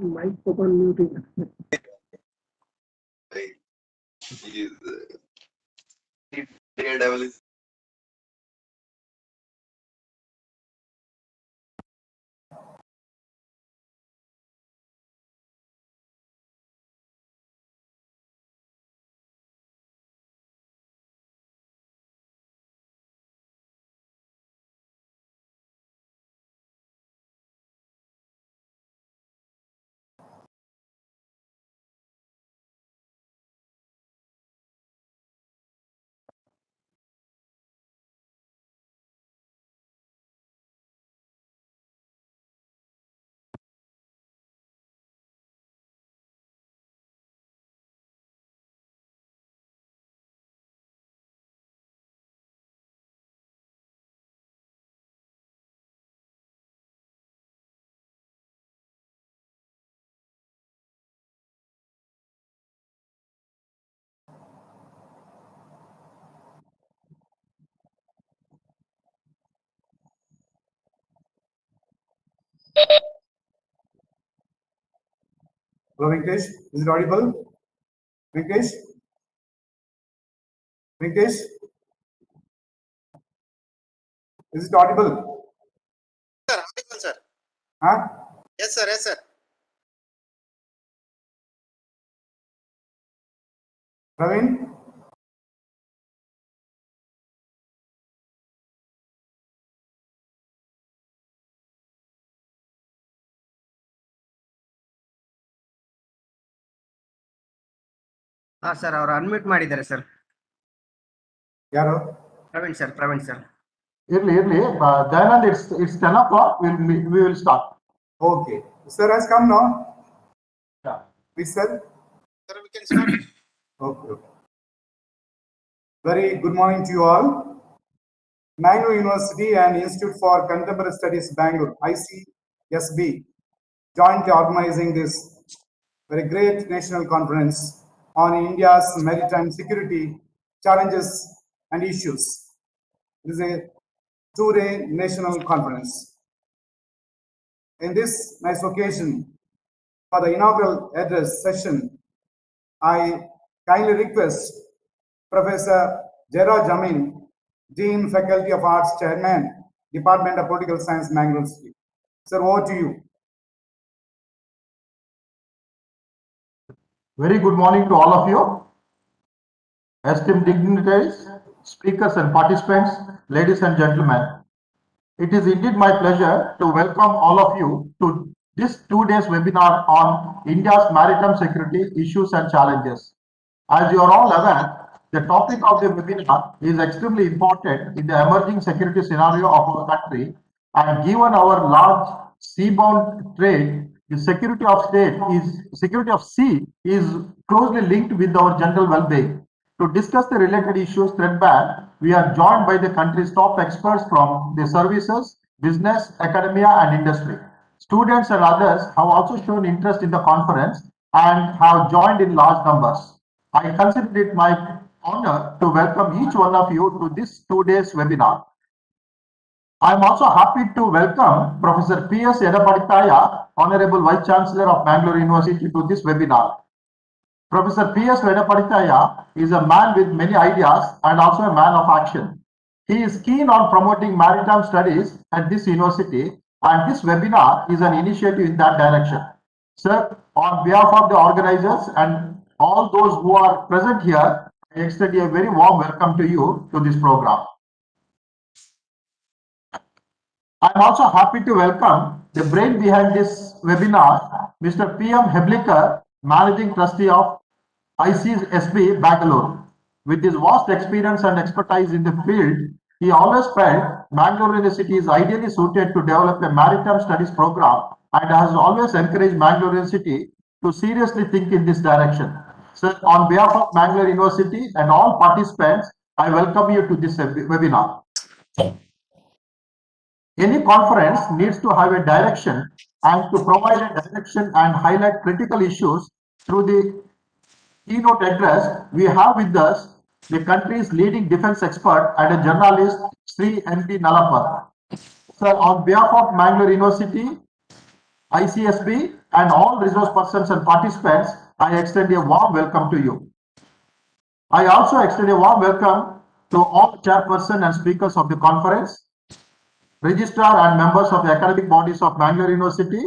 Mic open muting. He is daredevil is Hello, Venkatesh. Is it audible? Venkatesh? Venkatesh? Is it audible? Sir, audible, sir. Huh? Yes, sir. Yes, sir. Praveen? Sir, ಅವರು unmute ಮಾಡಿದ್ದಾರೆ sir. ಯಾರು? Praveen sir. Early. Dayanand, it's 10 o'clock. We will start. Okay. Sir has come now. Yeah. Please, sir. Sir, we can start. Okay. Very good morning to you all. Mangalore University and Institute for Contemporary Studies, Bangalore, ICSB, jointly organizing this very great national conference on India's maritime security challenges and issues. It is a two-day national conference. In this nice occasion, for the inaugural address session, I kindly request Professor Jairaj Amin, Dean, Faculty of Arts, Chairman, Department of Political Science, Mangalore University. Sir, over to you. Very good morning to all of you. Esteemed dignitaries, speakers and participants, ladies and gentlemen. It is indeed my pleasure to welcome all of you to this 2 days webinar on India's maritime security issues and challenges. As you are all aware, the topic of the webinar is extremely important in the emerging security scenario of our country, and given our large seabound trade, the security of sea is closely linked with our general well-being. To discuss the related issues threadbare, we are joined by the country's top experts from the services, business, academia, and industry. Students and others have also shown interest in the conference and have joined in large numbers. I consider it my honor to welcome each one of you to this 2 days webinar. I am also happy to welcome Professor P.S. Edapadithaya, Honorable Vice Chancellor of Mangalore University, to this webinar. Professor P.S. Edapadithaya is a man with many ideas and also a man of action. He is keen on promoting maritime studies at this university, and this webinar is an initiative in that direction. Sir, on behalf of the organizers and all those who are present here, I extend a very warm welcome to you to this program. I am also happy to welcome the brain behind this webinar, Mr. P.M. Heblikar, Managing Trustee of ICSB Bangalore. With his vast experience and expertise in the field, he always felt Mangalore University is ideally suited to develop a maritime studies program and has always encouraged Mangalore University to seriously think in this direction. So, on behalf of Mangalore University and all participants, I welcome you to this webinar. Any conference needs to have a direction, and to provide a direction and highlight critical issues through the keynote address, we have with us the country's leading defense expert and a journalist, Sri N.P. Nalapar. Sir, on behalf of Mangalore University, ICSB, and all resource persons and participants, I extend a warm welcome to you. I also extend a warm welcome to all chairperson and speakers of the conference, registrar and members of the academic bodies of Bangalore University,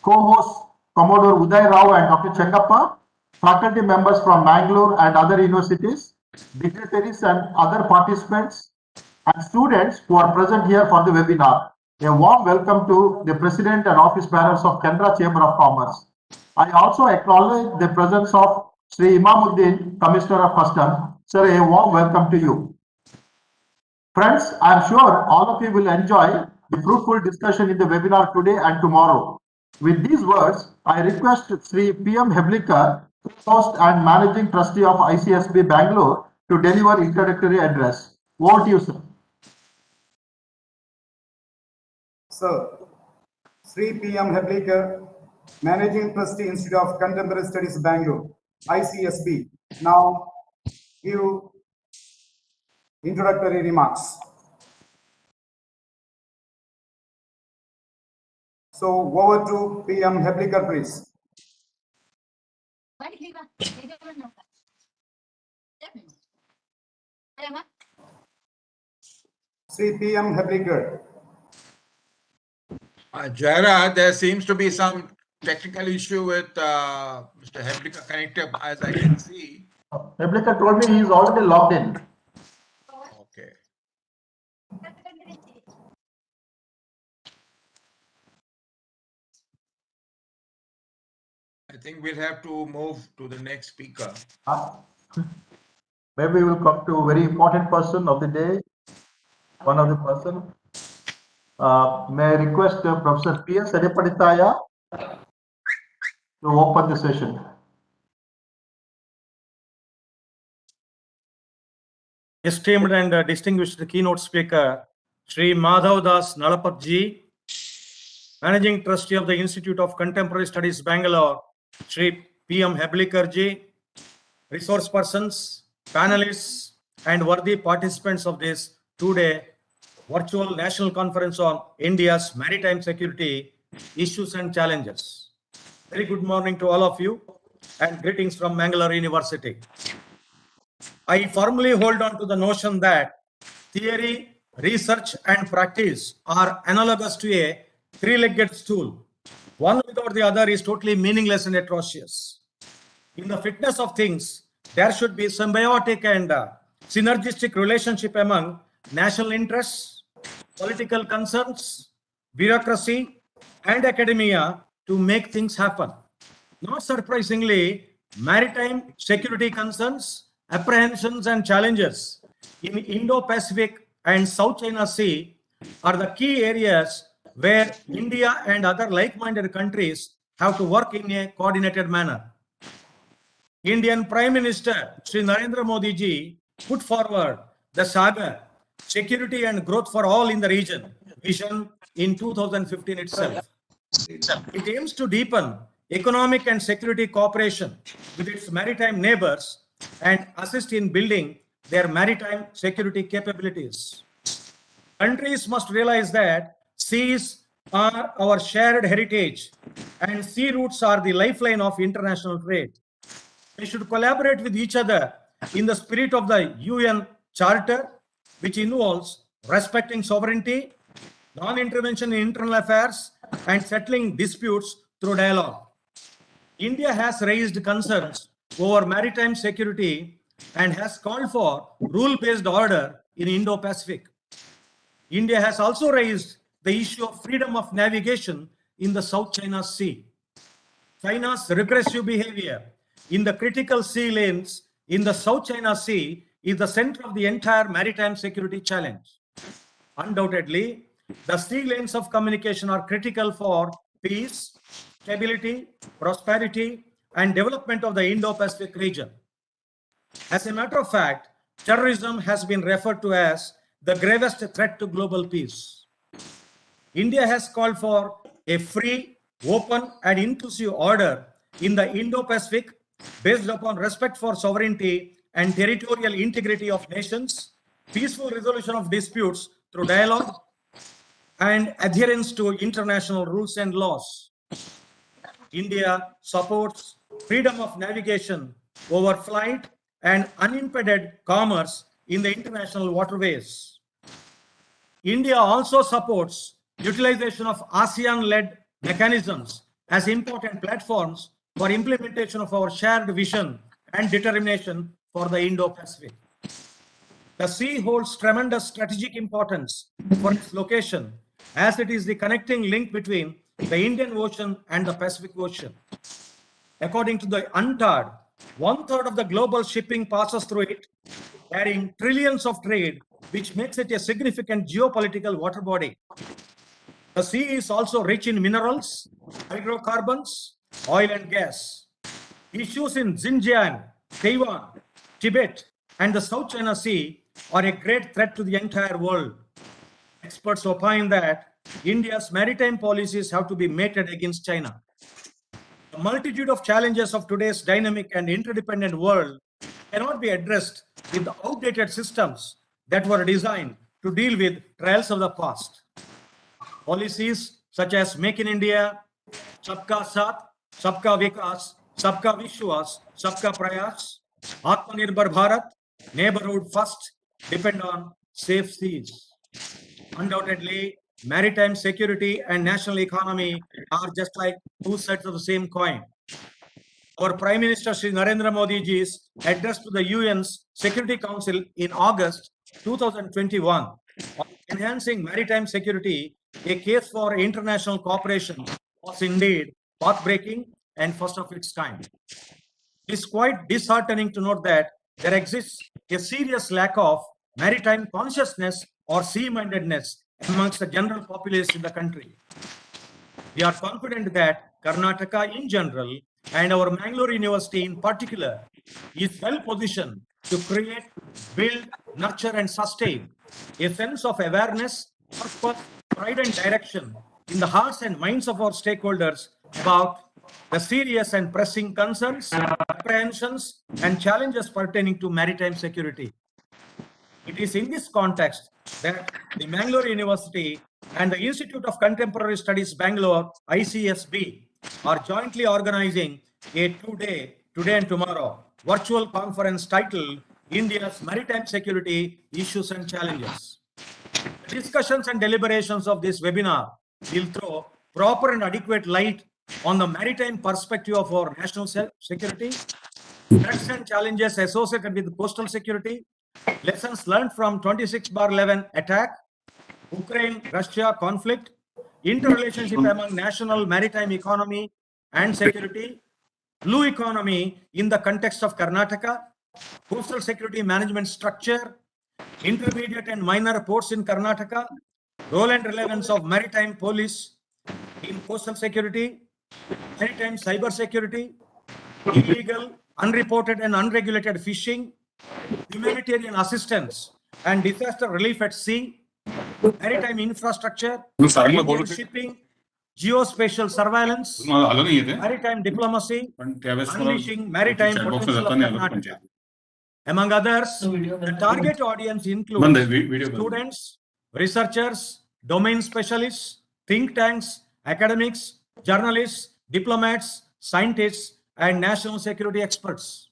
co-hosts Commodore Uday Rao and Dr. Chengappa, faculty members from Bangalore and other universities, dignitaries and other participants, and students who are present here for the webinar. A warm welcome to the President and Office Bearers of Canara Chamber of Commerce. I also acknowledge the presence of Sri Imamuddin, Commissioner of Customs. Sir, a warm welcome to you. Friends, I am sure all of you will enjoy the fruitful discussion in the webinar today and tomorrow. With these words, I request Sri PM Heblikar, host and managing trustee of ICSB Bangalore, to deliver introductory address. Over to you, sir. Sir, Sri PM Heblikar, Managing Trustee, Institute of Contemporary Studies, Bangalore, ICSB, now give introductory remarks. So over to PM Heblikar, please. Sri PM Heblikar. Jaira, there seems to be some technical issue with Mr. Heblikar connected, as I can see. Heblikar told me he is already logged in. Okay. I think we'll have to move to the next speaker. Maybe we will come to a very important person of the day, one of the person. May I request Professor P.S. Adipaditaya to open the session. Esteemed and distinguished keynote speaker, Sri Madhav Das Nalapat ji, Managing Trustee of the Institute of Contemporary Studies, Bangalore, Sri PM Heblikar ji, resource persons, panelists, and worthy participants of this two-day virtual national conference on India's maritime security issues and challenges. Very good morning to all of you and greetings from Bangalore University. I firmly hold on to the notion that theory, research, and practice are analogous to a three-legged stool. One without the other is totally meaningless and atrocious. In the fitness of things, there should be symbiotic and synergistic relationship among national interests, political concerns, bureaucracy, and academia to make things happen. Not surprisingly, maritime security concerns, apprehensions, and challenges in Indo-Pacific and South China Sea are the key areas where India and other like-minded countries have to work in a coordinated manner. Indian Prime Minister Sri Narendra Modi ji put forward the saga Security and Growth for All in the Region vision in 2015 itself. It aims to deepen economic and security cooperation with its maritime neighbors and assist in building their maritime security capabilities. Countries must realize that seas are our shared heritage and sea routes are the lifeline of international trade. They should collaborate with each other in the spirit of the UN Charter, which involves respecting sovereignty, non-intervention in internal affairs, and settling disputes through dialogue. India has raised concerns over maritime security and has called for rule-based order in Indo-Pacific. India has also raised the issue of freedom of navigation in the South China Sea. China's regressive behavior in the critical sea lanes in the South China Sea is the center of the entire maritime security challenge. Undoubtedly, the sea lanes of communication are critical for peace, stability, prosperity, and development of the Indo-Pacific region. As a matter of fact, terrorism has been referred to as the gravest threat to global peace. India has called for a free, open, and inclusive order in the Indo-Pacific based upon respect for sovereignty and territorial integrity of nations, peaceful resolution of disputes through dialogue, and adherence to international rules and laws. India supports freedom of navigation over flight and unimpeded commerce in the international waterways. India also supports utilization of ASEAN-led mechanisms as important platforms for implementation of our shared vision and determination for the Indo-Pacific. The sea holds tremendous strategic importance for its location, as it is the connecting link between the Indian Ocean and the Pacific Ocean. According to the UNCTAD, 1/3 of the global shipping passes through it, carrying trillions of trade, which makes it a significant geopolitical water body. The sea is also rich in minerals, hydrocarbons, oil and gas. Issues in Xinjiang, Taiwan, Tibet, and the South China Sea are a great threat to the entire world. Experts opine that India's maritime policies have to be mated against China. The multitude of challenges of today's dynamic and interdependent world cannot be addressed with the outdated systems that were designed to deal with trials of the past. Policies such as Make in India, Sabka Saath, Sabka Vikas, Sabka Vishwas, Sabka Prayas, Atmanirbhar Bharat, Neighborhood First depend on safe seas. Undoubtedly, maritime security and national economy are just like two sides of the same coin. Our Prime Minister Shri Narendra Modi ji's address to the UN's Security Council in August 2021 on enhancing maritime security, a case for international cooperation, was indeed path-breaking and first of its kind. It is quite disheartening to note that there exists a serious lack of maritime consciousness or sea-mindedness amongst the general populace in the country. We are confident that Karnataka in general and our Mangalore University in particular is well positioned to create, build, nurture and sustain a sense of awareness, purpose, pride and direction in the hearts and minds of our stakeholders about the serious and pressing concerns, apprehensions and challenges pertaining to maritime security. It is in this context that the Mangalore University and the Institute of Contemporary Studies Bangalore, ICSB, are jointly organizing a today and tomorrow virtual conference titled India's Maritime Security Issues and Challenges. The discussions and deliberations of this webinar will throw proper and adequate light on the maritime perspective of our national security, threats and challenges associated with coastal security, lessons learned from 26/11 attack, Ukraine-Russia conflict, interrelationship among national maritime economy and security, blue economy in the context of Karnataka, coastal security management structure, intermediate and minor ports in Karnataka, role and relevance of maritime police in coastal security, maritime cyber security, illegal, unreported and unregulated fishing, humanitarian assistance and disaster relief at sea, maritime infrastructure, Indian shipping, geospatial surveillance, maritime diplomacy, unleashing maritime potential of Karnataka. Among others, the target audience includes students, researchers, domain specialists, think tanks, academics, journalists, diplomats, scientists, and national security experts.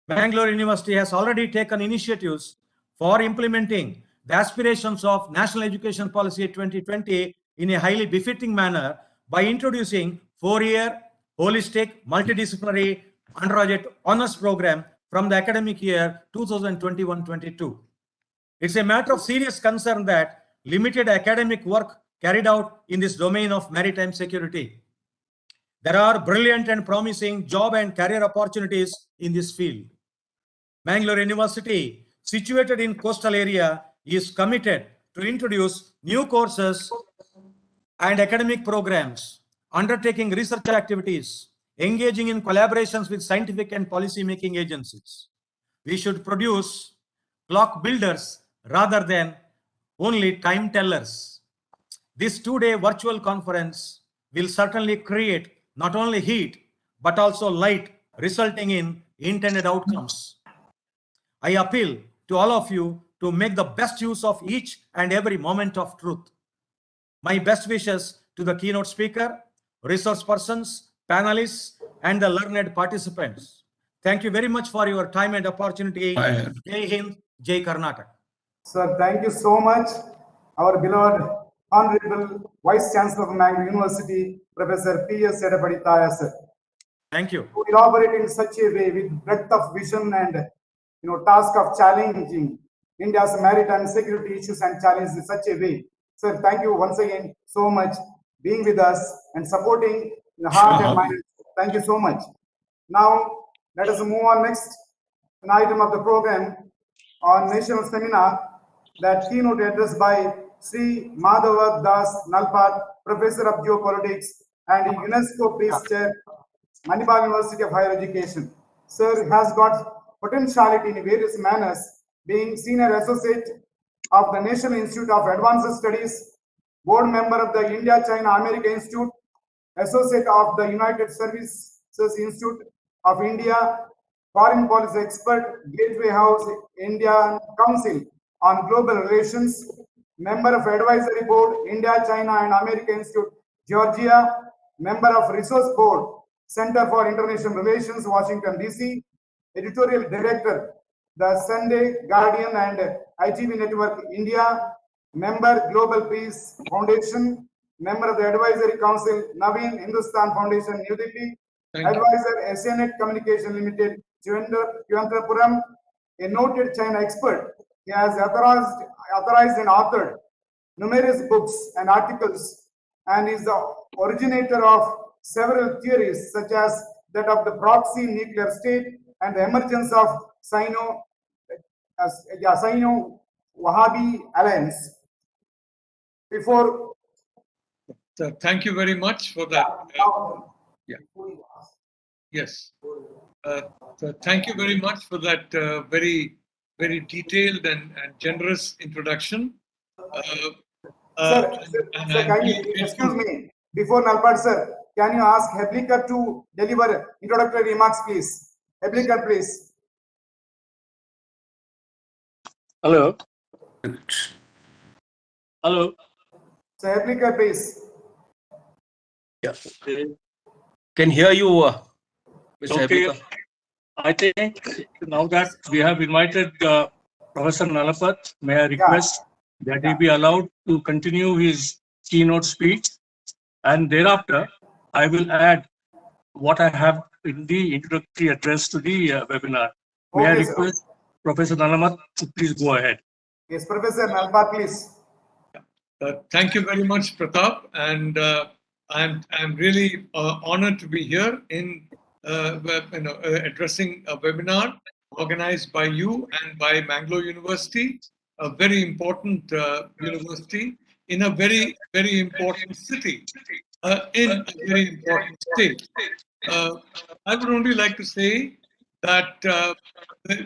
Bangalore University has already taken initiatives for implementing the aspirations of National Education Policy 2020 in a highly befitting manner by introducing 4-year holistic multidisciplinary undergraduate honors program from the academic year 2021-22. It's a matter of serious concern that limited academic work carried out in this domain of maritime security. There are brilliant and promising job and career opportunities in this field. Mangalore University, situated in coastal area, is committed to introduce new courses and academic programs, undertaking research activities, engaging in collaborations with scientific and policy-making agencies. We should produce clock builders rather than only time tellers. This 2-day virtual conference will certainly create not only heat, but also light, resulting in intended outcomes. I appeal to all of you to make the best use of each and every moment of truth. My best wishes to the keynote speaker, resource persons, panelists, and the learned participants. Thank you very much for your time and opportunity. Jai Hind, Jai Karnataka. Sir, thank you so much. Our beloved Honorable Vice Chancellor of Mangalore University, Professor P.S. Edapaditaya, sir. Thank you. To elaborate in such a way with breadth of vision and task of challenging India's maritime security issues and challenges in such a way. Sir, thank you once again so much being with us and supporting in the heart and mind. Thank you so much. Now, let us move on next an item of the program on national seminar, that keynote address by Sri Madhava Das Nalpat, Professor of Geopolitics and UNESCO Peace Chair, Manipal University of Higher Education. Sir has got potentiality in various manners, being Senior Associate of the National Institute of Advanced Studies, Board Member of the India-China-America Institute, Associate of the United Services Institute of India, Foreign Policy Expert, Gateway House, Indian Council on Global Relations, Member of Advisory Board, India-China and America Institute, Georgia, Member of Resource Board, Center for International Relations, Washington, D.C., Editorial Director, The Sunday Guardian and ITV Network, India, Member, Global Peace Foundation, Member of the Advisory Council, Naveen Hindustan Foundation, New Delhi, Advisor, Asianet Communication Limited, Trivandrum, a noted China expert. He has authorized and authored numerous books and articles and is the originator of several theories such as that of the proxy nuclear state and the emergence of Sino-Wahhabi alliance. Before So thank you very much for that. Yes. So thank you very much for that very detailed and generous introduction. Sir, can you excuse me? Before Nalpad, sir, can you ask Hebliker to deliver introductory remarks, please? Hebliker, please. Hello. Hello. So Hebliker, please. Yeah. Can hear you, Mr. Okay. Heblika. I think now that we have invited Professor Nalapat, may I request that he be allowed to continue his keynote speech, and thereafter I will add what I have in the introductory address to the webinar. May I request Professor Nalapat to please go ahead. Yes, Professor Nalpat, please. Thank you very much, Pratap, and I'm really honored to be here in addressing a webinar organized by you and by Mangalore University, a very important university in a very important city, in a very important state. I would only like to say that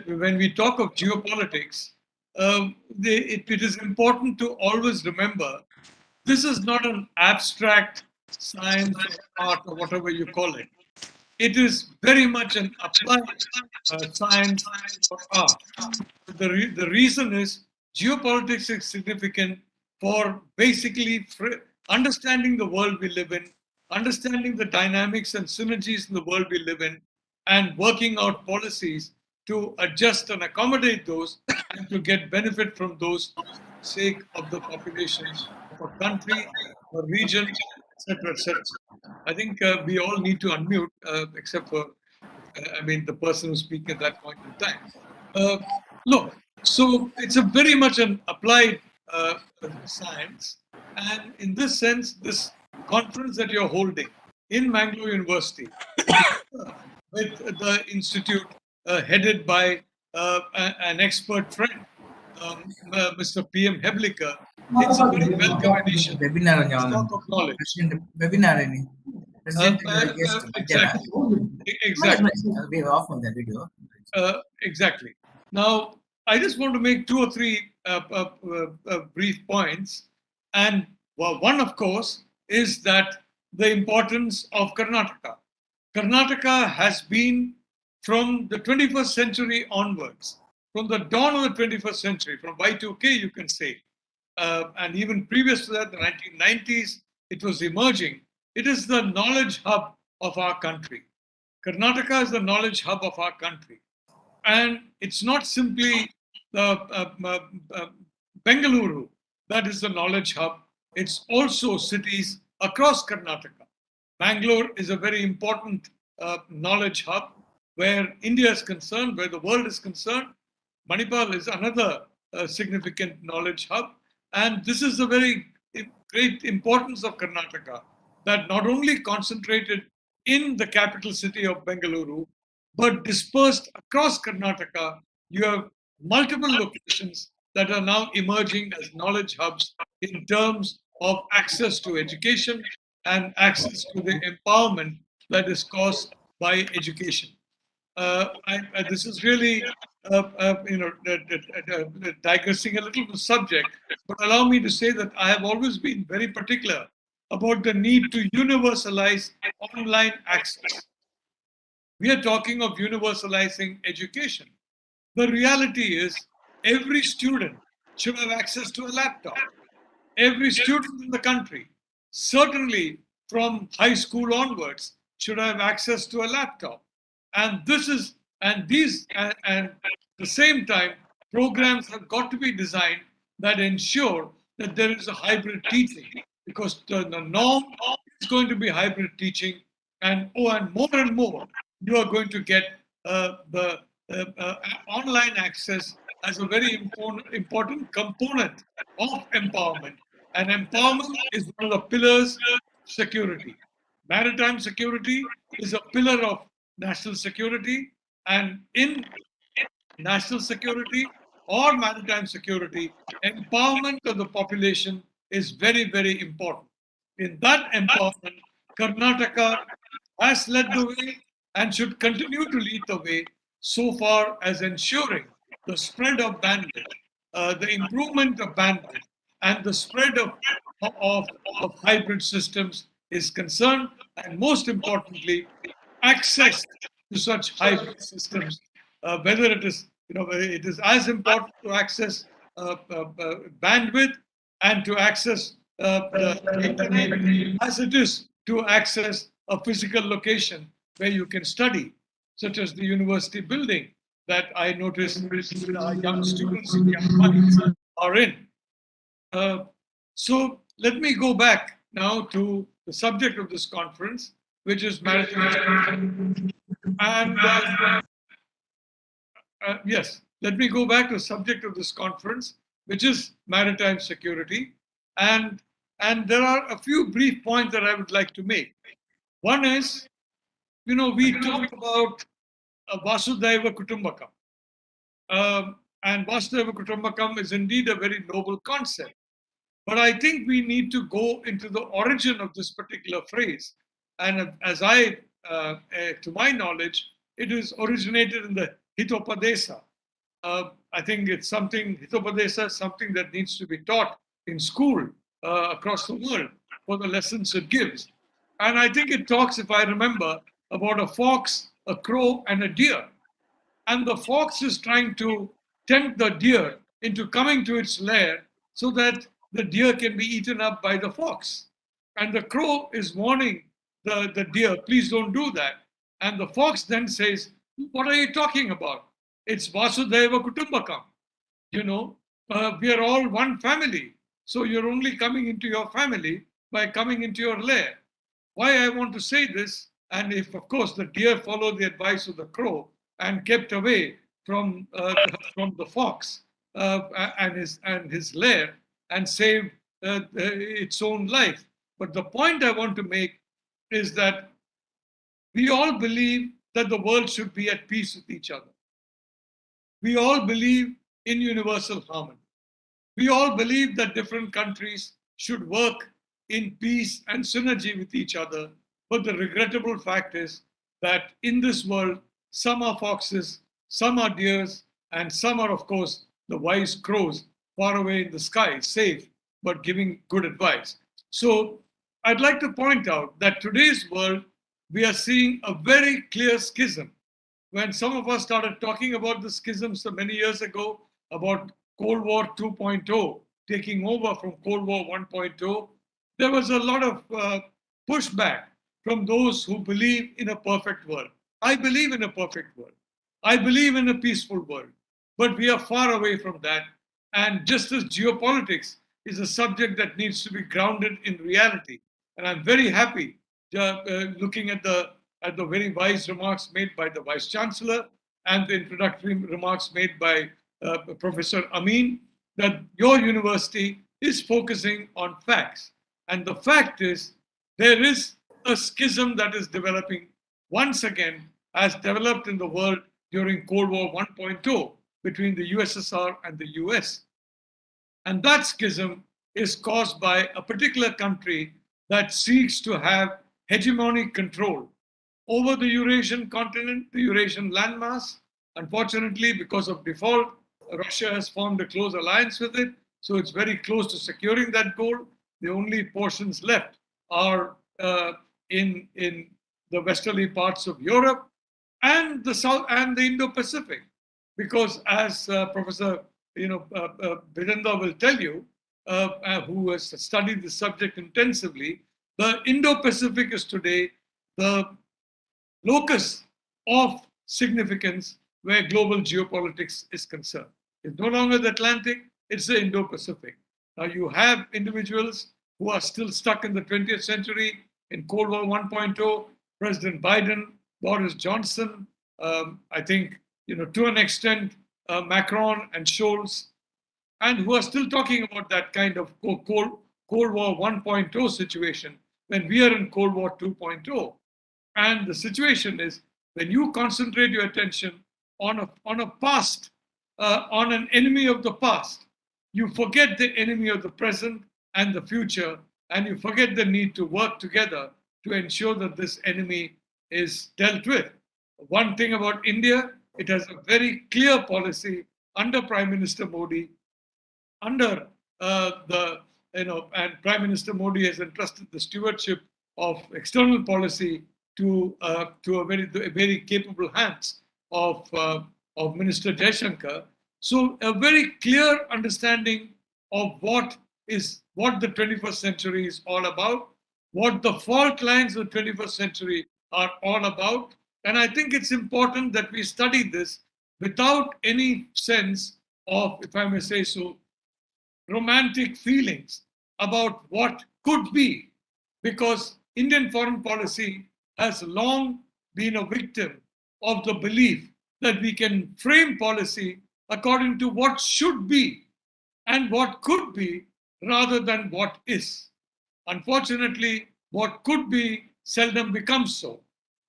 when we talk of geopolitics, it is important to always remember this is not an abstract science or art or whatever you call it. It is very much an applied science or art. The reason is geopolitics is significant for basically understanding the world we live in, understanding the dynamics and synergies in the world we live in, and working out policies to adjust and accommodate those and to get benefit from those for the sake of the population of a country, a region, etc., etc. I think we all need to unmute, except for, the person who's speaking at that point in time. Look, so it's a very much an applied science, and in this sense, this conference that you're holding in Mangalore University with the institute headed by an expert friend, Mr. P.M. Hebliker, it's a very welcome addition. Stock of knowledge. Exactly. Now, I just want to make two or three brief points. And one, of course, is that the importance of Karnataka. Karnataka has been, from the 21st century onwards, from the dawn of the 21st century, from Y2K, you can say, and even previous to that, the 1990s, it was emerging it is the knowledge hub of our country. Karnataka is the knowledge hub of our country. And it's not simply the Bengaluru that is the knowledge hub. It's also cities across Karnataka. Bangalore is a very important knowledge hub where India is concerned, where the world is concerned. Manipal is another significant knowledge hub. And this is the very great importance of Karnataka, that not only concentrated in the capital city of Bengaluru, but dispersed across Karnataka, you have multiple locations that are now emerging as knowledge hubs in terms of access to education and access to the empowerment that is caused by education. This is really, digressing a little from subject, but allow me to say that I have always been very particular about the need to universalize online access. We are talking of universalizing education. The reality is every student should have access to a laptop. Every student in the country, certainly from high school onwards, should have access to a laptop. And this is, and these, and at the same time, programs have got to be designed that ensure that there is a hybrid teaching, because the norm is going to be hybrid teaching, and more, you are going to get the online access as a very important component of empowerment. And empowerment is one of the pillars of security. Maritime security is a pillar of national security, and in national security or maritime security, empowerment of the population is very, very important. In that empowerment, Karnataka has led the way and should continue to lead the way so far as ensuring the spread of bandwidth, the improvement of bandwidth, and the spread of hybrid systems is concerned, and most importantly, access to such hybrid systems, whether it is, it is as important to access bandwidth and to access the internet as it is to access a physical location where you can study, such as the university building that I noticed our young students and young minds are in. So let me go back now to the subject of this conference, which is maritime. And yes, let me go back to the subject of this conference, which is maritime security. And there are a few brief points that I would like to make. One is, we talk about Vasudhaiva Kutumbakam. And Vasudhaiva Kutumbakam is indeed a very noble concept. But I think we need to go into the origin of this particular phrase. And as to my knowledge, it is originated in the Hitopadesa. I think it's something, Hitopadesa is something that needs to be taught in school across the world for the lessons it gives. And I think it talks, if I remember, about a fox, a crow, and a deer. And the fox is trying to tempt the deer into coming to its lair so that the deer can be eaten up by the fox. And the crow is warning the deer, please don't do that. And the fox then says, what are you talking about? It's Vasudhaiva Kutumbakam. We are all one family. So you're only coming into your family by coming into your lair. Why I want to say this, and if, of course, the deer followed the advice of the crow and kept away from the fox and his lair and saved its own life. But the point I want to make is that we all believe that the world should be at peace with each other. We all believe in universal harmony. We all believe that different countries should work in peace and synergy with each other. But the regrettable fact is that in this world, some are foxes, some are deers, and some are, of course, the wise crows far away in the sky, safe, but giving good advice. So I'd like to point out that today's world, we are seeing a very clear schism. When some of us started talking about the schism so many years ago, about Cold War 2.0 taking over from Cold War 1.0, there was a lot of pushback from those who believe in a perfect world. I believe in a perfect world. I believe in a peaceful world. But we are far away from that. And just as geopolitics is a subject that needs to be grounded in reality, and I'm very happy looking at the very wise remarks made by the Vice Chancellor and the introductory remarks made by Professor Amin, that your university is focusing on facts. And the fact is, there is a schism that is developing once again, as developed in the world during Cold War 1.0 between the USSR and the US. And that schism is caused by a particular country that seeks to have hegemonic control over the Eurasian continent, the Eurasian landmass. Unfortunately, because of default, Russia has formed a close alliance with it. So it's very close to securing that goal. The only portions left are in the westerly parts of Europe and the South and the Indo-Pacific. Because as Professor Birenda will tell you, who has studied the subject intensively, the Indo-Pacific is today the locus of significance where global geopolitics is concerned. It's no longer the Atlantic, it's the Indo-Pacific. Now you have individuals who are still stuck in the 20th century in Cold War 1.0, President Biden, Boris Johnson, I think, to an extent, Macron and Scholz, and who are still talking about that kind of Cold War 1.0 situation when we are in Cold War 2.0. And the situation is, when you concentrate your attention on a past, on an enemy of the past, you forget the enemy of the present and the future, and you forget the need to work together to ensure that this enemy is dealt with. One thing about India, it has a very clear policy under Prime Minister Modi, and Prime Minister Modi has entrusted the stewardship of external policy to a very capable hands of Minister Jaishankar. So a very clear understanding of what the 21st century is all about, what the fault lines of the 21st century are all about. And I think it's important that we study this without any sense of, if I may say so, romantic feelings about what could be, because Indian foreign policy has long been a victim of the belief that we can frame policy according to what should be and what could be rather than what is. Unfortunately, what could be seldom becomes so.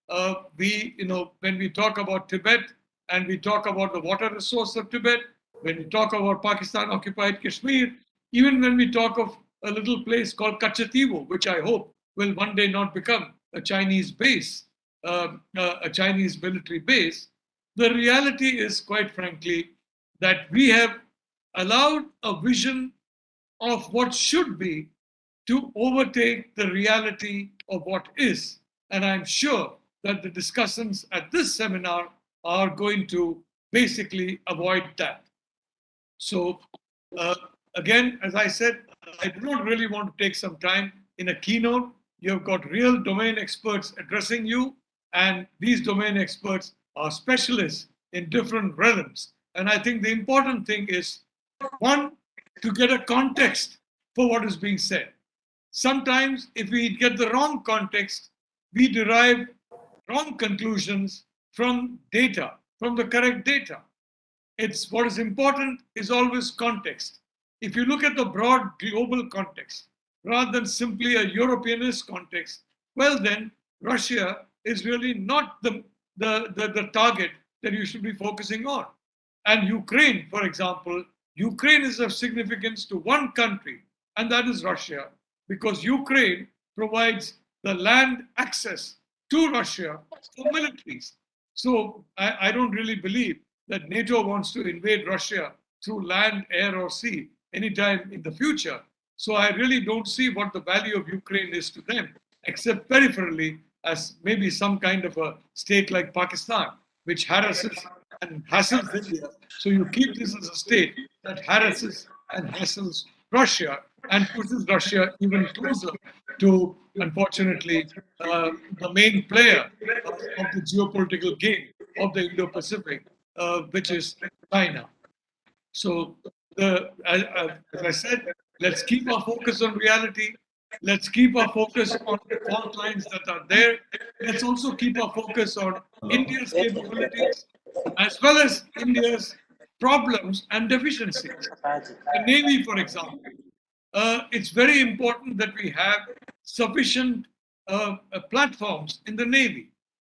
When we talk about Tibet and we talk about the water resource of Tibet, when we talk about Pakistan-occupied Kashmir, even when we talk of a little place called Kachativo, which I hope will one day not become a Chinese base, a Chinese military base, the reality is, quite frankly, that we have allowed a vision of what should be to overtake the reality of what is. And I'm sure that the discussions at this seminar are going to basically avoid that. So again, as I said, I do not really want to take some time in a keynote. You've got real domain experts addressing you, and these domain experts are specialists in different realms. And I think the important thing is, one, to get a context for what is being said. Sometimes if we get the wrong context, we derive wrong conclusions from data, from the correct data. It's what is important is always context. If you look at the broad global context, rather than simply a Europeanist context, well then, Russia is really not the target that you should be focusing on. And Ukraine, for example, Ukraine is of significance to one country, and that is Russia, because Ukraine provides the land access to Russia for militaries. So I don't really believe that NATO wants to invade Russia through land, air, or sea anytime in the future. So I really don't see what the value of Ukraine is to them, except peripherally as maybe some kind of a state like Pakistan, which harasses and hassles India. So you keep this as a state that harasses and hassles Russia, and pushes Russia even closer to, unfortunately, the main player of the geopolitical game of the Indo-Pacific, which is China. So, as I said, let's keep our focus on reality. Let's keep our focus on the fault lines that are there. Let's also keep our focus on India's capabilities as well as India's problems and deficiencies. The Navy, for example, it's very important that we have sufficient platforms in the Navy.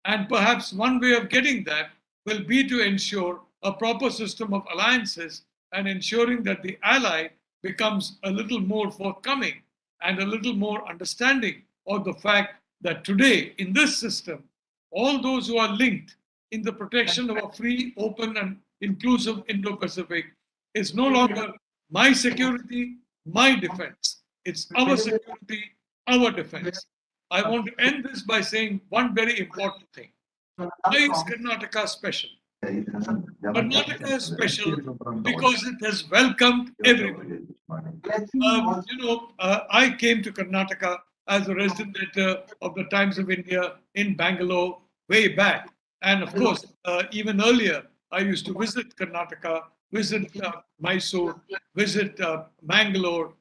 And perhaps one way of getting that will be to ensure a proper system of alliances and ensuring that the ally becomes a little more forthcoming and a little more understanding of the fact that today in this system, all those who are linked in the protection of a free, open, and inclusive Indo-Pacific is no longer my security, my defense. It's our security, our defense. I want to end this by saying one very important thing. Why is Karnataka special? Karnataka is special because it has welcomed everybody. I came to Karnataka as a resident editor of the Times of India in Bangalore way back. And of course, even earlier, I used to visit Karnataka, visit Mysore, visit Bangalore,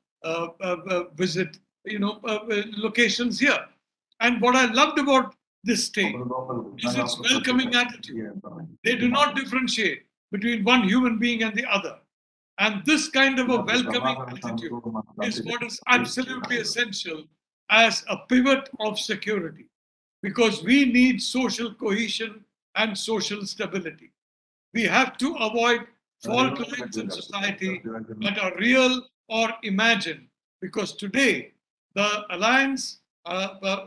visit locations here. And what I loved about this state is its welcoming attitude. They do not differentiate between one human being and the other. And this kind of a welcoming attitude is what is absolutely essential as a pivot of security, because we need social cohesion and social stability. We have to avoid fault lines in society that are real or imagined, because today the alliance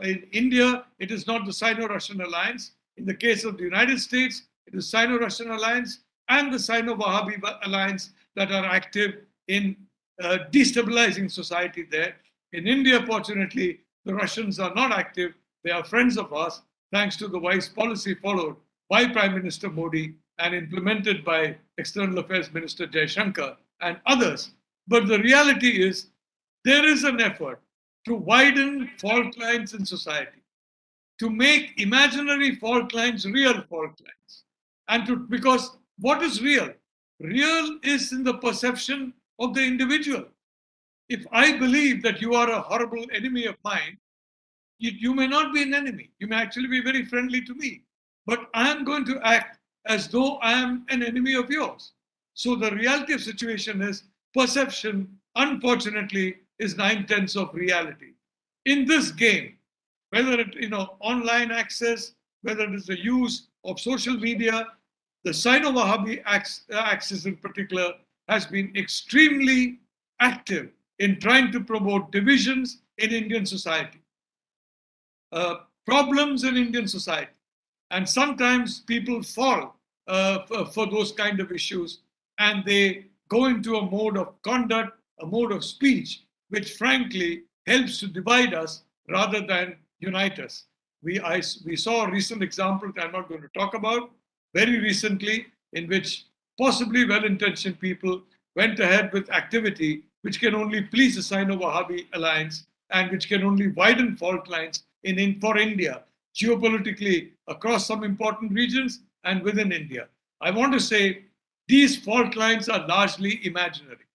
in India, it is not the Sino-Russian alliance. In the case of the United States, it is Sino-Russian alliance and the Sino-Wahhabi alliance that are active in destabilizing society there. In India, fortunately, the Russians are not active. They are friends of ours, thanks to the wise policy followed by Prime Minister Modi and implemented by External Affairs Minister Jaishankar and others. But the reality is, there is an effort to widen fault lines in society, to make imaginary fault lines real fault lines. And because what is real? Real is in the perception of the individual. If I believe that you are a horrible enemy of mine, you may not be an enemy. You may actually be very friendly to me. But I am going to act as though I am an enemy of yours. So the reality of the situation is perception, unfortunately, is 9/10 of reality. In this game, whether it online access, whether it is the use of social media, the Sino-Wahhabi axis in particular has been extremely active in trying to promote divisions in Indian society, problems in Indian society. And sometimes people fall for those kind of issues, and they go into a mode of conduct, a mode of speech, which frankly helps to divide us rather than unite us. We saw a recent example that I'm not going to talk about very recently, in which possibly well-intentioned people went ahead with activity which can only please the Sino-Wahhabi alliance and which can only widen fault lines for India, geopolitically across some important regions and within India. I want to say these fault lines are largely imaginary.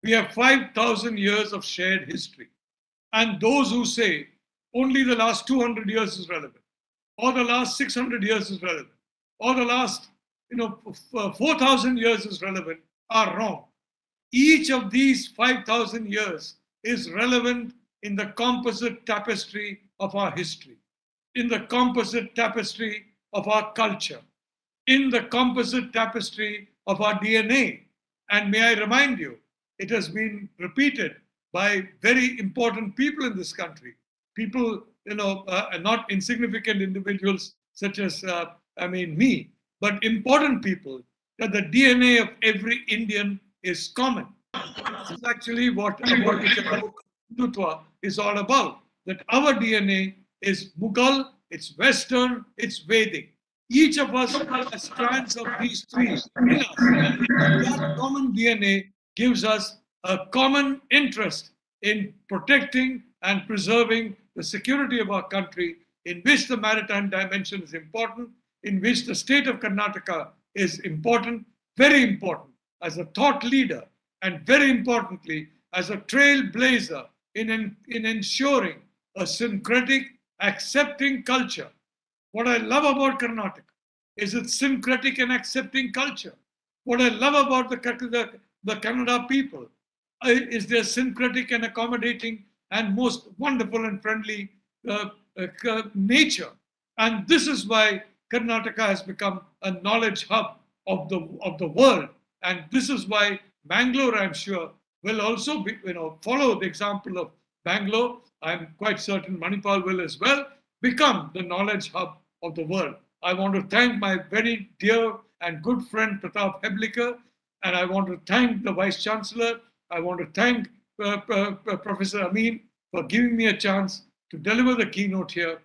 We have 5,000 years of shared history. And those who say only the last 200 years is relevant, or the last 600 years is relevant, or the last 4,000 years is relevant, are wrong. Each of these 5,000 years is relevant in the composite tapestry of our history, in the composite tapestry of our culture, in the composite tapestry of our DNA. And may I remind you, it has been repeated by very important people in this country, people, not insignificant individuals such as, me, but important people, that the DNA of every Indian is common. This is actually what Hindutva is all about, that our DNA is Mughal, it's Western, it's Vedic. Each of us has strands of these three in us. And that common DNA gives us a common interest in protecting and preserving the security of our country, in which the maritime dimension is important, in which the state of Karnataka is important, very important, as a thought leader, and very importantly, as a trailblazer in ensuring a syncretic, accepting culture. What I love about Karnataka is its syncretic and accepting culture. What I love about the Kannada people is their syncretic and accommodating and most wonderful and friendly nature. And this is why Karnataka has become a knowledge hub of the world. And this is why Bangalore, I'm sure, will also be, follow the example of Bangalore. I'm quite certain Manipal will as well become the knowledge hub of the world. I want to thank my very dear and good friend Pratap Heblikar, and I want to thank the Vice Chancellor. I want to thank Professor Amin for giving me a chance to deliver the keynote here.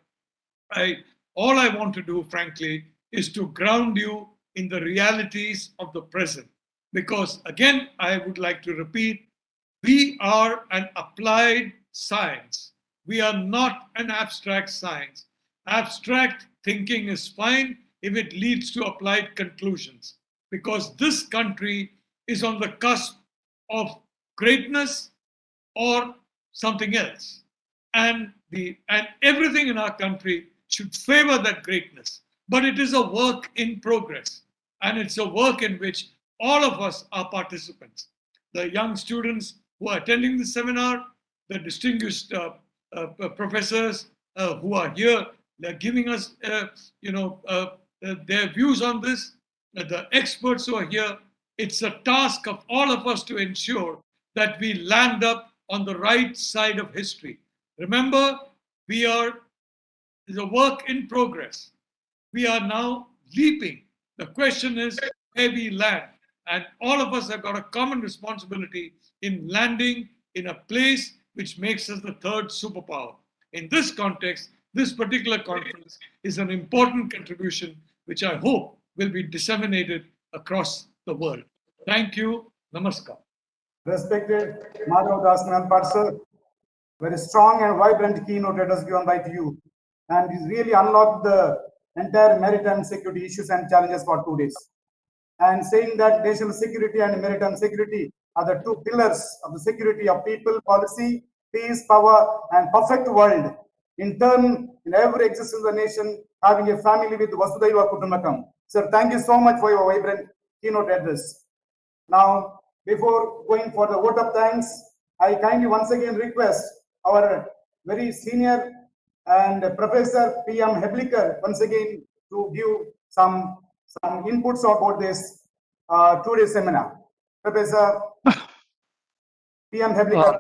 All I want to do, frankly, is to ground you in the realities of the present. Because again, I would like to repeat, we are an applied science. We are not an abstract science. Abstract thinking is fine if it leads to applied conclusions, because this country is on the cusp of greatness or something else. And everything in our country should favor that greatness. But it is a work in progress. And it's a work in which all of us are participants. The young students who are attending the seminar, the distinguished professors who are here, they're giving us their views on this, the experts who are here. It's a task of all of us to ensure that we land up on the right side of history. Remember, it's a work in progress. We are now leaping. The question is where we land. And all of us have got a common responsibility in landing in a place which makes us the third superpower. In this context, this particular conference is an important contribution which I hope will be disseminated across the world. Thank you. Namaskar. Respected Madhav Das Nalpat sir, very strong and vibrant keynote address given by you, and it really unlocked the entire maritime security issues and challenges for 2 days. And saying that national security and maritime security are the two pillars of the security of people, policy, peace, power, and perfect world. In turn, in every existence of the nation, having a family with Vasudhaiva Kutumbakam. Sir, thank you so much for your vibrant keynote address. Now, before going for the vote of thanks, I kindly once again request our very senior and Professor P.M. Heblikar once again to give some inputs about this 2-day seminar. Professor P.M. Heblikar.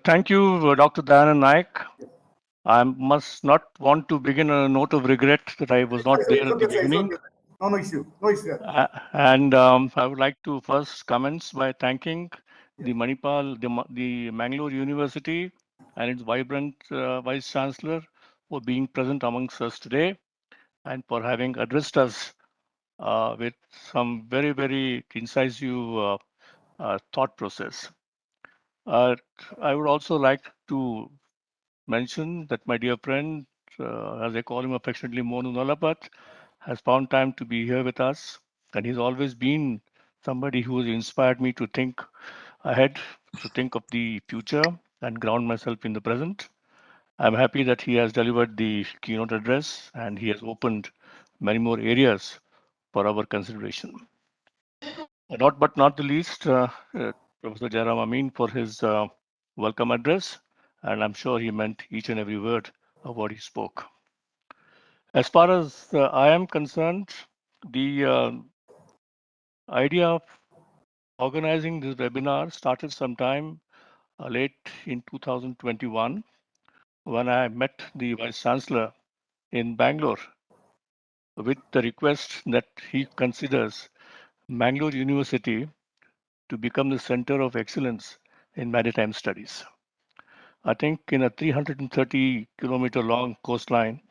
Thank you, Dr. Dayanand Naik. I must not want to begin on a note of regret that I was not there at the beginning. No issue. No issue. And I would like to first commence by thanking the Manipal, the Mangalore University and its vibrant Vice Chancellor for being present amongst us today and for having addressed us with some very, very incisive thought process. I would also like to mention that my dear friend, as I call him affectionately, Monu Nalapat, has found time to be here with us. And he's always been somebody who has inspired me to think ahead, to think of the future and ground myself in the present. I'm happy that he has delivered the keynote address and he has opened many more areas for our consideration. But not the least, Professor Jairam Amin for his welcome address, and I'm sure he meant each and every word of what he spoke. As far as I am concerned, the idea of organizing this webinar started sometime late in 2021 when I met the Vice Chancellor in Bangalore with the request that he considers Mangalore University to become the center of excellence in maritime studies. I think in a 330-kilometer long coastline,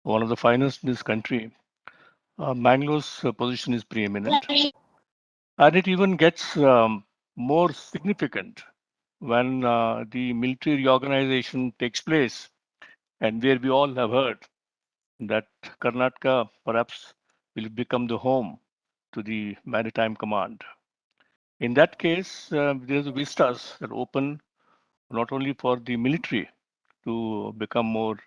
one of the finest in this country, Mangalore's position is preeminent. And it even gets more significant when the military reorganization takes place, and where we all have heard that Karnataka perhaps will become the home to the Maritime Command. In that case, there's vistas that open not only for the military to become more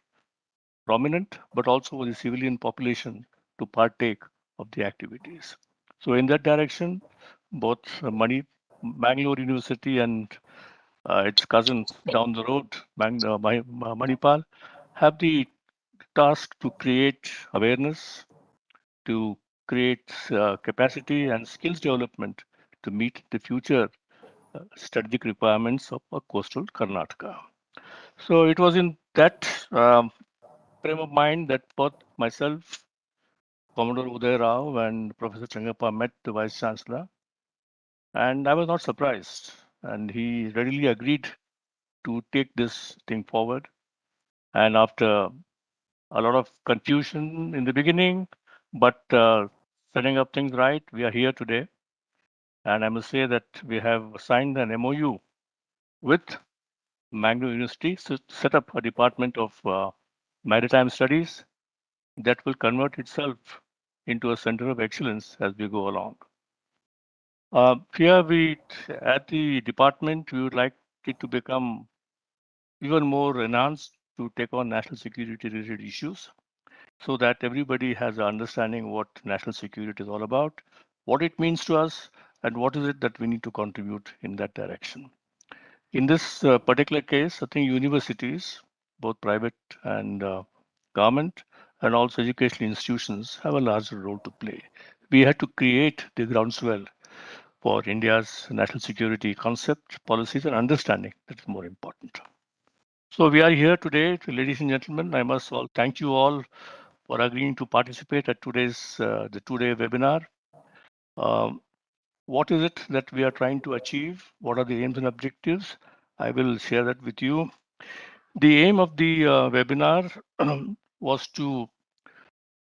prominent, but also for the civilian population to partake of the activities. So in that direction, both Bangalore University and its cousin down the road, Manipal, have the task to create awareness, to create capacity and skills development to meet the future strategic requirements of a coastal Karnataka. So it was in that frame of mind that both myself, Commodore Uday Rao, and Professor Changappa met the Vice Chancellor, and I was not surprised. And he readily agreed to take this thing forward. And after a lot of confusion in the beginning, but setting up things right, we are here today. And I must say that we have signed an MOU with Mangalore University to set up a department of maritime studies that will convert itself into a center of excellence as we go along. Here at the department, we would like it to become even more enhanced to take on national security related issues so that everybody has an understanding what national security is all about, what it means to us, and what is it that we need to contribute in that direction. In this particular case, I think universities, both private and government, and also educational institutions have a larger role to play. We had to create the groundswell for India's national security concept, policies, and understanding. That is more important. So we are here today, ladies and gentlemen. I must all thank you all for agreeing to participate at today's the two-day webinar. What is it that we are trying to achieve? What are the aims and objectives? I will share that with you. The aim of the webinar was to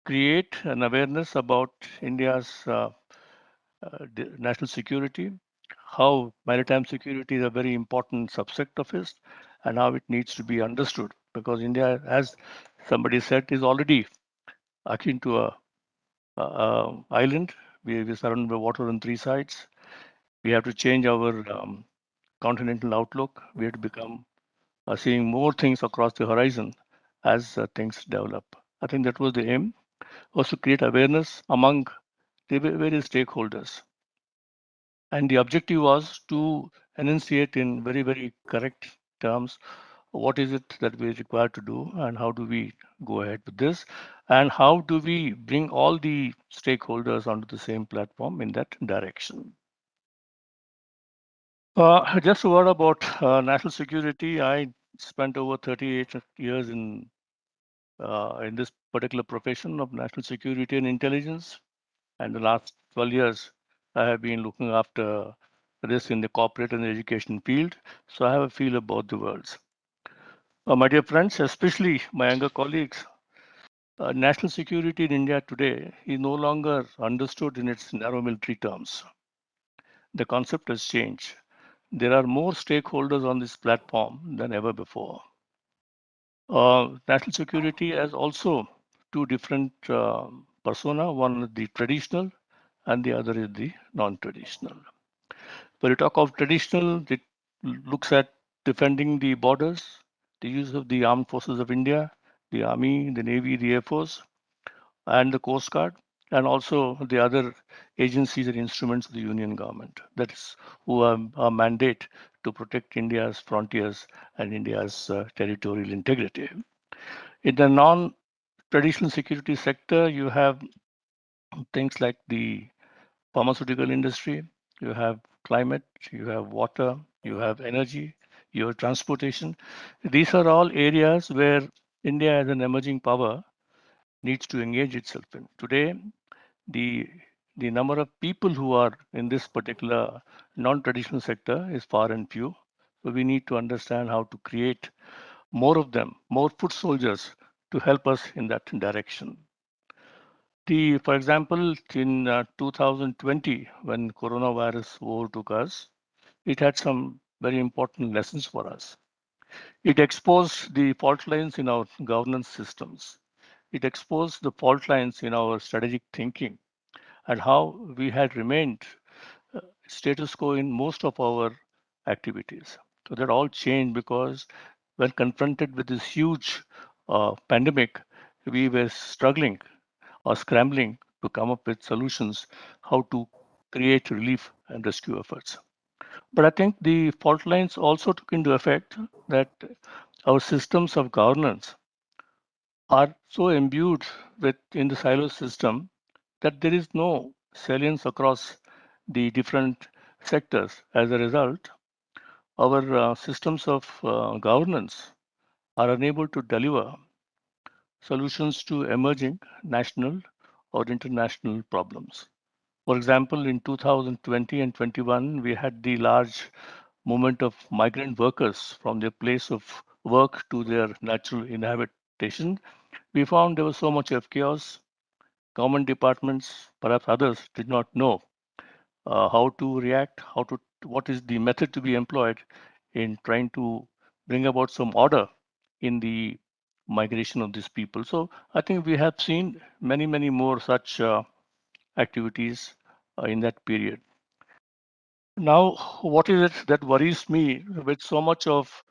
create an awareness about India's national security, how maritime security is a very important subsect of it, and how it needs to be understood. Because India, as somebody said, is already akin to a island. We are surrounded by water on three sides. We have to change our continental outlook. We have to become seeing more things across the horizon as things develop. I think that was the aim, was to create awareness among the various stakeholders. And the objective was to enunciate in very, very correct terms what is it that we require to do and how do we go ahead with this and how do we bring all the stakeholders onto the same platform in that direction. Just a word about national security. I spent over 38 years in this particular profession of national security and intelligence. And the last 12 years, I have been looking after this in the corporate and the education field. So I have a feel about the worlds. My dear friends, especially my younger colleagues, national security in India today is no longer understood in its narrow military terms. The concept has changed. There are more stakeholders on this platform than ever before. National security has also two different persona. One is the traditional and the other is the non-traditional. When you talk of traditional, it looks at defending the borders, the use of the armed forces of India, the Army, the Navy, the Air Force, and the Coast Guard, and also the other agencies and instruments of the Union government. That is who have a mandate to protect India's frontiers and India's territorial integrity. In the non-traditional security sector, you have things like the pharmaceutical industry, you have climate, you have water, you have energy, you have transportation. These are all areas where India as an emerging power needs to engage itself in. Today, the number of people who are in this particular non-traditional sector is far and few. So we need to understand how to create more of them, more foot soldiers to help us in that direction. For example, in 2020, when coronavirus overtook us, it had some very important lessons for us. It exposed the fault lines in our governance systems. It exposed the fault lines in our strategic thinking and how we had remained status quo in most of our activities. So that all changed because when confronted with this huge pandemic, we were struggling or scrambling to come up with solutions how to create relief and rescue efforts. But I think the fault lines also took into effect that our systems of governance are so imbued with in the silo system that there is no salience across the different sectors. As a result, our systems of governance are unable to deliver solutions to emerging national or international problems. For example, in 2020 and 21, we had the large movement of migrant workers from their place of work to their natural inhabitation. We found there was so much of chaos. Government departments, perhaps others, did not know how to react, what is the method to be employed in trying to bring about some order in the migration of these people. So I think we have seen many more such activities in that period. Now, what is it that worries me with so much of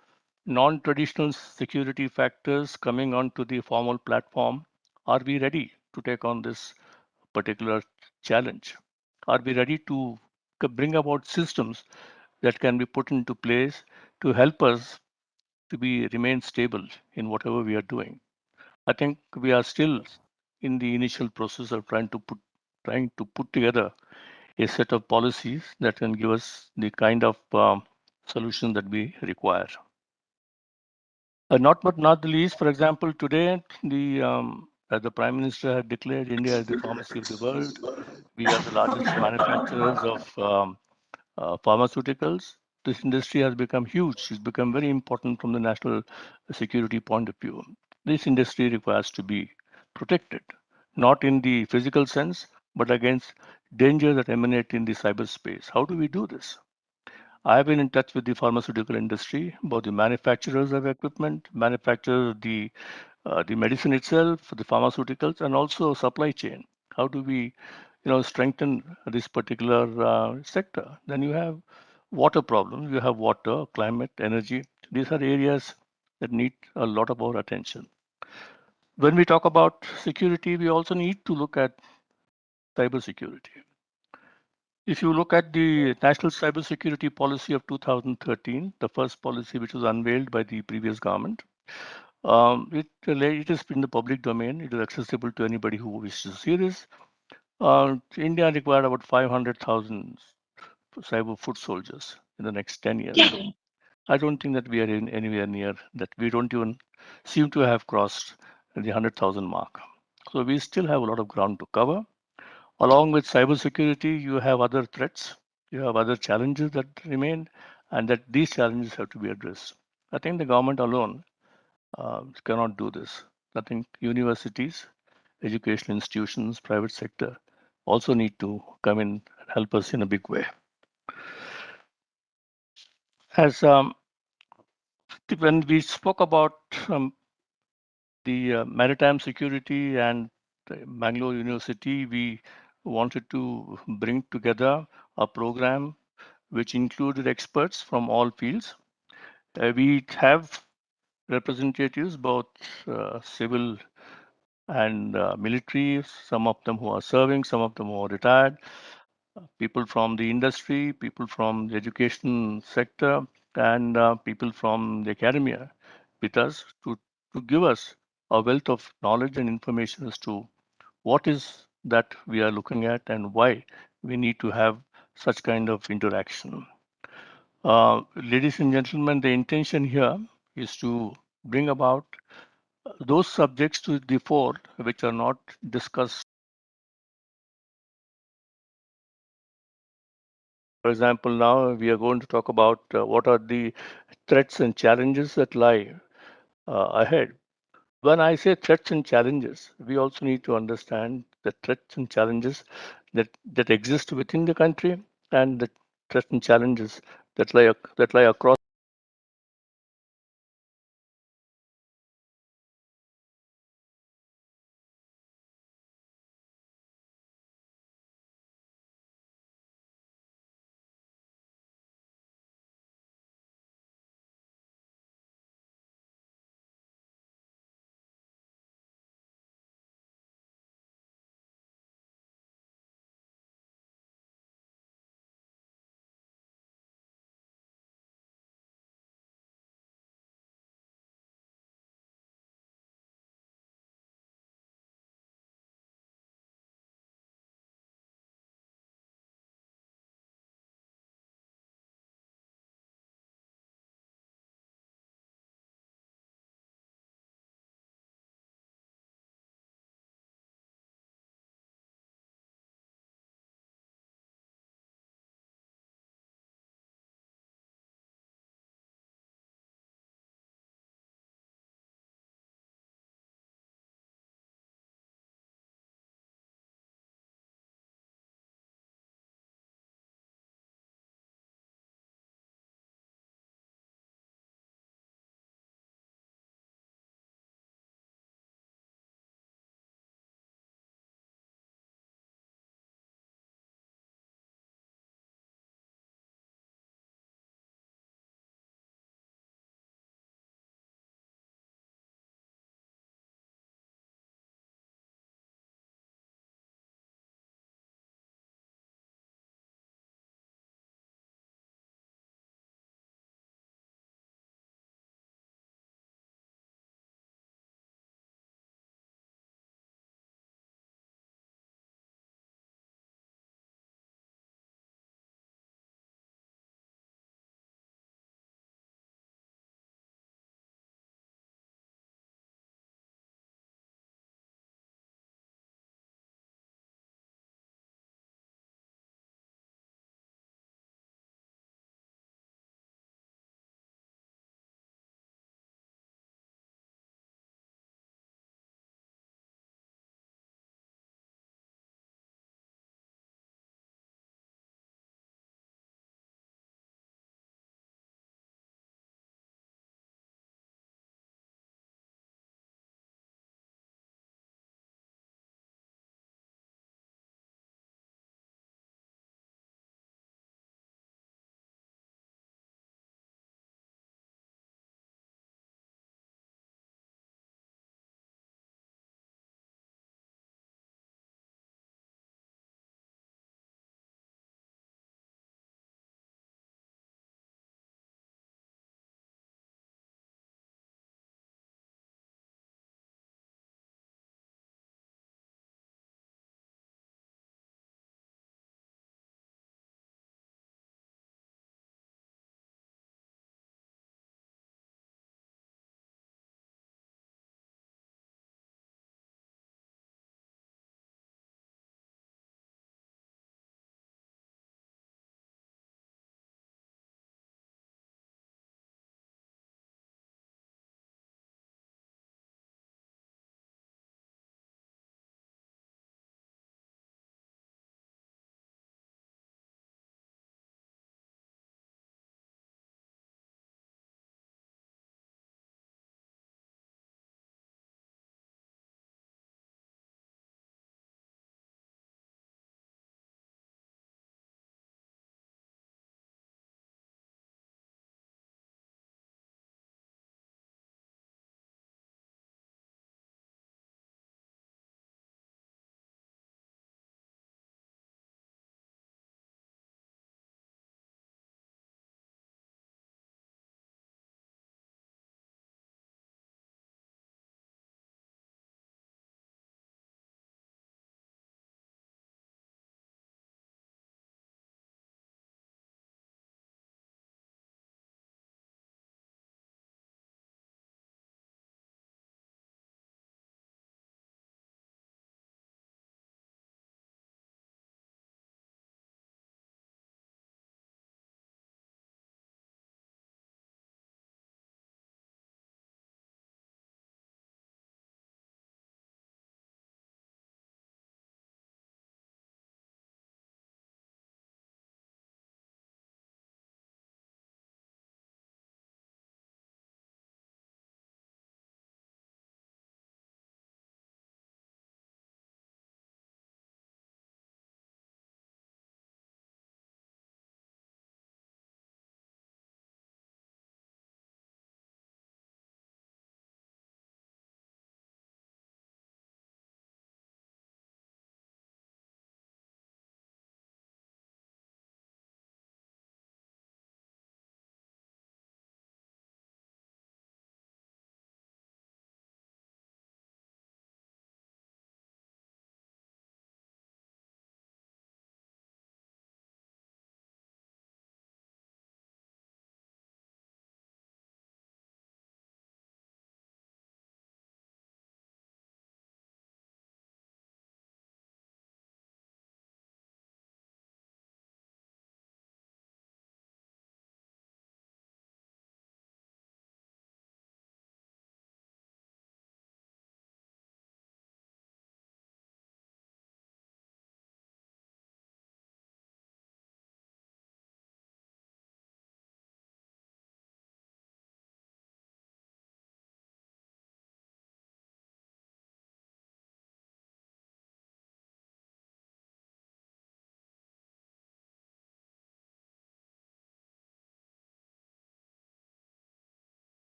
non-traditional security factors coming onto the formal platform? Are we ready to take on this particular challenge? Are we ready to bring about systems that can be put into place to help us to be remain stable in whatever we are doing? I think we are still in the initial process of trying to put together a set of policies that can give us the kind of solution that we require. Not but not the least, for example, today the Prime Minister had declared India as the pharmacy of the world. We are the largest manufacturers of pharmaceuticals. This industry has become huge. It's become very important from the national security point of view. This industry requires to be protected, not in the physical sense, but against dangers that emanate in the cyberspace. How do we do this? I've been in touch with the pharmaceutical industry, both the manufacturers of equipment, manufacturers of the medicine itself, the pharmaceuticals, and also supply chain. How do we, strengthen this particular sector? Then you have water problems. You have water, climate, energy. These are areas that need a lot of our attention. When we talk about security, we also need to look at cybersecurity. If you look at the National Cybersecurity Policy of 2013, the first policy which was unveiled by the previous government, it is in the public domain. It is accessible to anybody who wishes to see this. India required about 500,000 cyber foot soldiers in the next 10 years. I don't think that we are anywhere near that. We don't even seem to have crossed the 100,000 mark. So we still have a lot of ground to cover. Along with cybersecurity, you have other threats, you have other challenges that remain, and that these challenges have to be addressed. I think the government alone cannot do this. I think universities, educational institutions, private sector also need to come in and help us in a big way. As when we spoke about the maritime security and Bangalore University, we wanted to bring together a program which included experts from all fields. We have representatives, both civil and military, some of them who are serving, some of them who are retired, people from the industry, people from the education sector, and people from the academia with us to give us a wealth of knowledge and information as to what is that we are looking at and why we need to have such kind of interaction. Ladies and gentlemen, the intention here is to bring about those subjects to the fore which are not discussed. For example, now we are going to talk about what are the threats and challenges that lie ahead. When I say threats and challenges, we also need to understand the threats and challenges that exist within the country and the threats and challenges that lie across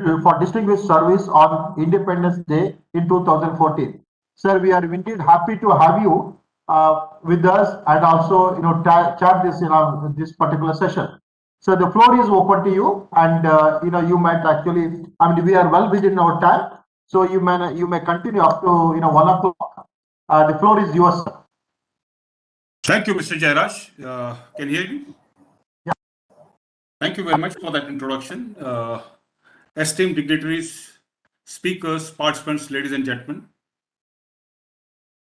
for distinguished service on Independence Day in 2014. Sir, we are indeed happy to have you with us and also, chat this, this particular session. So the floor is open to you, and you might actually, we are well within our time, so you may continue up to 1 o'clock. The floor is yours, sir. Thank you, Mr. Jairaj. Can you hear me? Yeah. Thank you very much for that introduction. Esteemed dignitaries, speakers, participants, ladies and gentlemen.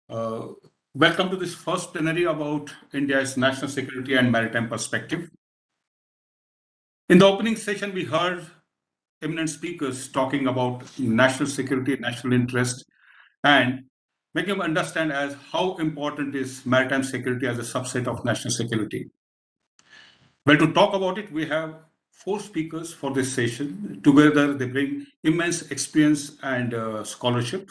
Welcome to this first plenary about India's national security and maritime perspective. In the opening session, we heard eminent speakers talking about national security, national interest, and making them understand as how important is maritime security as a subset of national security. Well, to talk about it, we have 4 speakers for this session. Together, they bring immense experience and scholarship.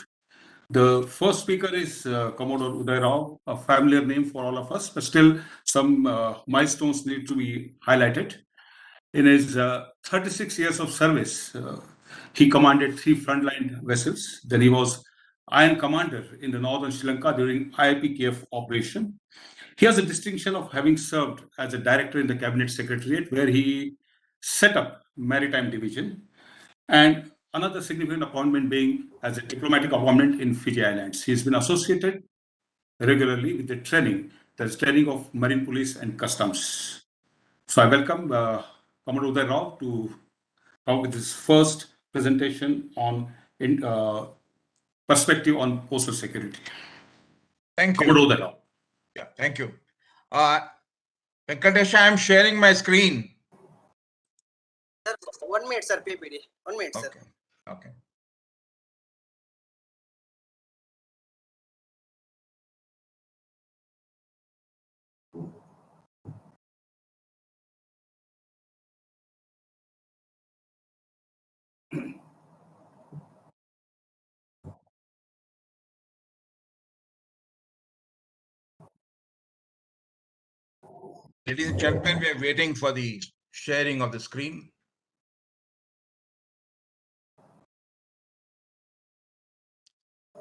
The first speaker is Commodore Uday Rao, a familiar name for all of us, but still some milestones need to be highlighted. In his 36 years of service, he commanded 3 frontline vessels. Then he was Iron Commander in the northern Sri Lanka during IPKF operation. He has the distinction of having served as a director in the Cabinet Secretariat, where he set up Maritime Division, and another significant appointment being as a diplomatic appointment in Fiji Islands. He's been associated regularly with the training, that's training of Marine Police and Customs. So I welcome Commodore Uday Rao to come with his first presentation on perspective on postal security. Thank you. Commodore Uday Rao. Yeah, thank you. Venkatesh, I am sharing my screen. Sir, 1 minute, sir. PPD. 1 minute, sir. Okay. Okay. Ladies and gentlemen, we are waiting for the sharing of the screen.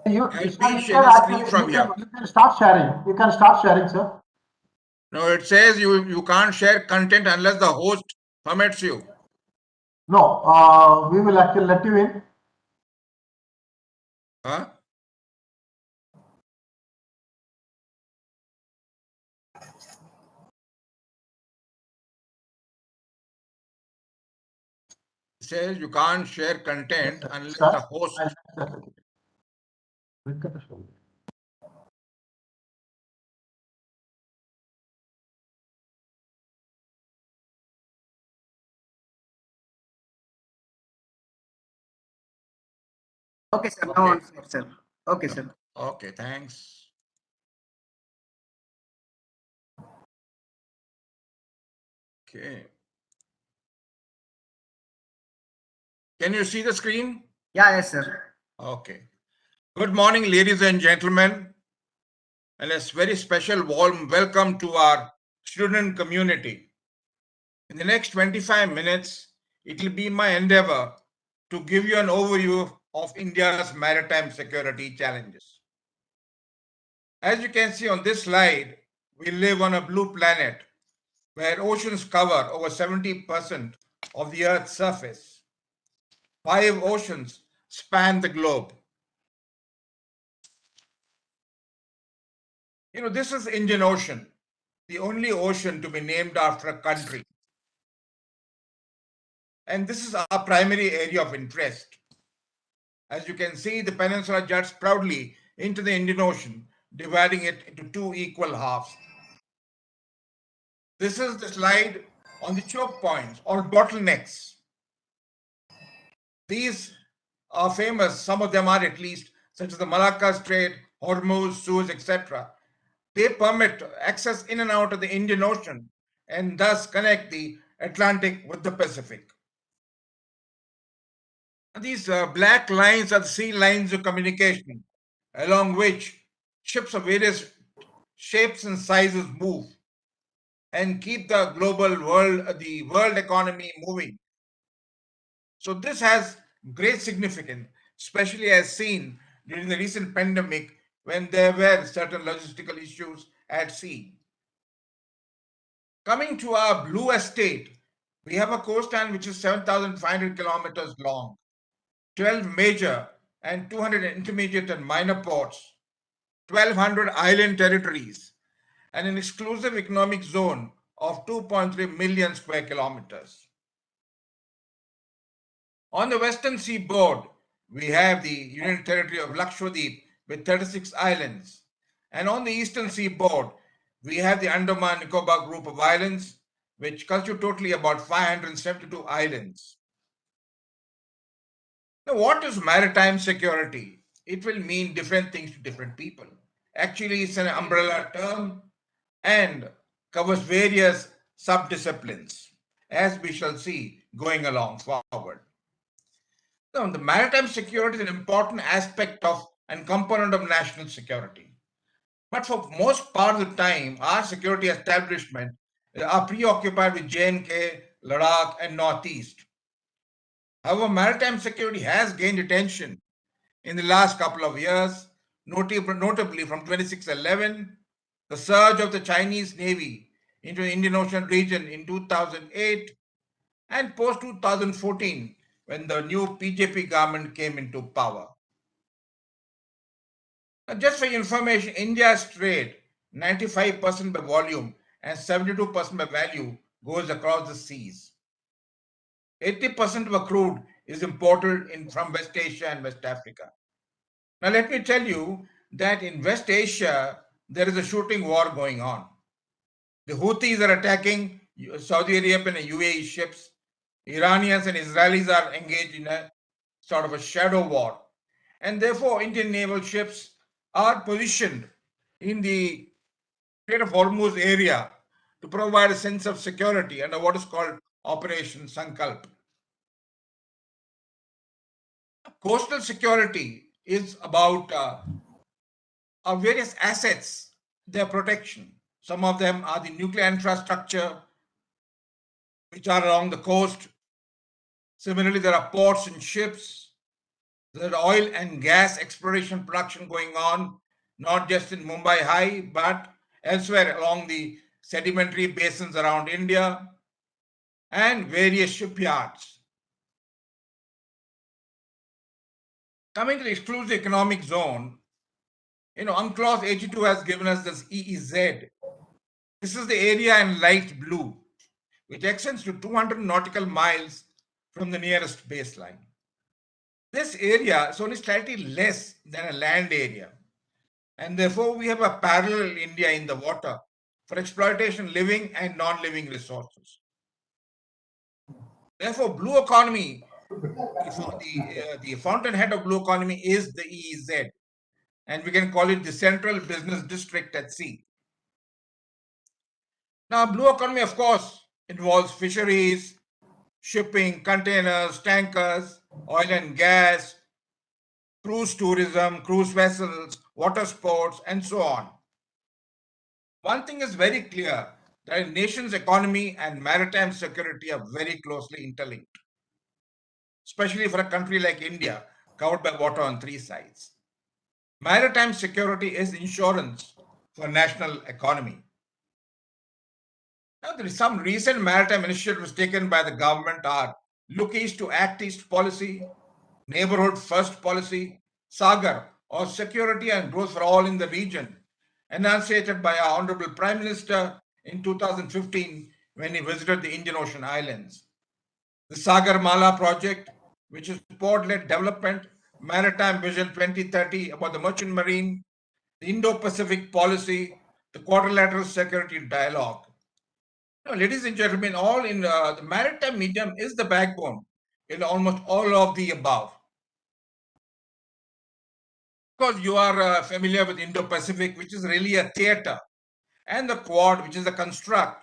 You I'll can be sharing screen from here. You can start sharing. You can start sharing, sir. No, it says you can't share content unless the host permits you. No, we will actually let you in. Huh? It says you can't share content unless Sir, the host. Okay, sir. Now on, sir. Okay, sir. Okay, thanks. Okay. Can you see the screen? Yeah, yes, sir. Okay. Good morning, ladies and gentlemen, and a very special warm welcome to our student community. In the next 25 minutes, it will be my endeavor to give you an overview of India's maritime security challenges. As you can see on this slide, we live on a blue planet where oceans cover over 70% of the Earth's surface. 5 oceans span the globe. This is Indian Ocean, the only ocean to be named after a country. And this is our primary area of interest. As you can see, the peninsula juts proudly into the Indian Ocean, dividing it into 2 equal halves. This is the slide on the choke points or bottlenecks. These are famous, some of them are at least, such as the Malacca Strait, Hormuz, Suez, etc. They permit access in and out of the Indian Ocean and thus connect the Atlantic with the Pacific. And these black lines are the sea lines of communication, along which ships of various shapes and sizes move and keep the world economy moving. So this has great significance, especially as seen during the recent pandemic when there were certain logistical issues at sea. Coming to our blue estate, we have a coastline which is 7,500 kilometers long, 12 major and 200 intermediate and minor ports, 1,200 island territories, and an exclusive economic zone of 2.3 million square kilometers. On the western seaboard, we have the Union Territory of Lakshadweep with 36 islands. And on the eastern seaboard, we have the Andaman Nicobar group of islands, which constitute totally about 572 islands. Now, what is maritime security? It will mean different things to different people. Actually, it's an umbrella term and covers various sub-disciplines, as we shall see going along forward. Now, the maritime security is an important aspect of and component of national security. But for most part of the time, our security establishment are preoccupied with J&K, Ladakh, and Northeast. However, maritime security has gained attention in the last couple of years, notably from 2611, the surge of the Chinese Navy into the Indian Ocean region in 2008, and post 2014, when the new BJP government came into power. Now, just for information, India's trade, 95% by volume and 72% by value, goes across the seas. 80% of our crude is imported from West Asia and West Africa. Now, let me tell you that in West Asia, there is a shooting war going on. The Houthis are attacking Saudi Arabian and UAE ships. Iranians and Israelis are engaged in a sort of a shadow war. And therefore, Indian naval ships are positioned in the Strait of Hormuz area to provide a sense of security under what is called Operation Sankalp. Coastal security is about our various assets, their protection. Some of them are the nuclear infrastructure, which are along the coast. Similarly, there are ports and ships. There are oil and gas exploration production going on, not just in Mumbai High, but elsewhere along the sedimentary basins around India and various shipyards. Coming to the exclusive economic zone, UNCLOS 82 has given us this EEZ. This is the area in light blue, which extends to 200 nautical miles from the nearest baseline. This area is only slightly less than a land area, and therefore we have a parallel India in the water for exploitation living and non-living resources. Therefore, blue economy, the fountainhead of blue economy is the EEZ, and we can call it the Central Business District at sea. Now, blue economy, of course, involves fisheries, shipping, containers, tankers, oil and gas, cruise tourism, cruise vessels, water sports, and so on. One thing is very clear, that a nation's economy and maritime security are very closely interlinked, especially for a country like India, covered by water on three sides. Maritime security is insurance for national economy. Now, there is some recent maritime initiatives taken by the government are Look East to Act East policy, Neighborhood First policy, Sagar, or security and growth for all in the region, enunciated by our Honorable Prime Minister in 2015 when he visited the Indian Ocean Islands. The Sagar Mala project, which is port-led development, Maritime Vision 2030 about the merchant marine, the Indo-Pacific policy, the quadrilateral security dialogue. Ladies and gentlemen, all in the maritime medium is the backbone in almost all of the above. Of course, you are familiar with Indo-Pacific, which is really a theater, and the Quad, which is a construct.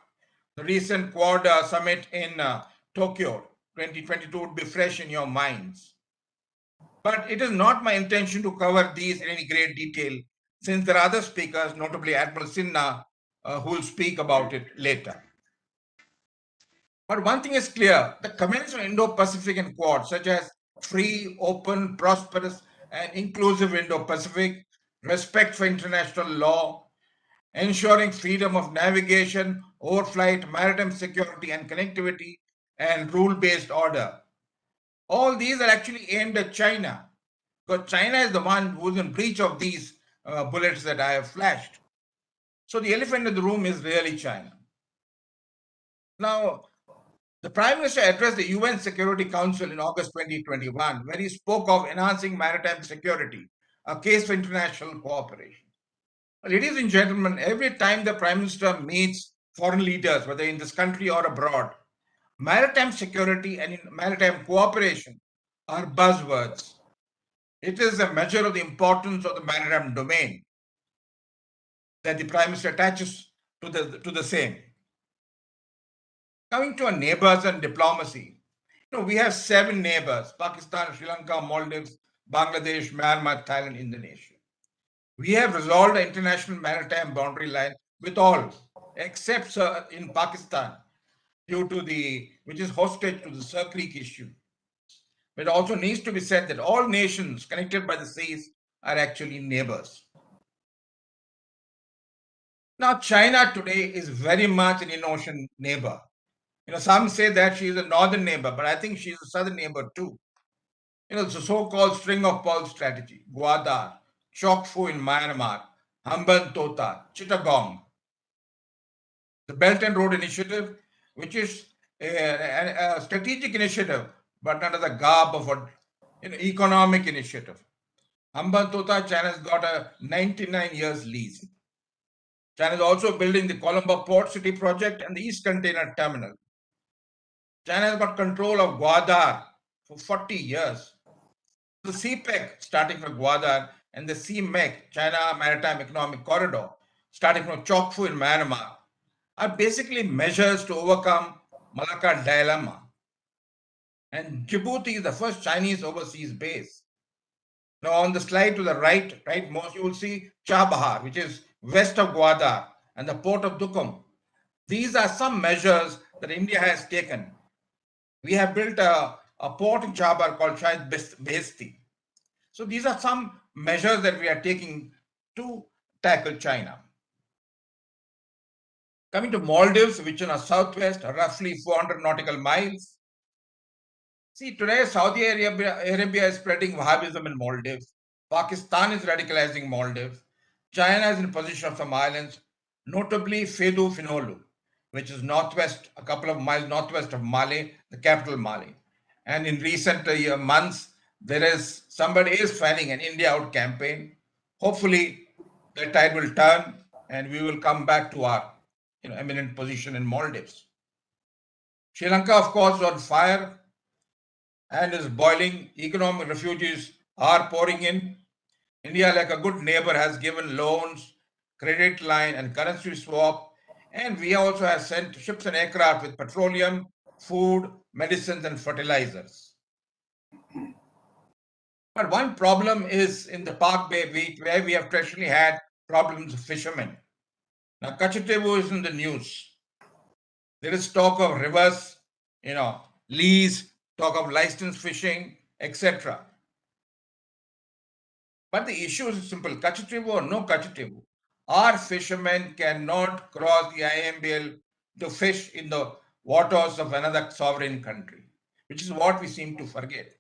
The recent Quad summit in Tokyo 2022 would be fresh in your minds. But it is not my intention to cover these in any great detail, since there are other speakers, notably Admiral Sinha, who will speak about it later. But one thing is clear, the conventions on Indo-Pacific and Quad, such as free, open, prosperous, and inclusive Indo-Pacific, respect for international law, ensuring freedom of navigation, overflight, maritime security and connectivity, and rule-based order. All these are actually aimed at China, because China is the one who's in breach of these bullets that I have flashed. So the elephant in the room is really China. Now, the Prime Minister addressed the UN Security Council in August 2021, where he spoke of enhancing maritime security, a case for international cooperation. Ladies and gentlemen, every time the Prime Minister meets foreign leaders, whether in this country or abroad, maritime security and maritime cooperation are buzzwords. It is a measure of the importance of the maritime domain that the Prime Minister attaches to the same. Coming to our neighbors and diplomacy, we have 7 neighbors: Pakistan, Sri Lanka, Maldives, Bangladesh, Myanmar, Thailand, Indonesia. We have resolved the international maritime boundary line with all, except in Pakistan, which is hostage to the Sir Creek issue. But it also needs to be said that all nations connected by the seas are actually neighbors. Now, China today is very much an in-ocean neighbor. Some say that she is a northern neighbor, but I think she is a southern neighbor too. The so-called string of pearls strategy, Gwadar, Chokfu in Myanmar, Hambantota, Chittagong, the Belt and Road Initiative, which is a strategic initiative, but under the garb of an economic initiative. Hambantota, China has got a 99 years lease. China is also building the Colombo Port City project and the East Container Terminal. China has got control of Gwadar for 40 years. The CPEC, starting from Gwadar, and the CMEC, China Maritime Economic Corridor, starting from Chokfu in Myanmar, are basically measures to overcome Malacca dilemma. And Djibouti is the first Chinese overseas base. Now, on the slide to the rightmost, you will see Chabahar, which is west of Gwadar, and the port of Dukum. These are some measures that India has taken. We have built a port in Chabahar called Shahid Behesti. So these are some measures that we are taking to tackle China. Coming to Maldives, which in our southwest, roughly 400 nautical miles. See, today Saudi Arabia is spreading Wahhabism in Maldives. Pakistan is radicalizing Maldives. China is in possession of some islands, notably Fedu Finolu, which is northwest, a couple of miles northwest of Male, the capital Male. And in recent months, somebody is planning an India out campaign. Hopefully, the tide will turn and we will come back to our eminent position in Maldives. Sri Lanka, of course, is on fire and is boiling. Economic refugees are pouring in. India, like a good neighbor, has given loans, credit line, and currency swap. And we also have sent ships and aircraft with petroleum, food, medicines, and fertilizers. But one problem is in the Park Bay Beach, where we have traditionally had problems with fishermen. Now, Kachatevu is in the news. There is talk of reverse, lease, talk of licensed fishing, etc. But the issue is simple: Kachatevu or no Kachatevu, our fishermen cannot cross the IMBL to fish in the waters of another sovereign country, which is what we seem to forget.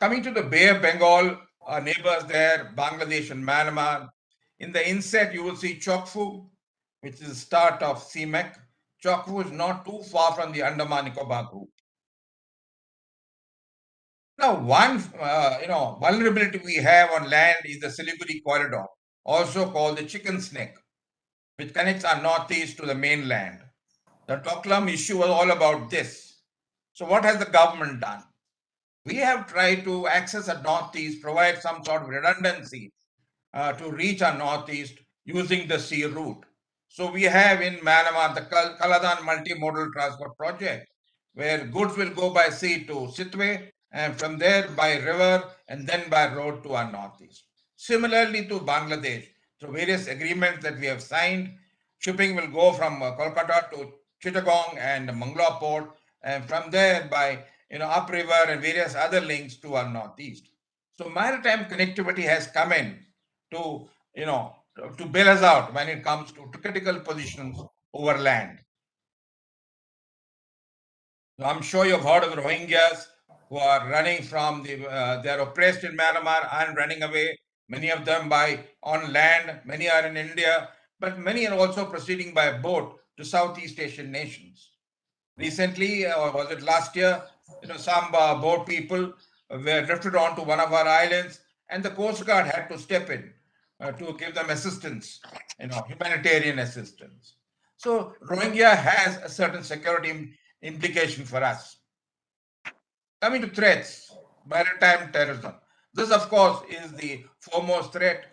Coming to the Bay of Bengal, our neighbors there, Bangladesh and Myanmar. In the inset, you will see Chokfu, which is the start of CMEC. Chokfu is not too far from the Andaman Nicobar group. Now, one vulnerability we have on land is the Siliguri corridor, also called the chicken snake, which connects our northeast to the mainland. The Doklam issue was all about this. So what has the government done? We have tried to access the northeast, provide some sort of redundancy to reach our northeast using the sea route. So we have in Myanmar the Kaladan multimodal transport project, where goods will go by sea to Sitwe, and from there by river and then by road to our northeast. Similarly to Bangladesh, through various agreements that we have signed, shipping will go from Kolkata to Chittagong and Mangalore port, and from there by upriver and various other links to our northeast. So maritime connectivity has come in to to bail us out when it comes to critical positions over land. I'm sure you've heard of the Rohingyas who are running from they're oppressed in Myanmar and running away. Many of them on land, many are in India, but many are also proceeding by boat to Southeast Asian nations. Recently, or was it last year, some boat people were drifted onto one of our islands, and the Coast Guard had to step in to give them assistance, humanitarian assistance. So Rohingya has a certain security implication for us. Coming to threats, maritime terrorism. This, of course, is the foremost threat.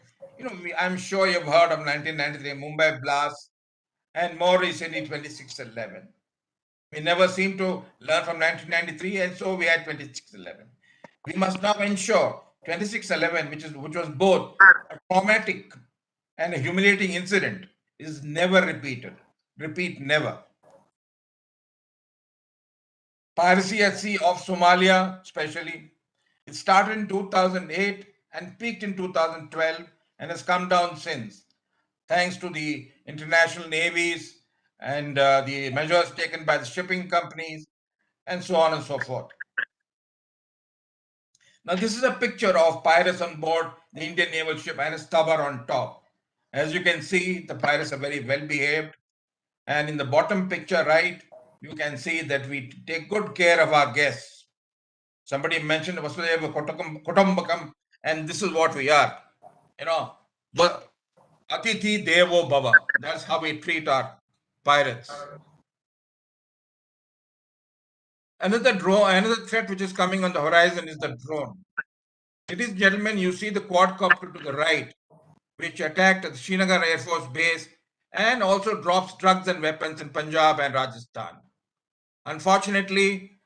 I'm sure you've heard of 1993 Mumbai blast and more recently 26/11. We never seem to learn from 1993, and so we had 26/11. We must now ensure 26/11, which was both a traumatic and a humiliating incident, is never repeated. Repeat never. Piracy at sea off Somalia, especially, it started in 2008 and peaked in 2012 and has come down since, thanks to the international navies and the measures taken by the shipping companies and so on and so forth. Now, this is a picture of pirates on board the Indian naval ship and a stubber on top. As you can see, the pirates are very well behaved. And in the bottom picture, right, you can see that we take good care of our guests. Somebody mentioned Vasudeva Kutumbakam, and this is what we are. Atithi Devo Bhava. That's how we treat our pirates. Another threat which is coming on the horizon is the drone. Ladies and gentlemen, you see the quadcopter to the right, which attacked the Srinagar Air Force Base and also drops drugs and weapons in Punjab and Rajasthan. Unfortunately,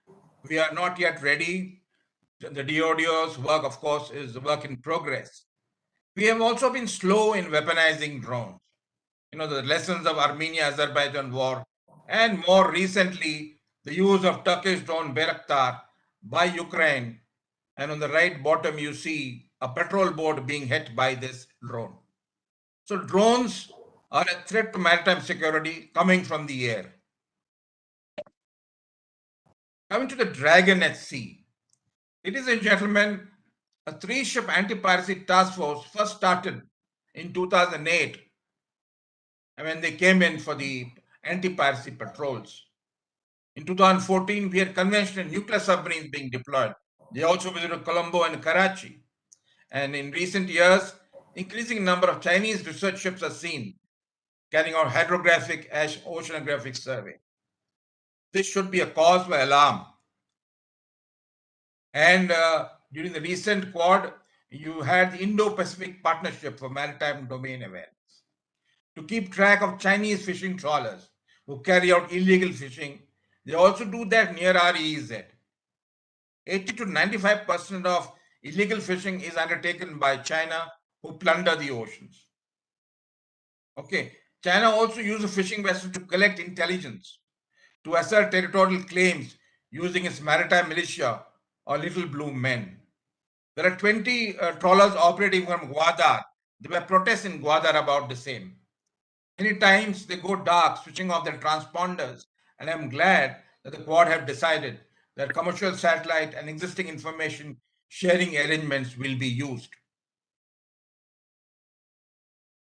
we are not yet ready. The DODO's work, of course, is a work in progress. We have also been slow in weaponizing drones. The lessons of Armenia-Azerbaijan war, and more recently, the use of Turkish drone Bayraktar by Ukraine. And on the right bottom, you see a patrol boat being hit by this drone. So drones are a threat to maritime security coming from the air. Coming to the Dragon at sea. Ladies and gentlemen, a 3-ship anti-piracy task force first started in 2008 when they came in for the anti-piracy patrols. In 2014, we had conventional nuclear submarines being deployed. They also visited Colombo and Karachi. And in recent years, increasing number of Chinese research ships are seen carrying out hydrographic oceanographic survey. This should be a cause for alarm. And during the recent Quad, you had the Indo-Pacific Partnership for Maritime Domain Awareness to keep track of Chinese fishing trawlers who carry out illegal fishing. They also do that near our EEZ. 80 to 95% of illegal fishing is undertaken by China, who plunder the oceans. Okay, China also uses fishing vessels to collect intelligence, to assert territorial claims using its maritime militia or little blue men. There are 20 trawlers operating from Gwadar. There were protests in Gwadar about the same. Many times they go dark, switching off their transponders, and I'm glad that the Quad have decided that commercial satellite and existing information sharing arrangements will be used.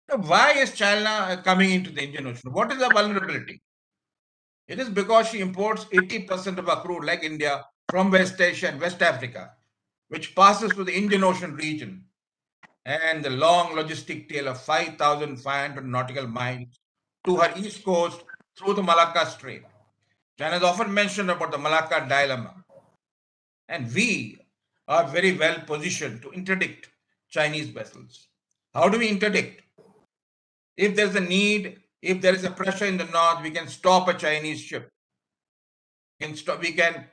Now, why is China coming into the Indian Ocean? What is the vulnerability? It is because she imports 80% of her crude, like India, from West Asia and West Africa, which passes through the Indian Ocean region and the long logistic tail of 5,500 nautical miles to her east coast through the Malacca Strait. China is often mentioned about the Malacca dilemma. And we are very well positioned to interdict Chinese vessels. How do we interdict? If there's a need, if there is a pressure in the north, we can stop a Chinese ship. We can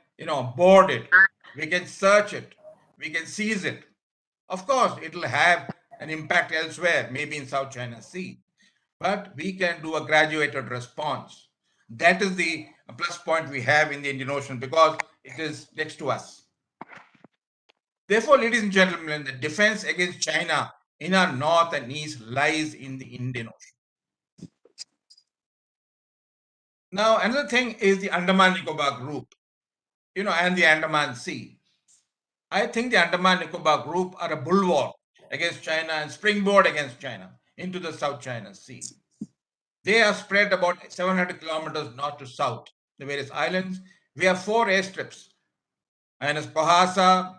board it. We can search it. We can seize it. Of course, it will have an impact elsewhere, maybe in South China Sea. But we can do a graduated response. That is the plus point we have in the Indian Ocean because it is next to us. Therefore, ladies and gentlemen, the defense against China in our north and east lies in the Indian Ocean. Now, another thing is the Andaman Nicobar Group, and the Andaman Sea. I think the Andaman Nicobar Group are a bulwark against China and springboard against China into the South China Sea. They are spread about 700 kilometers north to south, the various islands. We have 4 airstrips, Anas Bahasa,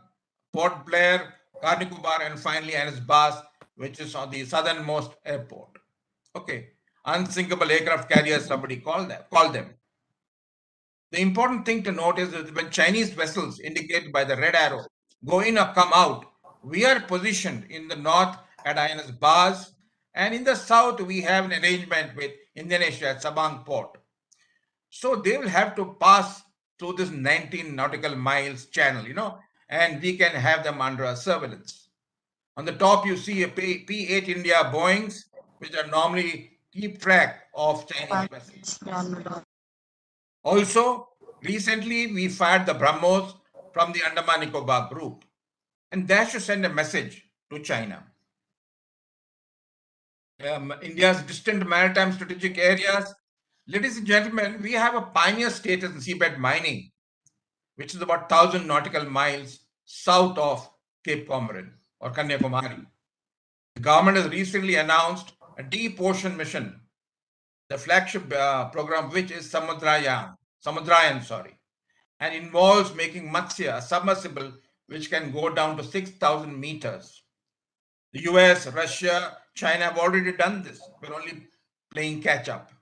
Port Blair, Karnikubar, and finally Anas Bas, which is on the southernmost airport. Okay, unsinkable aircraft carriers, somebody call them. The important thing to note is that when Chinese vessels indicated by the red arrow go in or come out, we are positioned in the north at Anas Bas, and in the south we have an arrangement with Indonesia at Sabang port. So they will have to pass through this 19 nautical miles channel, and we can have them under our surveillance. On the top, you see a P-8 India Boeings, which are normally keep track of Chinese vessels. Also, recently we fired the BrahMos from the Andaman Nicobar group, and that should send a message to China. India's distant maritime strategic areas. Ladies and gentlemen, we have a pioneer status in seabed mining, which is about 1,000 nautical miles south of Cape Comorin or Kanyakumari. The government has recently announced a deep ocean mission, the flagship program, which is Samudrayan, and involves making Matsya a submersible which can go down to 6,000 meters. The US, Russia, China have already done this. We're only playing catch up.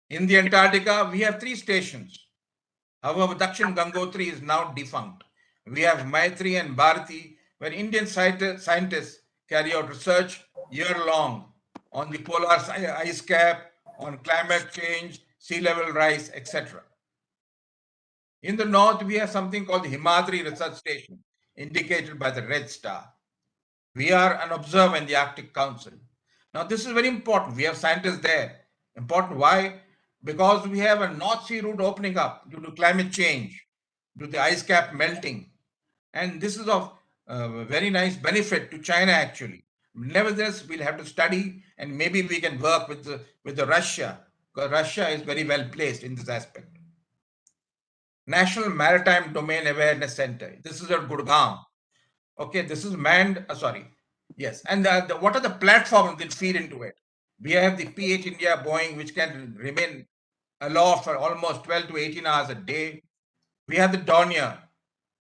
In the Antarctica, we have 3 stations. However, Dakshin Gangotri is now defunct. We have Maitri and Bharati, where Indian scientists carry out research year-long on the polar ice cap, on climate change, sea level rise, etc. In the north, we have something called the Himadri Research Station, indicated by the red star. We are an observer in the Arctic Council. Now, this is very important. We have scientists there. Important. Why? Because we have a North Sea route opening up due to climate change, due to the ice cap melting. And this is of very nice benefit to China, actually. Nevertheless, we'll have to study, and maybe we can work with the Russia, because Russia is very well placed in this aspect. National Maritime Domain Awareness Center. This is at Gurgaon. Okay, this is manned, yes. And what are the platforms that feed into it? We have the P-8 India Boeing, which can remain aloft for almost 12 to 18 hours a day. We have the Dornier,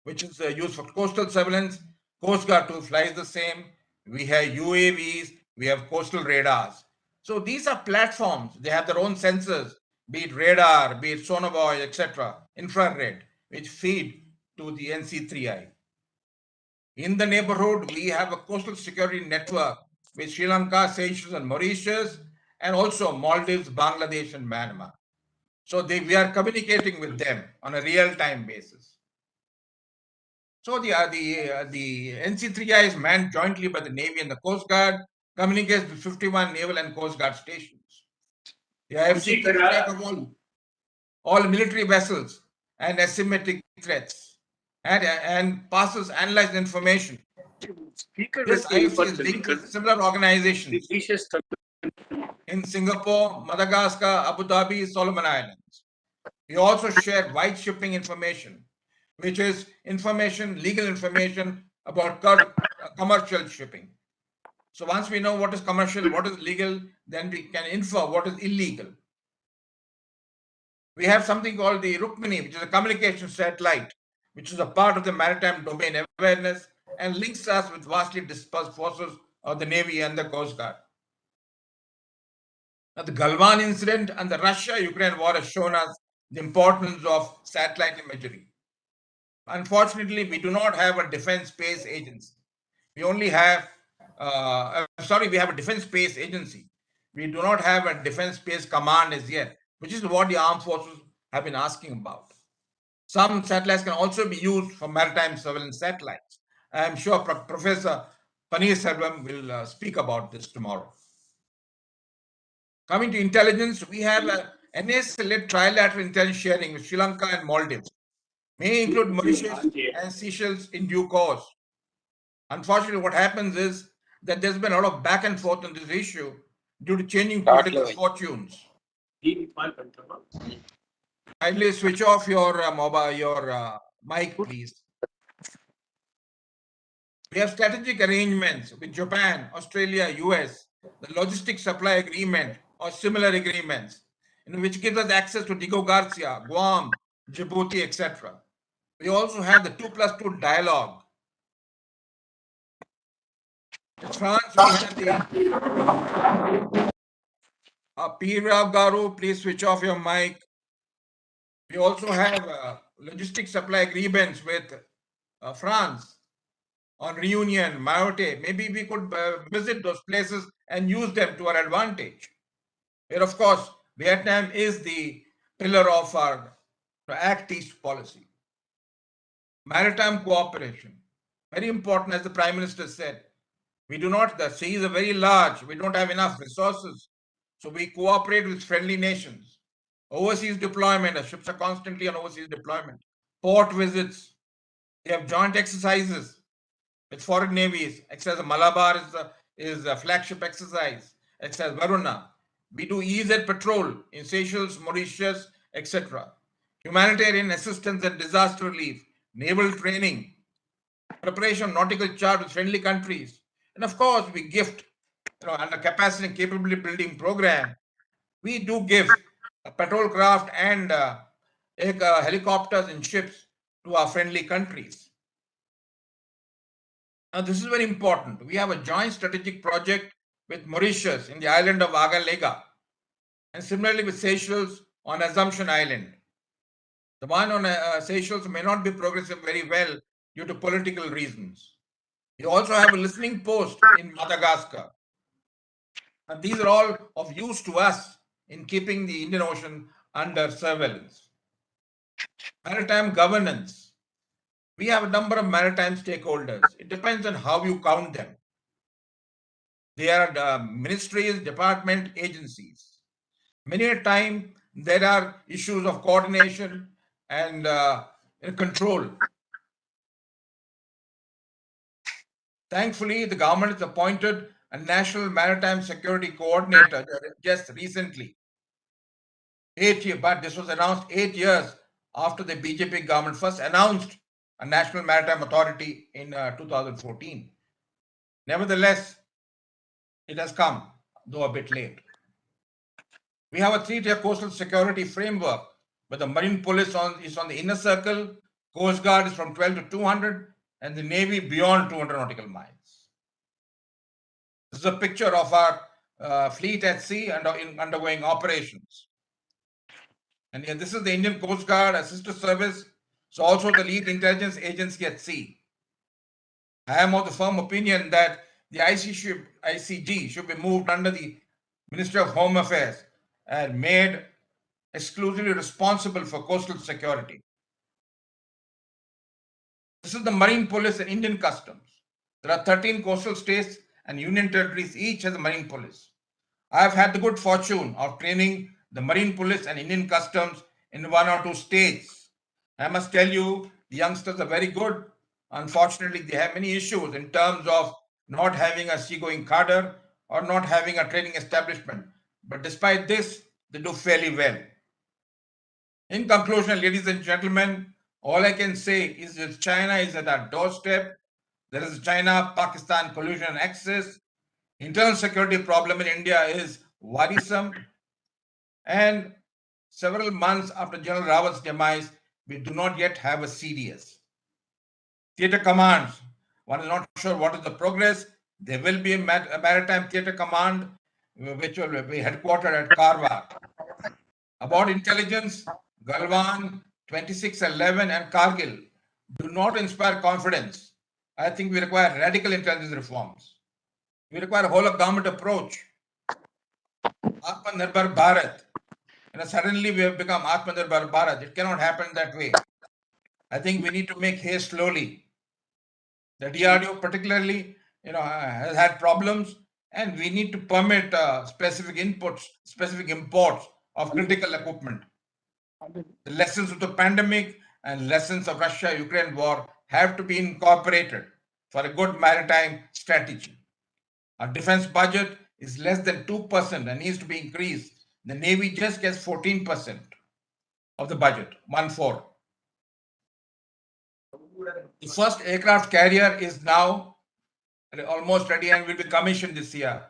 which is used for coastal surveillance. Coast Guard too flies the same. We have UAVs, we have coastal radars. So these are platforms. They have their own sensors, be it radar, be it sonobuoy, etc., infrared, which feed to the NC3I. In the neighborhood, we have a coastal security network with Sri Lanka, Seychelles, and Mauritius, and also Maldives, Bangladesh, and Myanmar. So we are communicating with them on a real-time basis. So the NC3I is manned jointly by the Navy and the Coast Guard, communicates with 51 naval and Coast Guard stations. The IFC keeps track of all military vessels and asymmetric threats, and passes analyzed information. This IFC is linked with similar organizations in Singapore, Madagascar, Abu Dhabi, Solomon Islands. We also share white shipping information, which is legal information about commercial shipping. So once we know what is commercial, what is legal, then we can infer what is illegal. We have something called the Rukmini, which is a communication satellite, which is a part of the maritime domain awareness and links us with vastly dispersed forces of the Navy and the Coast Guard. Now, the Galwan incident and the Russia-Ukraine war has shown us the importance of satellite imagery. Unfortunately, we do not have a defense space agency. We only have, we have a defense space agency. We do not have a defense space command as yet, which is what the armed forces have been asking about. Some satellites can also be used for maritime surveillance satellites. I am sure Professor Paneerselvam will speak about this tomorrow. Coming to intelligence, we have a NS-led trilateral intelligence sharing with Sri Lanka and Maldives. May include Mauritius and Seychelles in due course. Unfortunately, what happens is that there's been a lot of back and forth on this issue due to changing political fortunes. Kindly switch off your mic, please. We have strategic arrangements with Japan, Australia, US, the logistics supply agreement or similar agreements, which gives us access to Diego Garcia, Guam, Djibouti, etc. We also have the 2+2 dialogue. In France, we have the Pirav Garu, please switch off your mic. We also have logistics supply agreements with France on Reunion, Mayotte. Maybe we could visit those places and use them to our advantage. Where, of course, Vietnam is the pillar of our Act East policy. Maritime cooperation, very important, as the Prime Minister said. We do not, the seas are very large, we don't have enough resources, so we cooperate with friendly nations. Overseas deployment, our ships are constantly on overseas deployment. Port visits, we have joint exercises with foreign navies. Exercise Malabar is a flagship exercise. Exercise Varuna. We do EZ patrol in Seychelles, Mauritius, etc. Humanitarian assistance and disaster relief, naval training, preparation of nautical charts with friendly countries. And of course, we gift, under capacity and capability building program, we do give patrol craft and helicopters and ships to our friendly countries. Now, this is very important. We have a joint strategic project with Mauritius in the island of Agalega, and similarly with Seychelles on Assumption Island. The one on Seychelles may not be progressing very well due to political reasons. We also have a listening post in Madagascar. And these are all of use to us in keeping the Indian Ocean under surveillance. Maritime governance. We have a number of maritime stakeholders. It depends on how you count them. They are ministries, department, agencies. Many a time there are issues of coordination and control. Thankfully, the government has appointed a National Maritime Security Coordinator just recently. 8 years, but this was announced 8 years after the BJP government first announced a National Maritime Authority in 2014. Nevertheless, it has come, though a bit late. We have a 3-tier coastal security framework, where the Marine Police is on the inner circle, Coast Guard is from 12 to 200, and the Navy beyond 200 nautical miles. This is a picture of our fleet at sea and undergoing operations. And here, this is the Indian Coast Guard, a sister service, so also the lead intelligence agency at sea. I am of the firm opinion that the ICG should be moved under the Ministry of Home Affairs and made exclusively responsible for coastal security. This is the Marine Police and Indian Customs. There are 13 coastal states and union territories, each has a Marine Police. I have had the good fortune of training the Marine Police and Indian Customs in 1 or 2 states. I must tell you, the youngsters are very good. Unfortunately, they have many issues in terms of not having a seagoing cadre or not having a training establishment. But despite this, they do fairly well. In conclusion, ladies and gentlemen, all I can say is that China is at our doorstep. There is China-Pakistan collusion and axis. Internal security problem in India is worrisome. And several months after General Rawat's demise, we do not yet have a CDS. Theatre commands. One is not sure what is the progress. There will be a maritime theatre command, which will be headquartered at Karwar. About intelligence, Galwan, 2611 and Kargil do not inspire confidence. I think we require radical intelligence reforms. We require a whole of government approach. Atmanirbhar Bharat. Suddenly we have become Atmanirbhar Bharat. It cannot happen that way. I think we need to make haste slowly. The DRDO particularly, has had problems. and we need to permit specific imports of critical equipment. The lessons of the pandemic and lessons of Russia-Ukraine war have to be incorporated for a good maritime strategy. Our defense budget is less than 2% and needs to be increased. The Navy just gets 14% of the budget, 1/4. The first aircraft carrier is now almost ready and will be commissioned this year.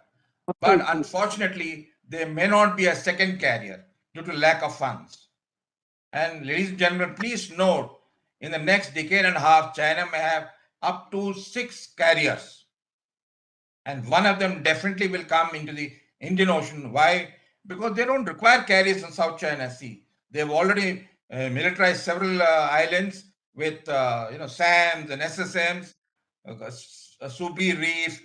But unfortunately, there may not be a second carrier due to lack of funds. And ladies and gentlemen, please note, in the next decade and a half, China may have up to 6 carriers. And one of them definitely will come into the Indian Ocean. Why? Because they don't require carriers in South China Sea. They've already militarized several islands with SAMs and SSMs, Subi Reef,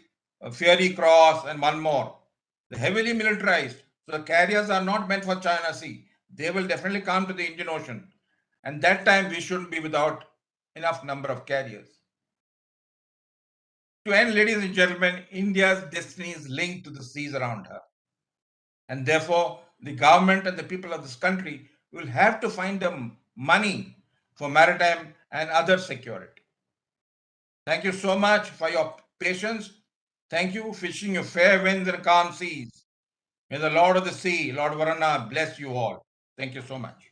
Fiery Cross, and one more. They're heavily militarized. So the carriers are not meant for China Sea. They will definitely come to the Indian Ocean. And that time we shouldn't be without enough number of carriers. To end, ladies and gentlemen, India's destiny is linked to the seas around her. And therefore, the government and the people of this country will have to find the money for maritime and other security. Thank you so much for your patience. Thank you. Wishing you fair winds and calm seas. May the Lord of the Sea, Lord Varuna, bless you all. Thank you so much.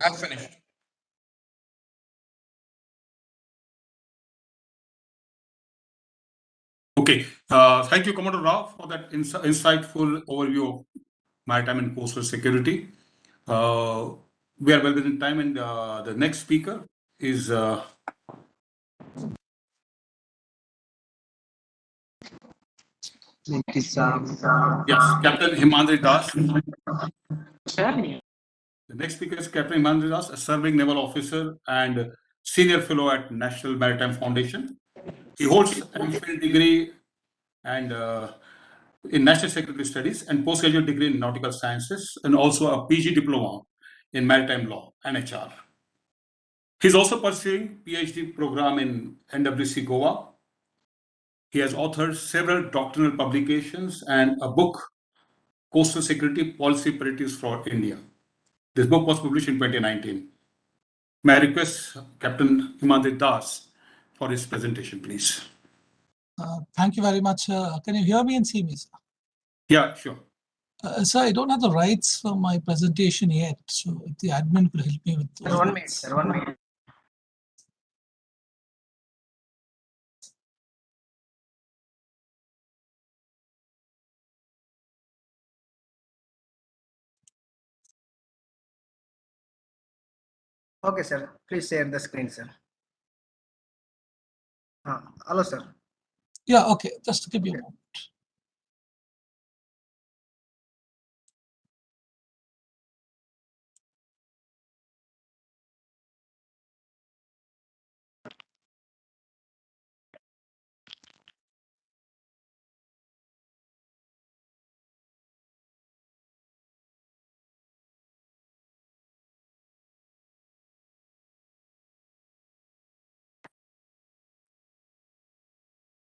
I'm finished. Okay. Thank you, Commodore Rao, for that insightful overview of maritime and coastal security. We are well within time, and the next speaker is yes, Captain Himandri Das. The next speaker is Captain Himandri Das, a serving naval officer and senior fellow at National Maritime Foundation. He holds an MPhil degree and in National Security Studies and postgraduate degree in Nautical Sciences, and also a PG diploma in Maritime Law and HR. He's also pursuing PhD program in NWC Goa. He has authored several doctrinal publications and a book, Coastal Security Policy Priorities for India. This book was published in 2019. May I request Captain Himandri Das for his presentation, please. Thank you very much. Can you hear me and see me, sir? Yeah, sure. Sir, I don't have the rights for my presentation yet, so if the admin could help me with those. Sir, 1 minute, sir, 1 minute. Okay, sir. Please share the screen, sir. Hello, sir. Yeah, okay. Just give me a moment.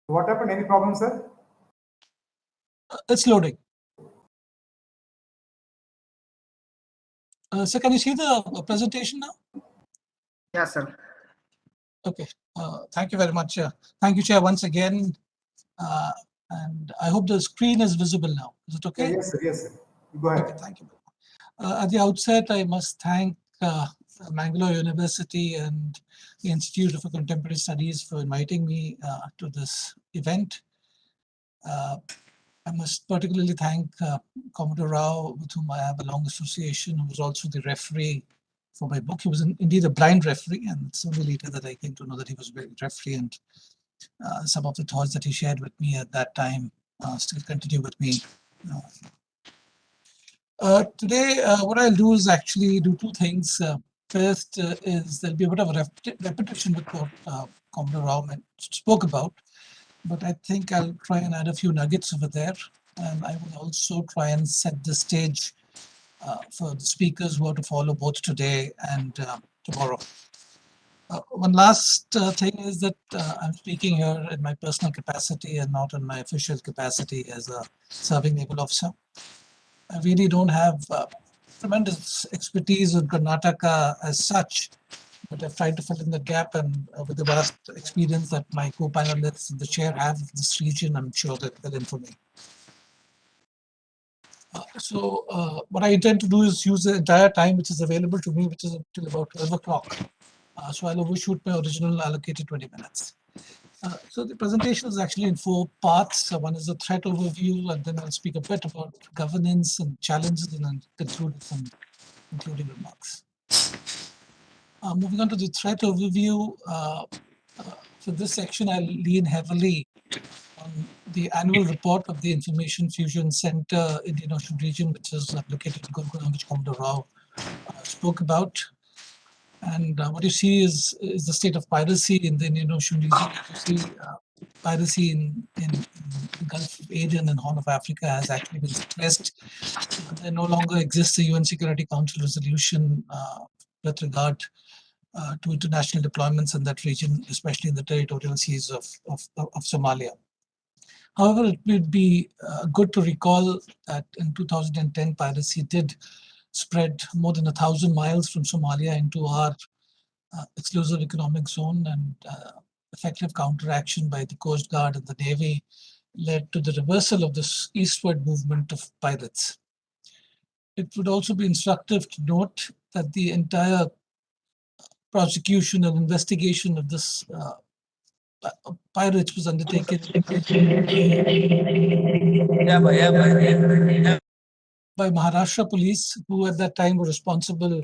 What happened? Any problem, sir? It's loading. Sir, can you see the presentation now? Yes, sir. Okay. Thank you very much. Thank you, Chair, once again. And I hope the screen is visible now. Is it okay? Yes, sir. Yes, sir. Go ahead. Okay, thank you. At the outset, I must thank Mangalore University and the Institute for Contemporary Studies for inviting me to this event. I must particularly thank Commodore Rao, with whom I have a long association, who was also the referee for my book. He was indeed a blind referee, and it's only later that I came to know that he was a referee, and some of the thoughts that he shared with me at that time still continue with me. Today, what I'll do is actually do two things. First is there'll be a bit of a repetition with what Commodore Rao spoke about, but I think I'll try and add a few nuggets over there. and I will also try and set the stage for the speakers who are to follow both today and tomorrow. One last thing is that I'm speaking here in my personal capacity and not in my official capacity as a serving naval officer. I really don't have tremendous expertise in Karnataka as such, but I've tried to fill in the gap, and with the vast experience that my co-panelists in the chair have of this region, I'm sure that they'll inform me. What I intend to do is use the entire time which is available to me, which is until about 12 o'clock. So I'll overshoot my original allocated 20 minutes. So the presentation is actually in 4 parts. One is a threat overview, and then I'll speak a bit about governance and challenges, and then conclude with some concluding remarks. Moving on to the threat overview, for this section, I'll lean heavily on the annual report of the Information Fusion Center Indian Ocean region, which is located in Gurgaon, which Commodore Rao spoke about. And what you see is the state of piracy in the Indian Ocean region. You see piracy in the Gulf of Aden and Horn of Africa has actually been suppressed. There no longer exists a UN Security Council resolution with regard to international deployments in that region, especially in the territorial seas of Somalia. However, it would be good to recall that in 2010, piracy did spread more than 1,000 miles from Somalia into our exclusive economic zone, and effective counteraction by the Coast Guard and the Navy led to the reversal of this eastward movement of pirates. It would also be instructive to note that the entire prosecution and investigation of this pirates was undertaken by Maharashtra police, who at that time were responsible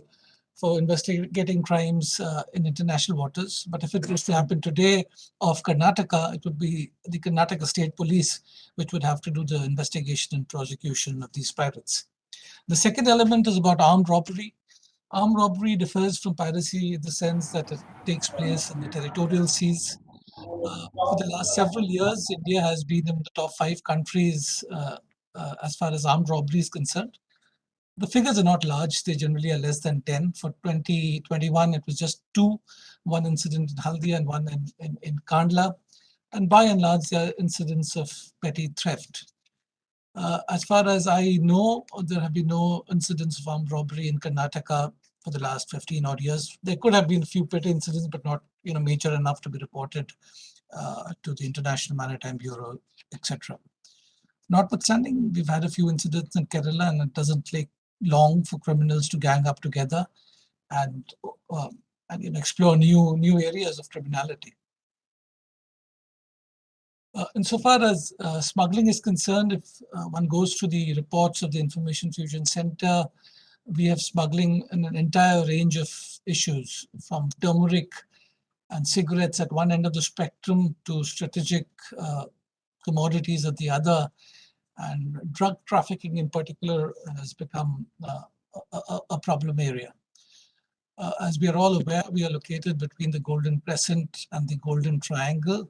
for investigating crimes in international waters. But if it was to happen today of Karnataka, it would be the Karnataka State Police which would have to do the investigation and prosecution of these pirates. The second element is about armed robbery. Armed robbery differs from piracy in the sense that it takes place in the territorial seas. For the last several years, India has been in the top 5 countries as far as armed robbery is concerned. The figures are not large. They generally are less than 10. For 2021, it was just 2, one incident in Haldia and one in Kandla. And by and large, there are incidents of petty theft. As far as I know, there have been no incidents of armed robbery in Karnataka for the last 15 odd years. There could have been a few petty incidents, but not major enough to be reported to the International Maritime Bureau, etc. Notwithstanding, we've had a few incidents in Kerala, and it doesn't take long for criminals to gang up together and explore new areas of criminality. Insofar as smuggling is concerned, if one goes to the reports of the Information Fusion Center, we have smuggling in an entire range of issues, from turmeric and cigarettes at one end of the spectrum to strategic commodities at the other. And drug trafficking in particular has become a problem area. As we are all aware, we are located between the Golden Crescent and the Golden Triangle,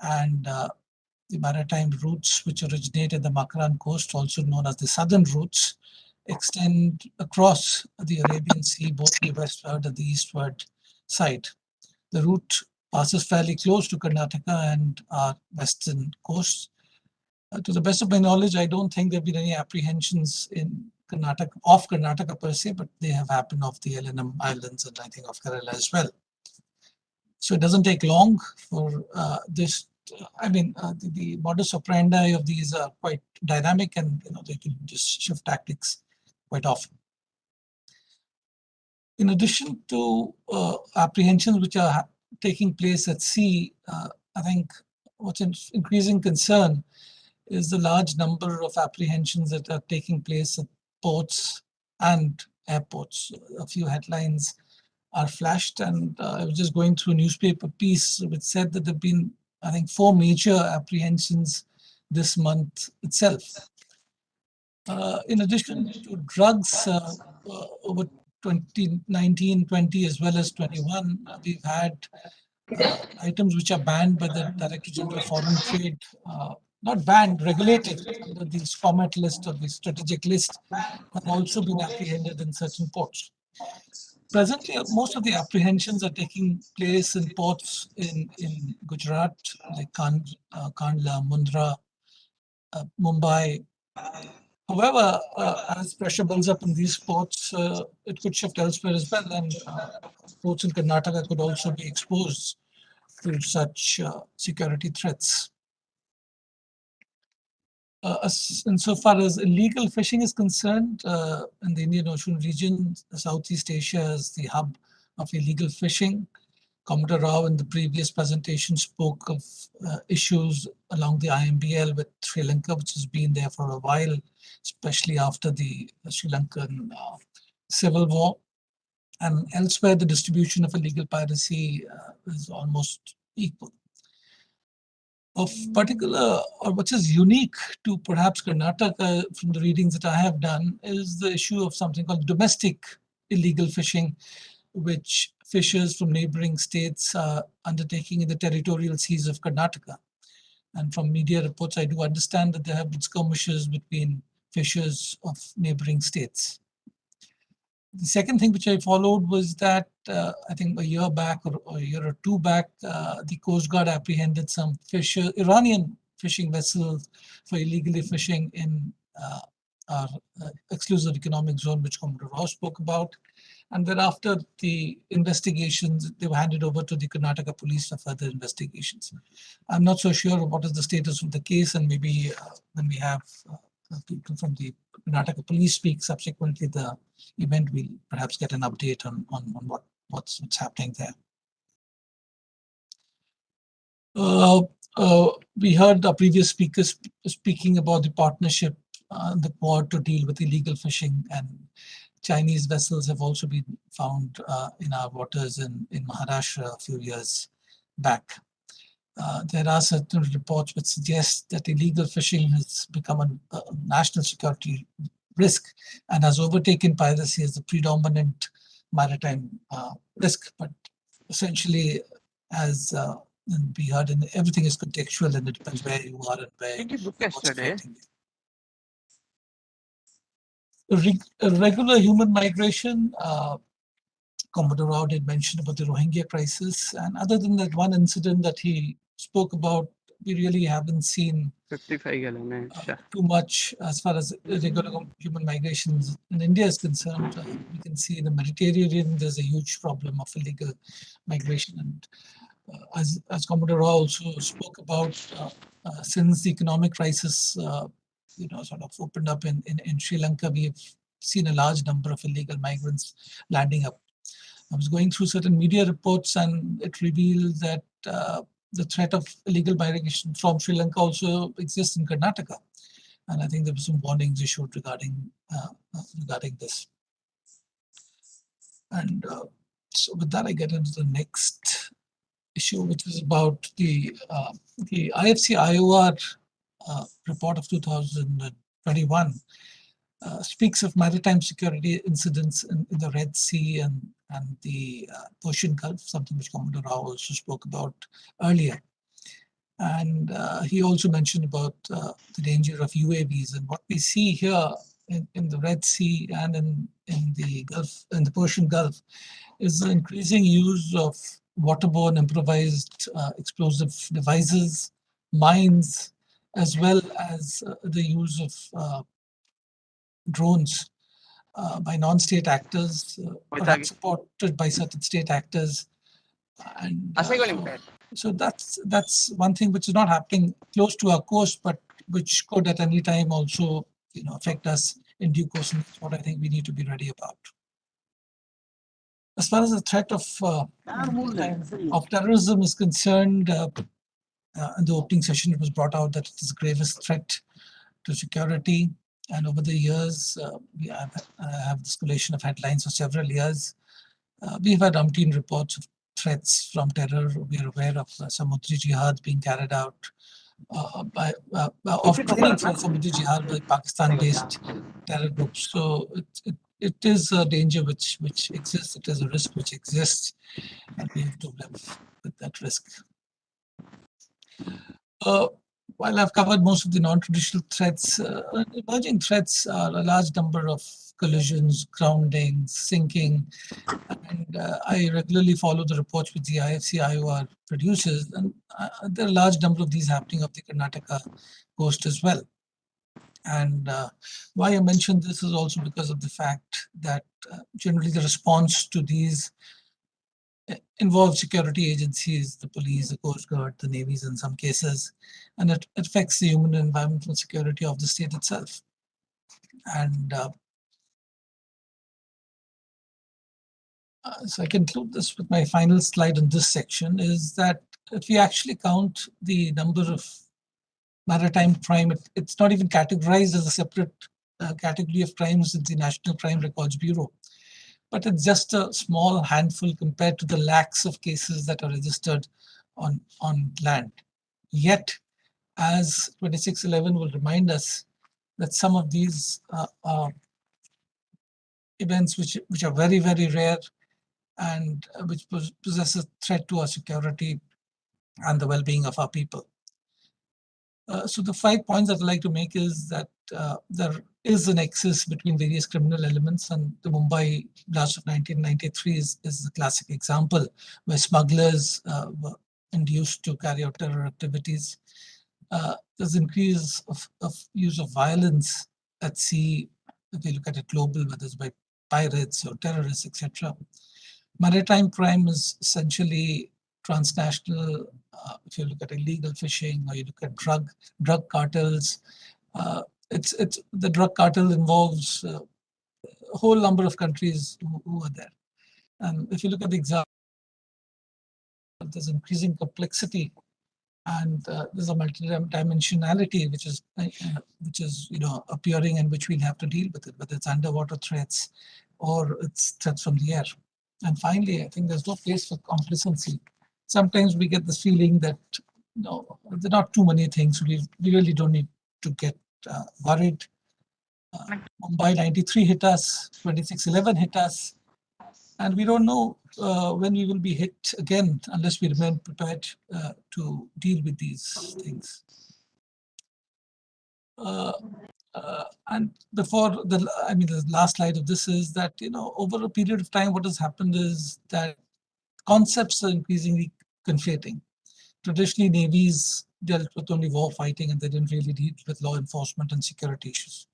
and the maritime routes which originate at the Makran coast, also known as the southern routes, extend across the Arabian Sea, both the westward and the eastward side. The route passes fairly close to Karnataka and our western coast. To the best of my knowledge, I don't think there have been any apprehensions in Karnataka per se, but they have happened off the LNM Islands and I think of Kerala as well. So it doesn't take long for this. The modus operandi of these are quite dynamic, and they can just shift tactics quite often. In addition to apprehensions which are taking place at sea, I think what's an increasing concern is the large number of apprehensions that are taking place at ports and airports. A few headlines are flashed, and I was just going through a newspaper piece which said that there have been, I think, 4 major apprehensions this month itself. In addition to drugs, over 2019, 20 as well as 21, we've had items which are banned by the Director General of Foreign Trade, not banned, regulated under the SCOMET list or the strategic list, have also been apprehended in certain ports. Presently, most of the apprehensions are taking place in ports in Gujarat, like Kandla, Mundra, Mumbai. However, as pressure builds up in these ports, it could shift elsewhere as well, and ports in Karnataka could also be exposed to such security threats. Insofar as illegal fishing is concerned, in the Indian Ocean region, Southeast Asia is the hub of illegal fishing. Commodore Rao in the previous presentation spoke of issues along the IMBL with Sri Lanka, which has been there for a while, especially after the Sri Lankan civil war. And elsewhere, the distribution of illegal piracy is almost equal. Of particular, or what is unique to perhaps Karnataka from the readings that I have done, is the issue of something called domestic illegal fishing, which fishers from neighboring states are undertaking in the territorial seas of Karnataka. And from media reports, I do understand that there have been skirmishes between fishers of neighboring states. The second thing which I followed was that I think a year back or a year or two back, the Coast Guard apprehended some Iranian fishing vessels for illegally fishing in our exclusive economic zone, which Commodore Rao spoke about. And thereafter, the investigations, they were handed over to the Karnataka police for further investigations. I'm not so sure what is the status of the case, and maybe when we have people from the Karnataka police speak subsequently the event, we'll perhaps get an update on what's happening there. We heard our previous speakers speaking about the partnership, the Quad, to deal with illegal fishing, and Chinese vessels have also been found in our waters in Maharashtra a few years back. There are certain reports which suggest that illegal fishing has become a national security risk and has overtaken piracy as the predominant maritime risk. But essentially, as we heard, everything is contextual, and it depends where you are and what's affecting you. Regular human migration, Commodore Rao did mention about the Rohingya crisis, and other than that one incident that he spoke about, we really haven't seen 55 too much as far as regular human migrations in India is concerned. We can see in the Mediterranean there's a huge problem of illegal migration, and as Commodore Rao also spoke about, since the economic crisis sort of opened up in Sri Lanka, we've seen a large number of illegal migrants landing up. I was going through certain media reports, and it revealed that the threat of illegal migration from Sri Lanka also exists in Karnataka. And I think there were some warnings issued regarding this. And so with that, I get into the next issue, which is about the IFC IOR report of 2021. Speaks of maritime security incidents in the Red Sea and the Persian Gulf, something which Commodore Rao also spoke about earlier. And he also mentioned about the danger of UAVs. And what we see here in the Red Sea and in the Gulf, in the Persian Gulf, is the increasing use of waterborne improvised explosive devices, mines, as well as the use of drones by non-state actors, perhaps supported by certain state actors. And so that's one thing which is not happening close to our coast, but which could at any time also affect us in due course, and that's what I think we need to be ready about. As far as the threat of terrorism is concerned, in the opening session it was brought out that it is the gravest threat to security. And over the years, I have this collation of headlines for several years. We've had umpteen reports of threats from terror. We are aware of Samudri Jihad being carried out of training for Samudri Jihad by Pakistan-based terror groups. So it is a danger which exists. It is a risk which exists, and we have to live with that risk. while I've covered most of the non-traditional threats, emerging threats are a large number of collisions, grounding, sinking, and I regularly follow the reports which the IFC-IOR produces, and there are a large number of these happening off the Karnataka coast as well. And why I mention this is also because of the fact that generally the response to these involves security agencies, the police, the Coast Guard, the navies in some cases, and it affects the human and environmental security of the state itself. And so I conclude this with my final slide in this section, is that if we actually count the number of maritime crime, it's not even categorized as a separate category of crimes in the National Crime Records Bureau. But it's just a small handful compared to the lakhs of cases that are registered on land. Yet, as 2611 will remind us, that some of these events which are very, very rare and which possess a threat to our security and the well-being of our people. So the 5 points that I'd like to make is that there is a nexus between various criminal elements, and the Mumbai blast of 1993 is the classic example where smugglers were induced to carry out terror activities. There's increase of use of violence at sea, if you look at it global, whether it's by pirates or terrorists, etc. Maritime crime is essentially transnational. If you look at illegal fishing or you look at drug cartels, it's the drug cartel involves a whole number of countries who are there. And if you look at the example, there's increasing complexity and there's a multi-dimensionality which is appearing, and which we'll have to deal with it, whether it's underwater threats or it's threats from the air. And finally, I think there's no place for complacency. Sometimes we get this feeling that there are not too many things. We really don't need to get worried. Mumbai 93 hit us, 2611 hit us, and we don't know when we will be hit again unless we remain prepared to deal with these things. And before the last slide of this is that, over a period of time, what has happened is that concepts are increasingly conflating. Traditionally, navies dealt with only war fighting and they didn't really deal with law enforcement and security issues.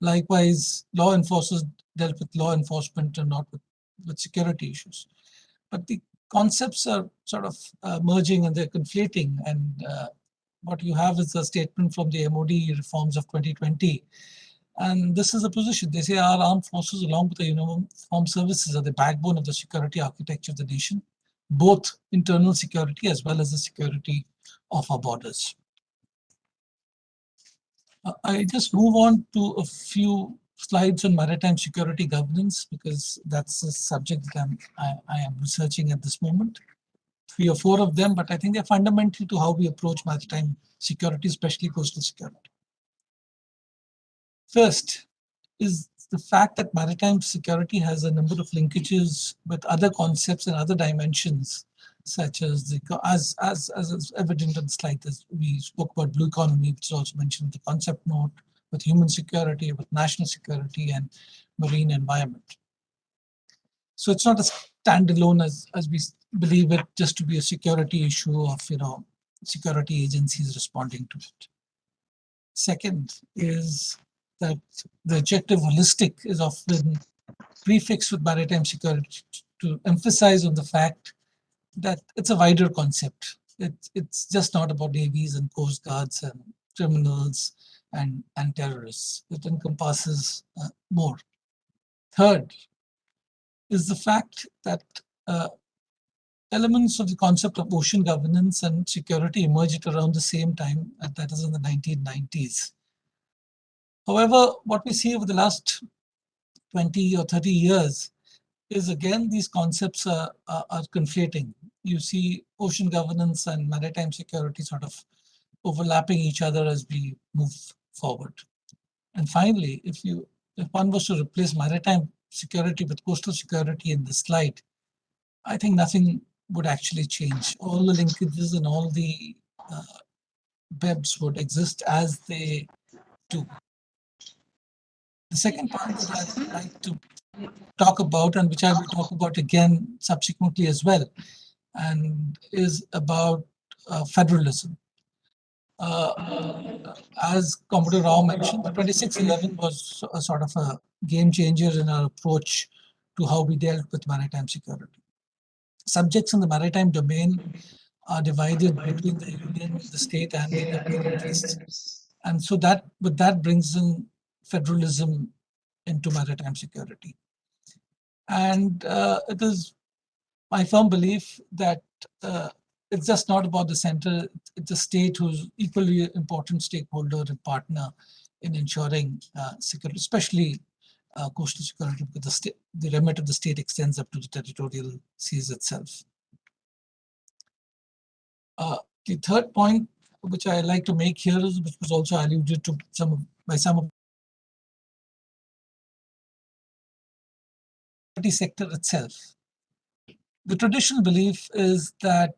Likewise, law enforcers dealt with law enforcement and not with security issues. But the concepts are sort of merging and they're conflating. And what you have is a statement from the MOD reforms of 2020. And this is a position. They say our armed forces, along with the uniformed services, are the backbone of the security architecture of the nation, both internal security as well as the security of our borders. I just move on to a few slides on maritime security governance, because that's the subject that I am researching at this moment. 3 or 4 of them, but I think they're fundamental to how we approach maritime security, especially coastal security. First is the fact that maritime security has a number of linkages with other concepts and other dimensions, such as as is evident on the slide, as we spoke about blue economy, which is also mentioned in the concept note, with human security, with national security, and marine environment. So it's not a standalone as we believe it just to be a security issue of security agencies responding to it. Second is that the adjective holistic is often prefixed with maritime security to emphasize on the fact that it's a wider concept. It's just not about navies and coast guards and criminals and terrorists. It encompasses more. Third is the fact that elements of the concept of ocean governance and security emerged at around the same time, and that is in the 1990s. However, what we see over the last 20 or 30 years is, again, these concepts are conflating. You see ocean governance and maritime security sort of overlapping each other as we move forward. And finally, if one was to replace maritime security with coastal security in the slide, I think nothing would actually change. All the linkages and all the BEBs would exist as they do. The second point that I'd like to talk about, and which I will talk about again subsequently as well, and is about federalism. As Commodore Rao mentioned, 2611 was a sort of a game changer in our approach to how we dealt with maritime security. Subjects in the maritime domain are divided between the union, the state, and the local interests. And so that brings in federalism into maritime security. And it is my firm belief that it's just not about the center, it's the state who's equally important stakeholder and partner in ensuring security, especially coastal security, because the remit of the state extends up to the territorial seas itself. The third point which I like to make here is, which was also alluded to by some of the sector itself. The traditional belief is that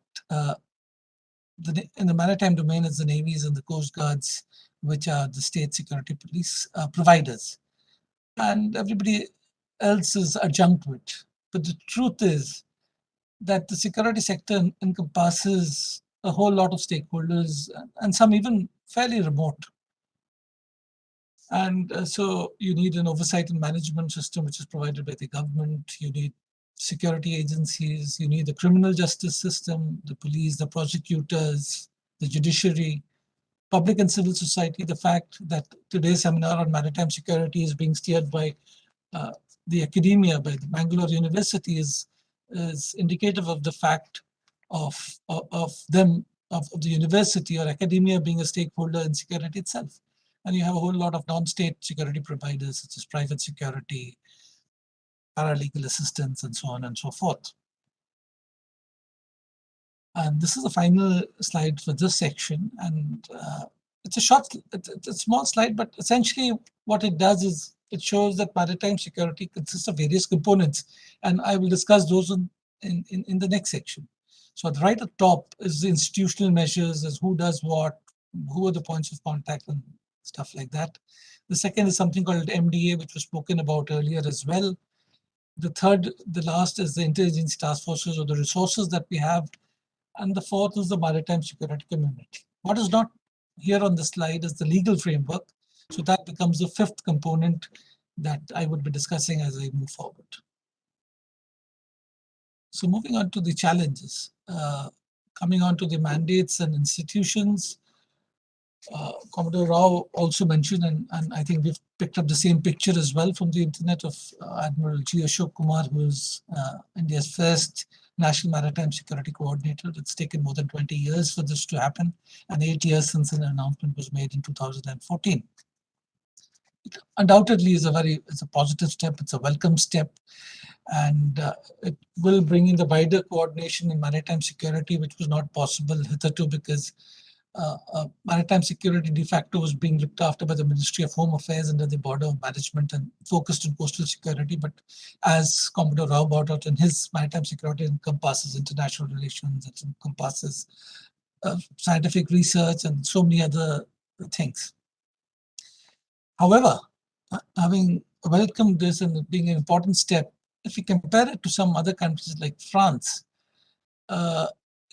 in the maritime domain, it's the navies and the coast guards, which are the state security police providers, and everybody else is adjunct to it. But the truth is that the security sector encompasses a whole lot of stakeholders, and some even fairly remote. And so you need an oversight and management system which is provided by the government. You need security agencies, you need the criminal justice system, the police, the prosecutors, the judiciary, public and civil society. The fact that today's seminar on maritime security is being steered by the academia, by the Bangalore University, is indicative of the fact of the university or academia being a stakeholder in security itself. And you have a whole lot of non-state security providers, such as private security, paralegal assistance, and so on and so forth. And this is the final slide for this section. And it's a small slide, but essentially what it does is it shows that maritime security consists of various components. And I will discuss those in the next section. So at the right at the top is the institutional measures, as who does what, who are the points of contact, and stuff like that. The second is something called MDA, which was spoken about earlier as well. The last is the intelligence task forces, or the resources that we have. And the fourth is the maritime security community. What is not here on the slide is the legal framework. So that becomes the fifth component that I would be discussing as I move forward. So moving on to the challenges, coming on to the mandates and institutions. Commodore Rao also mentioned, and I think we've picked up the same picture as well from the internet, of Admiral G. Ashok Kumar, who is India's first National Maritime Security Coordinator. It's taken more than 20 years for this to happen, and 8 years since an announcement was made in 2014. It undoubtedly is a positive step, it's a welcome step, and it will bring in the wider coordination in maritime security, which was not possible hitherto because maritime security de facto was being looked after by the Ministry of Home Affairs under the Border Management and focused on coastal security. But as Commodore Rao brought out in his, maritime security encompasses international relations, it encompasses scientific research and so many other things. However, having welcomed this and being an important step, if we compare it to some other countries like France,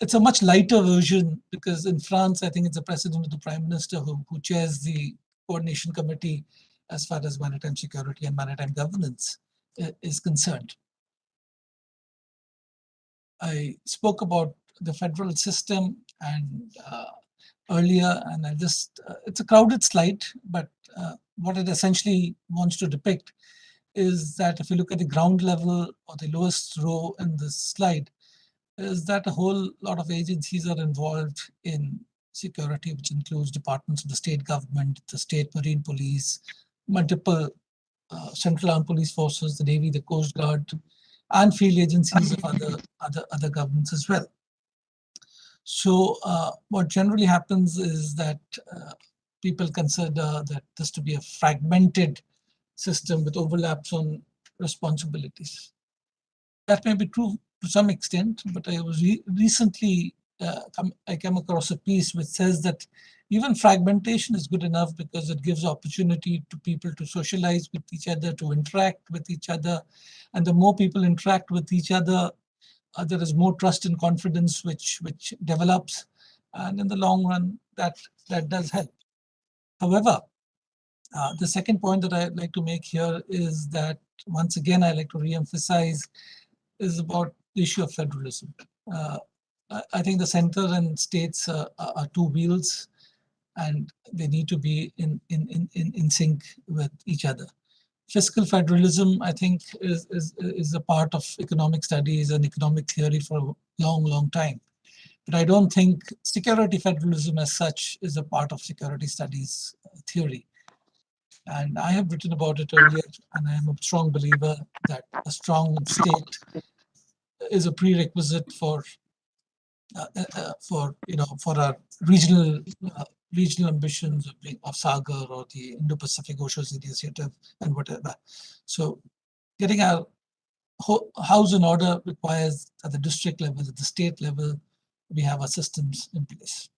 it's a much lighter version, because in France, I think it's the president or the prime minister who chairs the coordination committee as far as maritime security and maritime governance is concerned. I spoke about the federal system and earlier, and it's a crowded slide, but what it essentially wants to depict is that if you look at the ground level or the lowest row in this slide, is that a whole lot of agencies are involved in security, which includes departments of the state government, the state marine police, multiple central armed police forces, the Navy, the Coast Guard, and field agencies of other governments as well. So what generally happens is that people consider that this to be a fragmented system with overlaps on responsibilities. That may be true to some extent, but I was recently I came across a piece which says that Even fragmentation is good enough because it gives opportunity to people to socialize with each other, to interact with each other. And the more people interact with each other, there is more trust and confidence which develops. And in the long run, that does help. However, the second point that I'd like to make here is that, once again, I like to re-emphasize, is about the issue of federalism. I think the center and states are two wheels, and they need to be in sync with each other. Fiscal federalism, I think, is a part of economic studies and economic theory for a long, long time. But I don't think security federalism as such is a part of security studies theory. And I have written about it earlier, and I am a strong believer that a strong state is a prerequisite for our regional ambitions of SAGAR or the Indo-Pacific Ocean Initiative and whatever. So getting our house in order requires, at the district level, at the state level, we have our systems in place.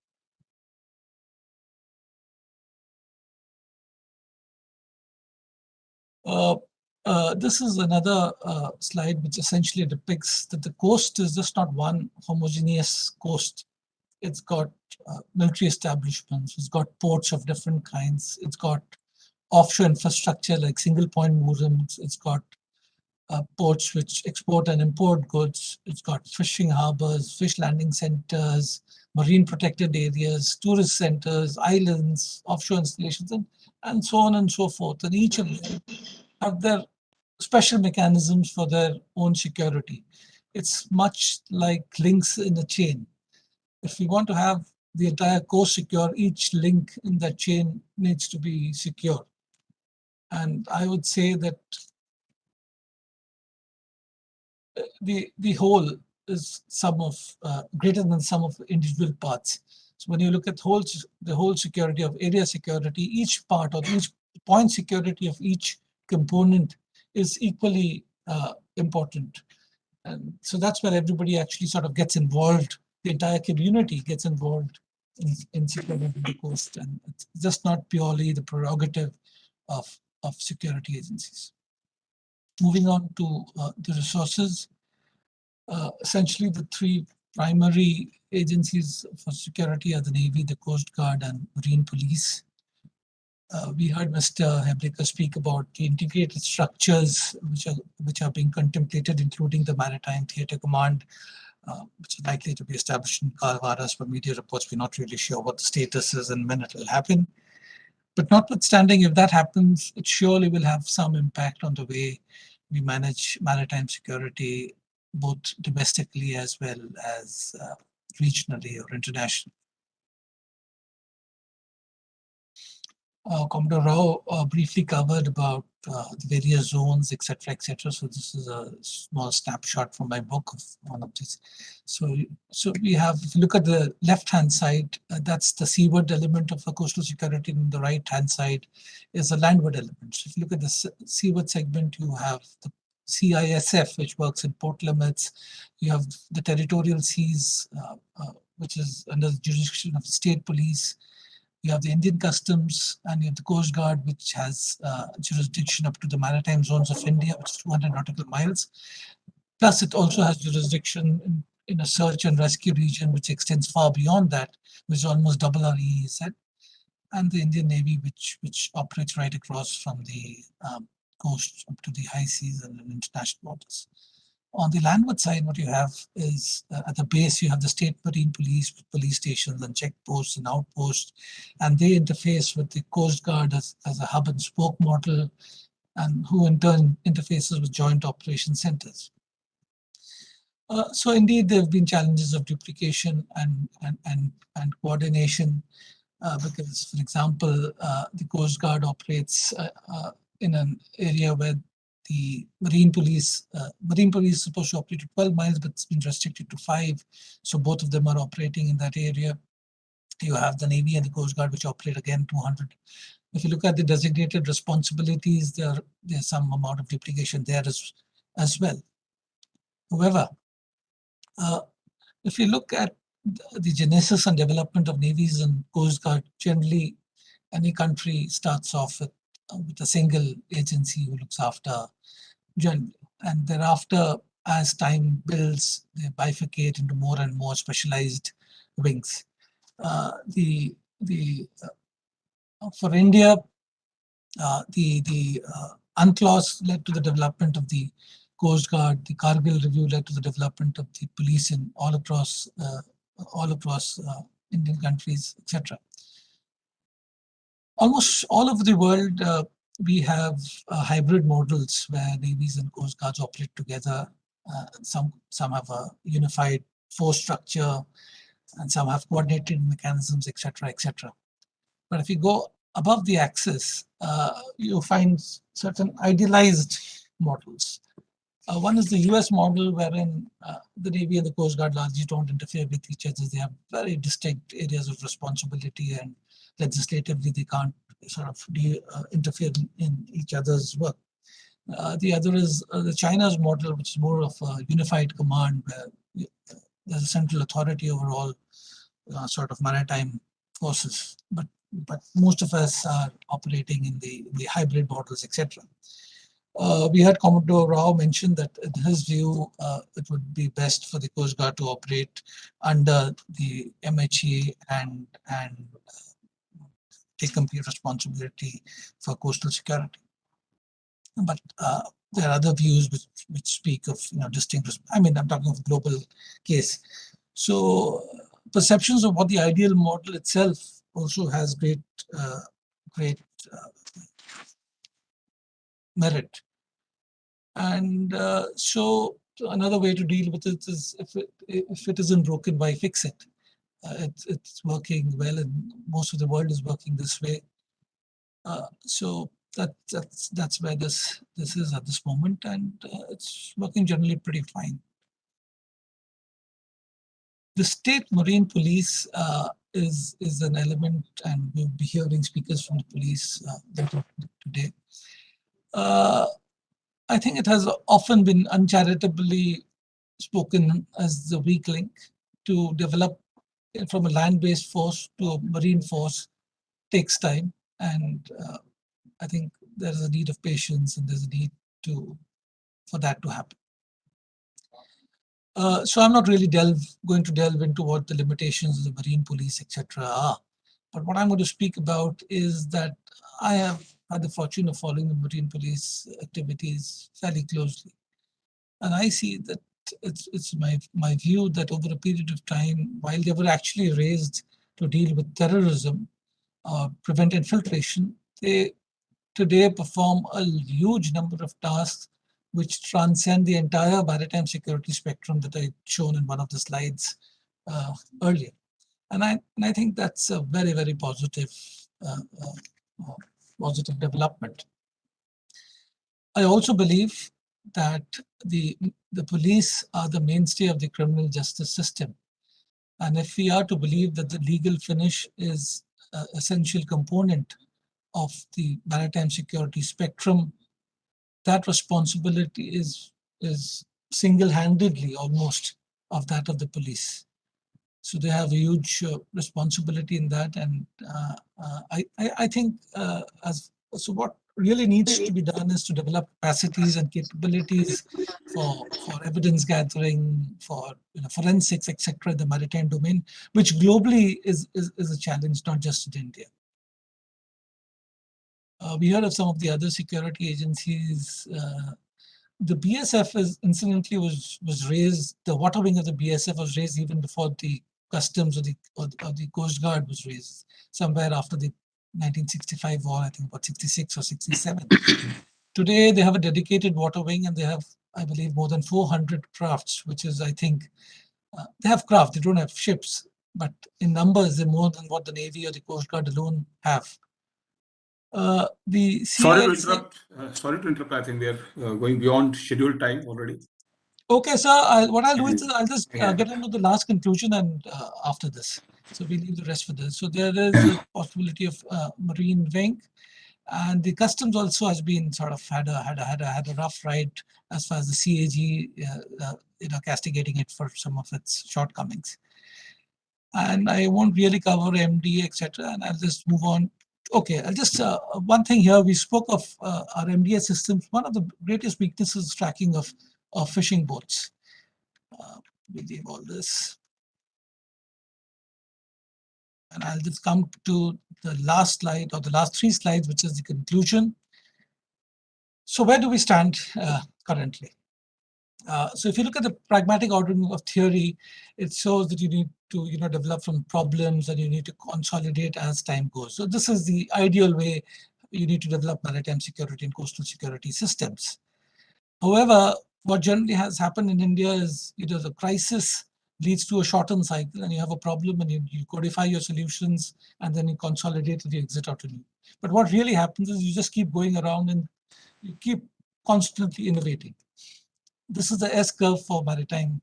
This is another slide which essentially depicts that the coast is just not one homogeneous coast. It's got military establishments, it's got ports of different kinds, it's got offshore infrastructure like single point moorings, it's got ports which export and import goods, it's got fishing harbors, fish landing centers, marine protected areas, tourist centers, islands, offshore installations, and so on and so forth. And each of them have their special mechanisms for their own security. It's much like links in a chain. If we want to have the entire coast secure, each link in that chain needs to be secure. And I would say that the whole is sum of greater than sum of individual parts. So when you look at the whole security of area security, each part or each point security of each component is equally important. And so that's where everybody actually sort of gets involved. The entire community gets involved in security of the coast, and it's just not purely the prerogative of security agencies. Moving on to the resources, essentially the three primary agencies for security are the Navy, the Coast Guard, and Marine Police. We heard Mr. Hebricker speak about the integrated structures which are being contemplated, including the Maritime Theatre Command, which is likely to be established in Kalvar. As per media reports, we're not really sure what the status is and when it will happen. But notwithstanding, if that happens, it surely will have some impact on the way we manage maritime security, both domestically as well as regionally or internationally. Commodore Rao briefly covered about the various zones, etc., etc. So this is a small snapshot from my book of one of these. So we have, if you look at the left-hand side, that's the seaward element of a coastal security, and the right-hand side is the landward element. So if you look at the seaward segment, you have the CISF, which works in port limits. You have the territorial seas, which is under the jurisdiction of the state police. You have the Indian Customs, and you have the Coast Guard, which has jurisdiction up to the maritime zones of India, which is 200 nautical miles. Plus, it also has jurisdiction in a search and rescue region, which extends far beyond that, which is almost double our EEZ, and the Indian Navy, which operates right across from the coast up to the high seas and international waters. On the landward side, what you have is at the base, you have the state marine police, police stations and checkposts and outposts, and they interface with the Coast Guard as a hub and spoke model, and who in turn interfaces with joint operation centers. So indeed, there have been challenges of duplication and coordination because, for example, the Coast Guard operates in an area where the Marine Police is supposed to operate to 12 miles, but it's been restricted to 5. So both of them are operating in that area. You have the Navy and the Coast Guard, which operate again 200. If you look at the designated responsibilities, there's some amount of duplication there as well. However, if you look at the genesis and development of navies and coast guard, generally any country starts off with a single agency who looks after generally, and thereafter, as time builds, they bifurcate into more and more specialized wings. For India, the UNCLOS led to the development of the Coast Guard. The Kargil Review led to the development of the police in all across Indian countries, etc. Almost all over the world, we have hybrid models where navies and coast guards operate together. Some have a unified force structure, and some have coordinated mechanisms, etc., etc. But if you go above the axis, you find certain idealized models. One is the US model, wherein the Navy and the Coast Guard largely don't interfere with each other. They have very distinct areas of responsibility, and legislatively they can't sort of interfere in each other's work. The other is the China's model, which is more of a unified command, where there's a central authority over all sort of maritime forces. But most of us are operating in the hybrid models, etc. We had Commodore Rao mention that in his view, it would be best for the Coast Guard to operate under the MHA and take complete responsibility for coastal security. But there are other views which speak of distinct. I mean, I'm talking of global case. So perceptions of what the ideal model itself also has great merit. And so another way to deal with it is if it isn't broken, why fix it? It's working well, and most of the world is working this way. So that's where this is at this moment, and it's working generally pretty fine. The state marine police is an element, and we'll be hearing speakers from the police later today. I think it has often been uncharitably spoken as the weak link. To develop from a land-based force to a marine force takes time, and I think there's a need of patience, and there's a need for that to happen. So I'm not really going to delve into what the limitations of the marine police, etc. are. But what I'm going to speak about is that I have had the fortune of following the marine police activities fairly closely. And I see that it's my view that over a period of time, while they were actually raised to deal with terrorism, prevent infiltration, they today perform a huge number of tasks which transcend the entire maritime security spectrum that I'd shown in one of the slides earlier. And I think that's a very, very positive development. I also believe that the police are the mainstay of the criminal justice system. And if we are to believe that the legal finish is an essential component of the maritime security spectrum, that responsibility is single-handedly almost of that of the police. So they have a huge responsibility in that, and I think so what really needs to be done is to develop capacities and capabilities for evidence gathering, for forensics, etc., in the maritime domain, which globally is a challenge, not just in India. We heard of some of the other security agencies. The BSF incidentally was raised. The water wing of the BSF was raised even before the customs or the Coast Guard was raised, somewhere after the 1965 war, I think about 66 or 67. Today they have a dedicated water wing, and they have, I believe, more than 400 crafts, which is, I think, they have craft, they don't have ships, but in numbers they're more than what the Navy or the Coast Guard alone have. Sorry to interrupt. I think we are going beyond scheduled time already. Okay, sir. What I'll do is I'll just get into the last conclusion, and after this, so we leave the rest for this. So there is a possibility of marine wing, and the customs also has been sort of had a rough ride as far as the CAG, castigating it for some of its shortcomings. and I won't really cover MD, etc. And I'll just move on. Okay, I'll just one thing here. We spoke of our MDS systems. One of the greatest weaknesses is tracking of fishing boats. We leave all this, and I'll just come to the last slide, or the last 3 slides, which is the conclusion. So where do we stand currently? So if you look at the pragmatic ordering of theory, it shows that you need to develop from problems, and you need to consolidate as time goes. So this is the ideal way you need to develop maritime security and coastal security systems. However, what generally has happened in India is the crisis leads to a shortened cycle, and you have a problem, and you codify your solutions, and then you consolidate and you exit out anew. But what really happens is you just keep going around and you keep constantly innovating. This is the S curve for maritime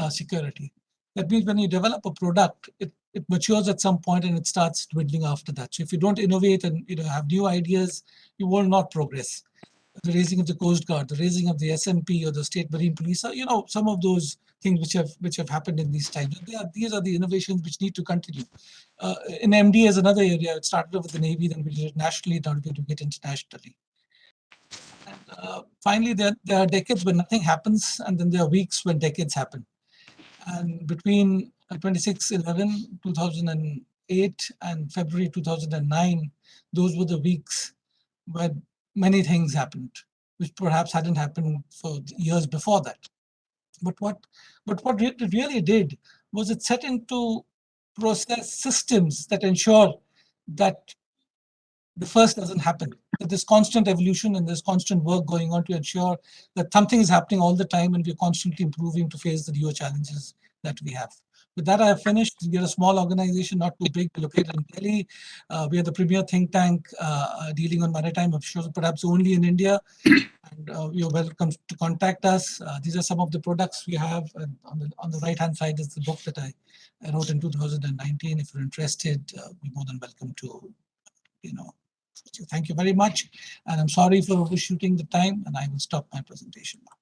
security. That means when you develop a product, it matures at some point and it starts dwindling after that. So if you don't innovate and have new ideas, you will not progress. The raising of the Coast Guard, the raising of the SMP or the State Marine Police, some of those things which have happened in these times. These are the innovations which need to continue. In MD as another area, it started off with the Navy, then we did it nationally, now we're going to get internationally. And finally, there are decades when nothing happens, and then there are weeks when decades happen. And between 26/11, 2008 and February 2009, those were the weeks where many things happened, which perhaps hadn't happened for years before that. But what it really did was it set into process systems that ensure that the first doesn't happen. That there's constant evolution and there's constant work going on to ensure that something is happening all the time, and we're constantly improving to face the newer challenges that we have. With that, I have finished. We are a small organization, not too big, located in Delhi. We are the premier think tank dealing on maritime, I'm sure perhaps only in India. And you're welcome to contact us. These are some of the products we have. And on the right-hand side is the book that I wrote in 2019. If you're interested, we're more than welcome to, So thank you very much. And I'm sorry for overshooting the time, and I will stop my presentation now.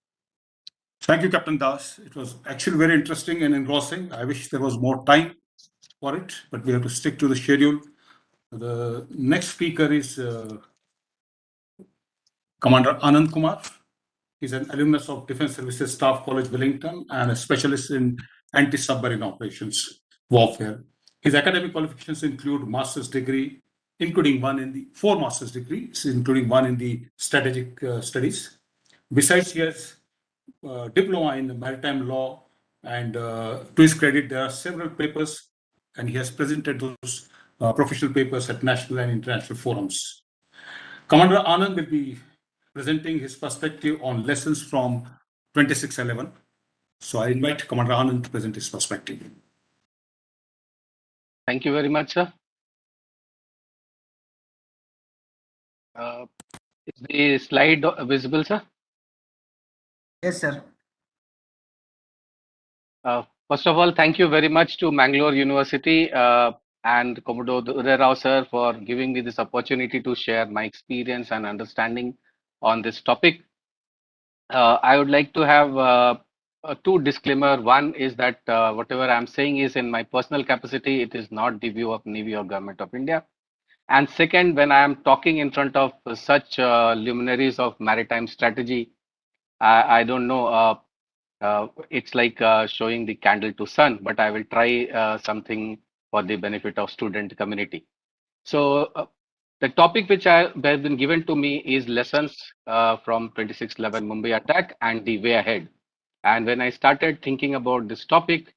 Thank you, Captain Das. It was actually very interesting and engrossing. I wish there was more time for it, but we have to stick to the schedule. The next speaker is Commander Anand Kumar. He's an alumnus of Defense Services Staff College, Wellington, and a specialist in anti-submarine operations warfare. His academic qualifications include master's degree, including four master's degrees, including one in the strategic studies. Besides, he has diploma in maritime law, and to his credit, there are several papers, and he has presented those professional papers at national and international forums. Commander Anand will be presenting his perspective on lessons from 26/11. So I invite Commander Anand to present his perspective. Thank you very much, sir. Is the slide visible, sir? Yes, sir. First of all, thank you very much to Mangalore University and Commodore Durre Rao, sir, for giving me this opportunity to share my experience and understanding on this topic. I would like to have two disclaimer. One is that whatever I'm saying is in my personal capacity. It is not the view of Navy or Government of India. And second, when I am talking in front of such luminaries of maritime strategy, I don't know, it's like showing the candle to sun, but I will try something for the benefit of student community. So the topic which has been given to me is lessons from 26/11 Mumbai attack and the way ahead. And when I started thinking about this topic,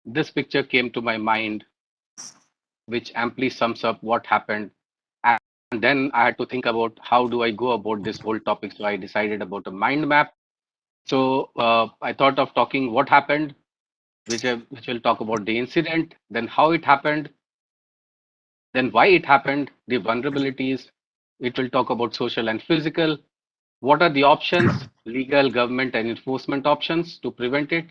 this picture came to my mind, which amply sums up what happened. And then I had to think about how do I go about this whole topic. So I decided about a mind map. So I thought of talking what happened, which will talk about the incident, then how it happened, then why it happened, the vulnerabilities. It will talk about social and physical. What are the options, legal, government, and enforcement options to prevent it?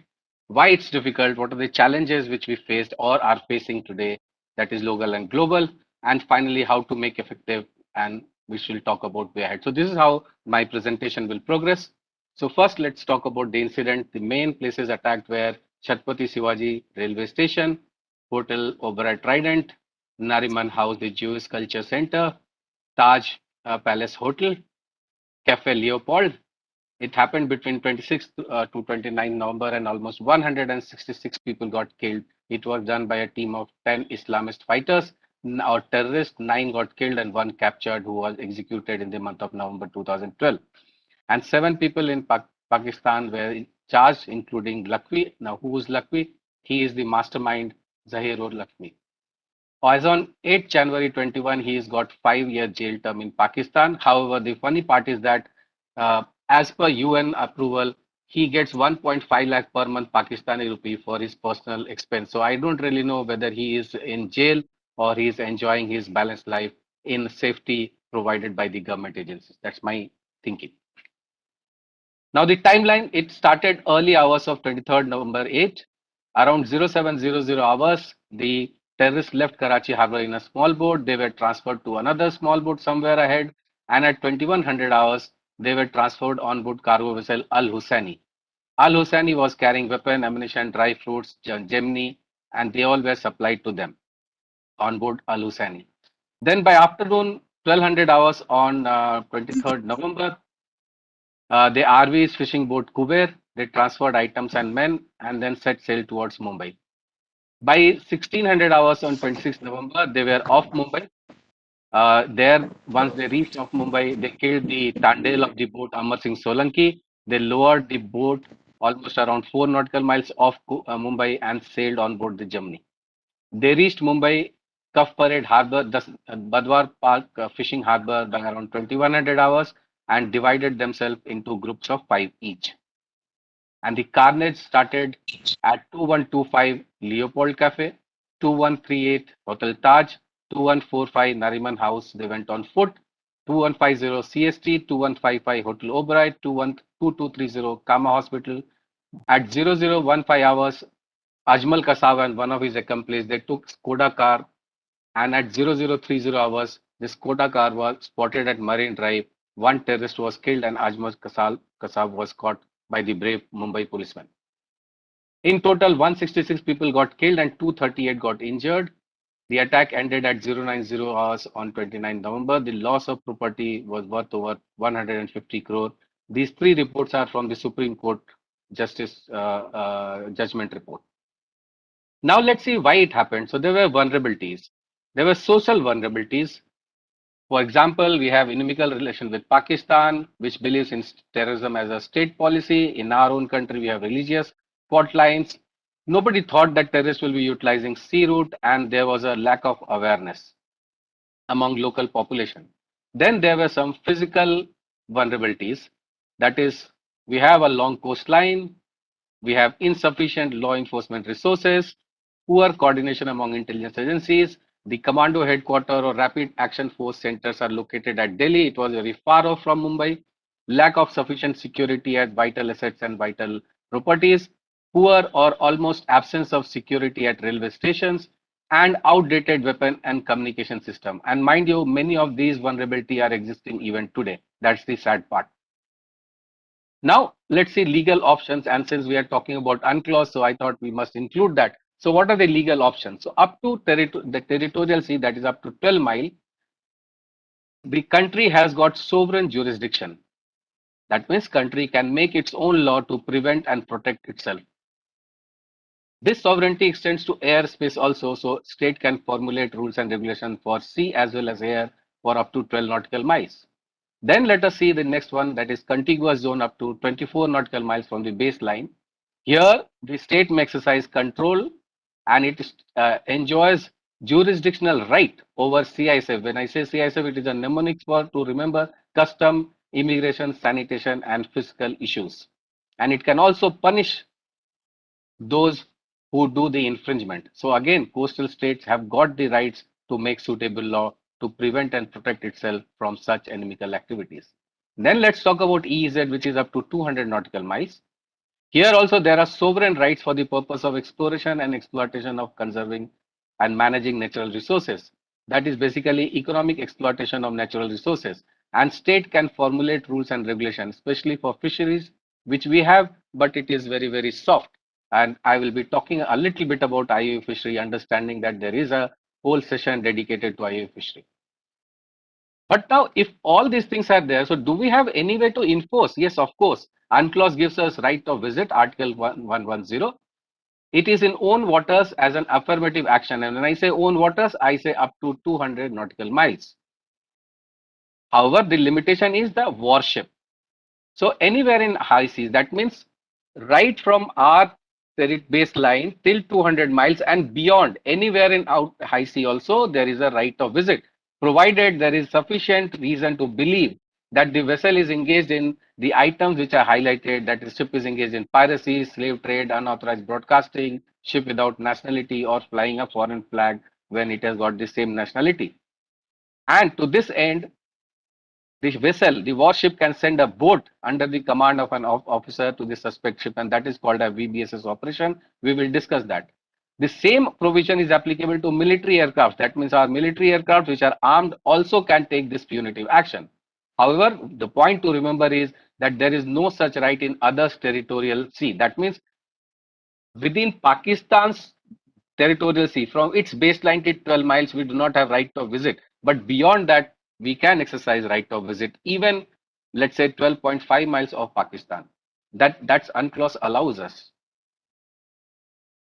Why it's difficult? What are the challenges which we faced or are facing today? That is local and global. And finally, how to make effective, and we shall talk about way ahead. So this is how my presentation will progress. So first, let's talk about the incident. The main places attacked were Chhatrapati Shivaji railway station, Hotel Oberoi Trident, Nariman House, the Jewish Culture Center, Taj Palace Hotel, Cafe Leopold. It happened between 26th to 29 November, and almost 166 people got killed. It was done by a team of 10 Islamist fighters or terrorists. 9 got killed and 1 captured, who was executed in the month of November 2012. And 7 people in Pakistan were charged, including Lakwi. Now, who is Lakwi? He is the mastermind, Zahir-ur Lakwi. As on 8 January 21, he has got 5-year jail term in Pakistan. However, the funny part is that as per UN approval, he gets 1.5 lakh per month Pakistani rupee for his personal expense. So I don't really know whether he is in jail or he is enjoying his balanced life in safety provided by the government agencies. That's my thinking. Now the timeline, it started early hours of 23rd November 8. Around 0700 hours, the terrorists left Karachi harbor in a small boat. They were transferred to another small boat somewhere ahead. And at 2100 hours, they were transferred on board cargo vessel Al Husseini. Al Husseini was carrying weapon, ammunition, dry fruits, gemini, and they all were supplied to them on board Al Husseini. Then by afternoon, 1200 hours on 23rd November, the RV's fishing boat Kuber, they transferred items and men and then set sail towards Mumbai. By 1600 hours on 26th November, they were off Mumbai. There, once they reached off Mumbai, they killed the Tandel of the boat Amar Singh Solanki. They lowered the boat almost around 4 nautical miles off Mumbai and sailed on board the Gemini. They reached Mumbai Cuff Parade Harbour, the Badwar Park fishing harbour by around 2100 hours and divided themselves into groups of 5 each. And the carnage started at 2125 Leopold Cafe, 2138 Hotel Taj, 2145 Nariman House. They went on foot. 2150 CST, 2155 Hotel Oberoi, 2230 Kama Hospital. At 0015 hours, Ajmal Kasab and one of his accomplices, they took Skoda car, and at 0030 hours, this Skoda car was spotted at Marine Drive. 1 terrorist was killed and Ajmal Kasab was caught by the brave Mumbai policemen. In total, 166 people got killed and 238 got injured. The attack ended at 090 hours on 29 November. The loss of property was worth over 150 crore. These 3 reports are from the Supreme Court Justice judgment report. Now let's see why it happened. So there were vulnerabilities. There were social vulnerabilities. For example, we have inimical relation with Pakistan, which believes in terrorism as a state policy. In our own country, we have religious fault lines. Nobody thought that terrorists will be utilizing sea route, and there was a lack of awareness among local population. Then there were some physical vulnerabilities. That is, we have a long coastline, we have insufficient law enforcement resources, poor coordination among intelligence agencies. The commando headquarters or rapid action force centers are located at Delhi. It was very far off from Mumbai. Lack of sufficient security at vital assets and vital properties. Poor or almost absence of security at railway stations, and outdated weapon and communication system. And mind you, many of these vulnerabilities are existing even today. That's the sad part. Now, let's see legal options. And since we are talking about UNCLOS, so I thought we must include that. So what are the legal options? So up to the territorial sea, that is up to 12 miles, the country has got sovereign jurisdiction. That means country can make its own law to prevent and protect itself. This sovereignty extends to airspace also, so state can formulate rules and regulations for sea as well as air for up to 12 nautical miles. Then let us see the next one, that is contiguous zone up to 24 nautical miles from the baseline. Here, the state may exercise control and it enjoys jurisdictional right over CISF. When I say CISF, it is a mnemonic for to remember custom, immigration, sanitation, and fiscal issues. And it can also punish those who do the infringement. So again, coastal states have got the rights to make suitable law to prevent and protect itself from such inimical activities. Then let's talk about EEZ, which is up to 200 nautical miles. Here also there are sovereign rights for the purpose of exploration and exploitation of conserving and managing natural resources. That is basically economic exploitation of natural resources. And state can formulate rules and regulations, especially for fisheries, which we have, but it is very, very soft. And I will be talking a little bit about IUU fishery, understanding that there is a whole session dedicated to IUU fishery. But now, if all these things are there, so do we have any way to enforce? Yes, of course. UNCLOS gives us right of visit, Article 110. It is in own waters as an affirmative action. And when I say own waters, I say up to 200 nautical miles. However, the limitation is the warship. So anywhere in high seas, that means right from our baseline till 200 miles and beyond, anywhere in out high sea also, there is a right of visit, provided there is sufficient reason to believe that the vessel is engaged in the items which are highlighted, that the ship is engaged in piracy, slave trade, unauthorized broadcasting, ship without nationality, or flying a foreign flag when it has got the same nationality. And to this end, the vessel, the warship can send a boat under the command of an officer to the suspect ship, and that is called a VBSS operation. We will discuss that. The same provision is applicable to military aircraft. That means our military aircraft, which are armed, also can take this punitive action. However, the point to remember is that there is no such right in others' territorial sea. That means within Pakistan's territorial sea, from its baseline to 12 miles, we do not have right of visit. But beyond that, we can exercise right of visit, even let's say 12.5 miles of Pakistan. That's UNCLOS allows us.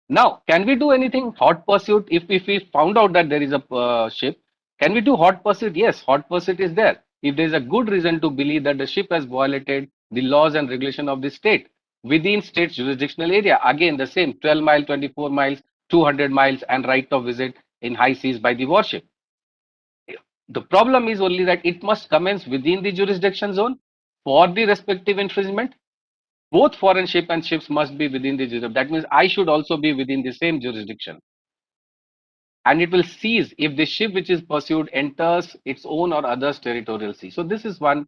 Now, can we do anything hot pursuit if we found out that there is a ship? Can we do hot pursuit? Yes, hot pursuit is there. If there is a good reason to believe that the ship has violated the laws and regulation of the state within state's jurisdictional area, again the same 12 miles, 24 miles, 200 miles, and right of visit in high seas by the warship. The problem is only that it must commence within the jurisdiction zone for the respective infringement. Both foreign ship and ships must be within the jurisdiction. That means I should also be within the same jurisdiction. And it will cease if the ship which is pursued enters its own or others' territorial sea. So this is one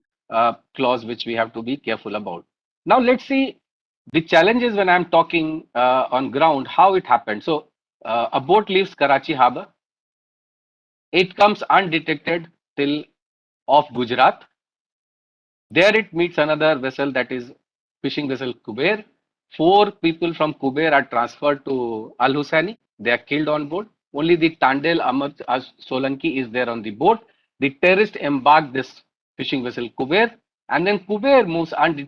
clause which we have to be careful about. Now let's see the challenges when I'm talking on ground, how it happened. So a boat leaves Karachi harbor. It comes undetected till off Gujarat. There it meets another vessel, that is fishing vessel Kuber. 4 people from Kuber are transferred to Al Husseini. They are killed on board. Only the Tandel Amar Solanki is there on the boat. The terrorists embark this fishing vessel Kuber, and then Kuber moves undetected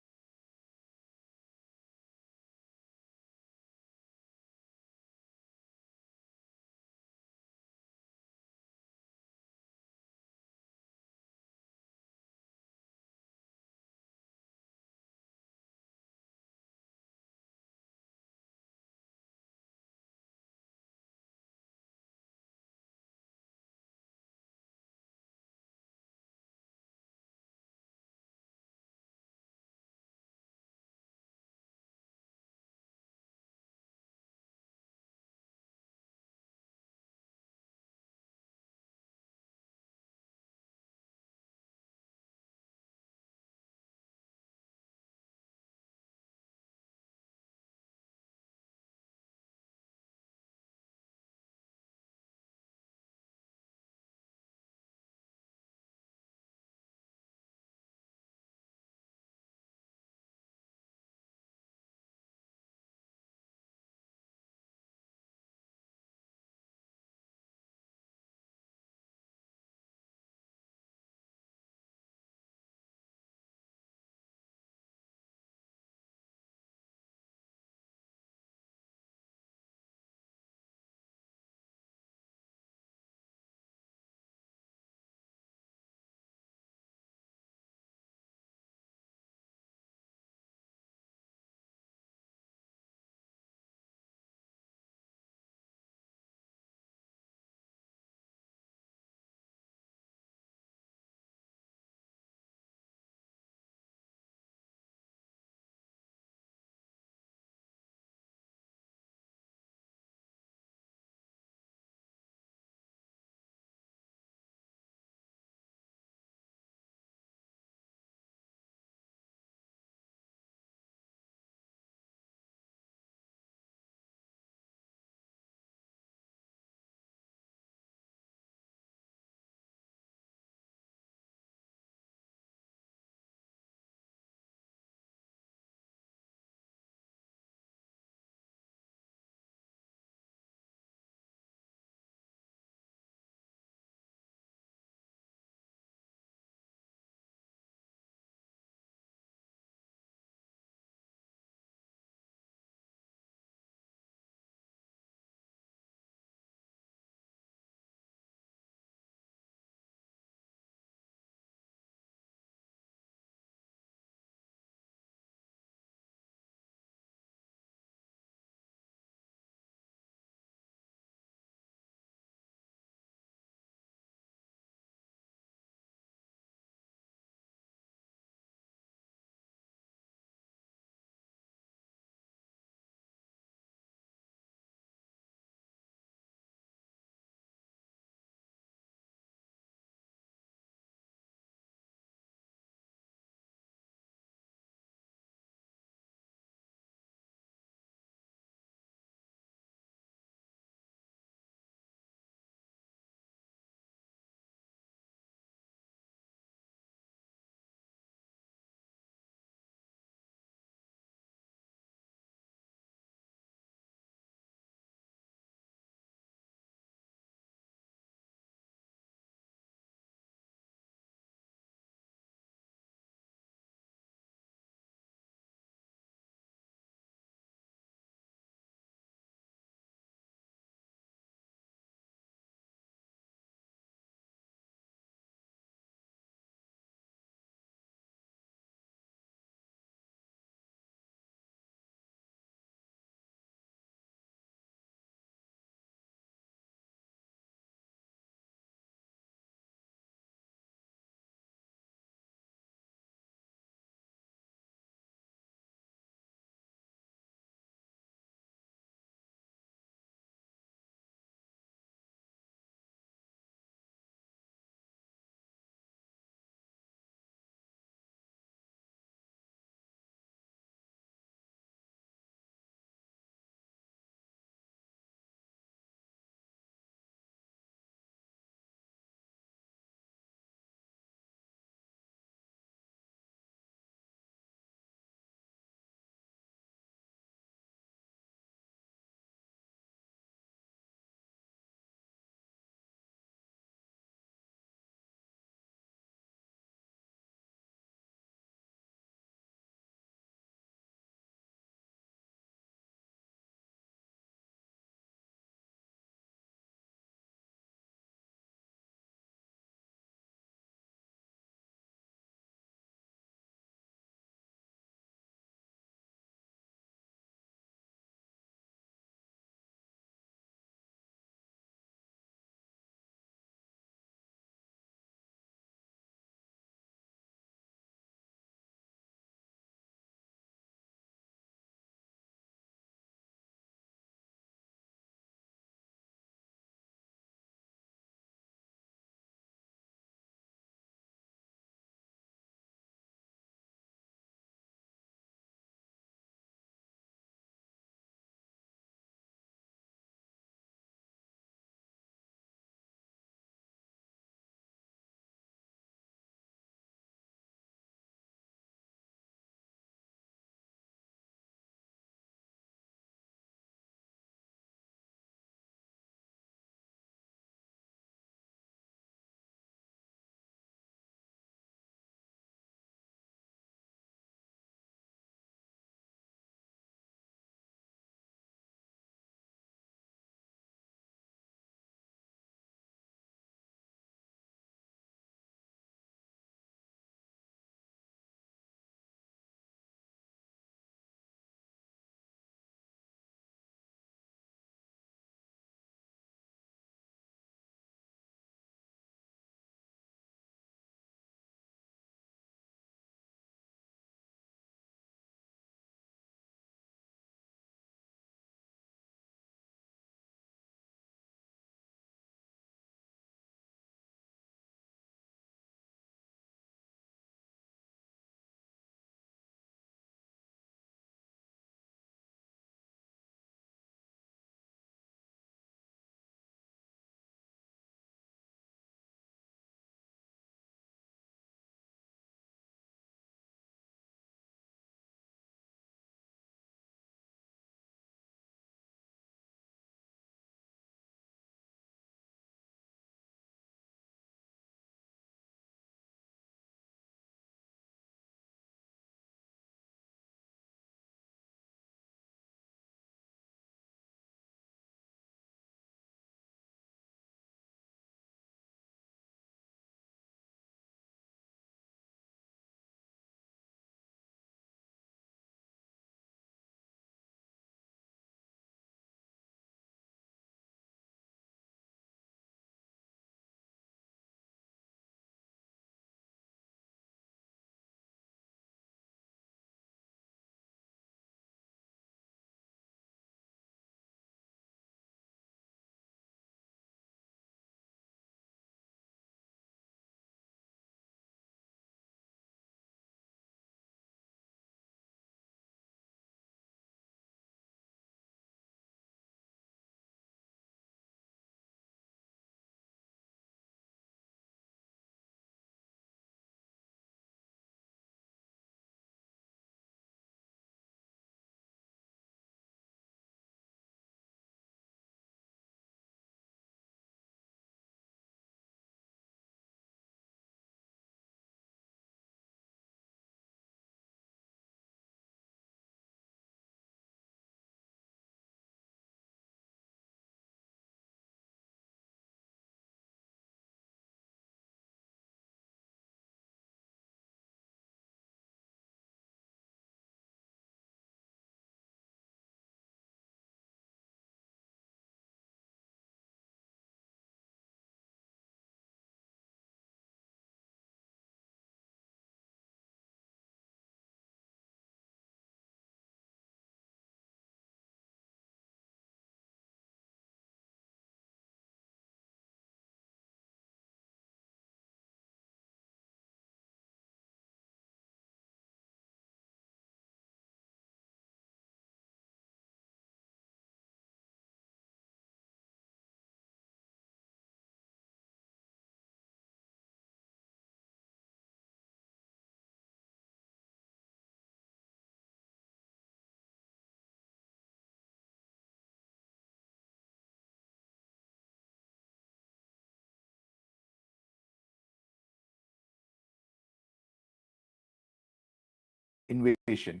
invasion,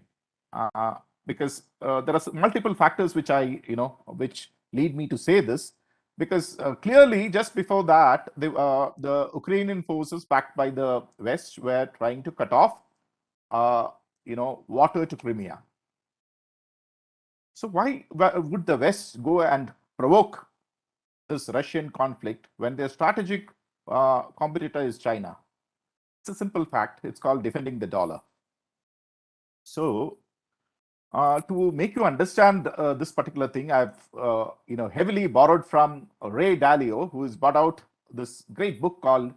because there are multiple factors which which lead me to say this. Because clearly, just before that, the Ukrainian forces, backed by the West, were trying to cut off, water to Crimea. So why would the West go and provoke this Russian conflict when their strategic competitor is China? It's a simple fact. It's called defending the dollar. So to make you understand this particular thing, I've heavily borrowed from Ray Dalio, who has brought out this great book called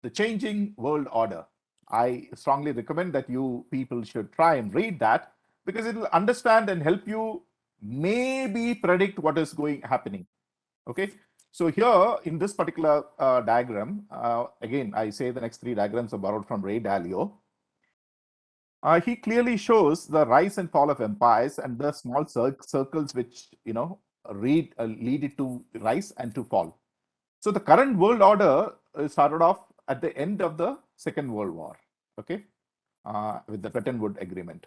The Changing World Order. I strongly recommend that you people should try and read that, because it will understand and help you maybe predict what is happening. Okay. So here in this particular diagram, again, I say the next three diagrams are borrowed from Ray Dalio. He clearly shows the rise and fall of empires and the small circles which lead it to rise and to fall. So the current world order started off at the end of the Second World War, okay, with the Bretton Woods Agreement.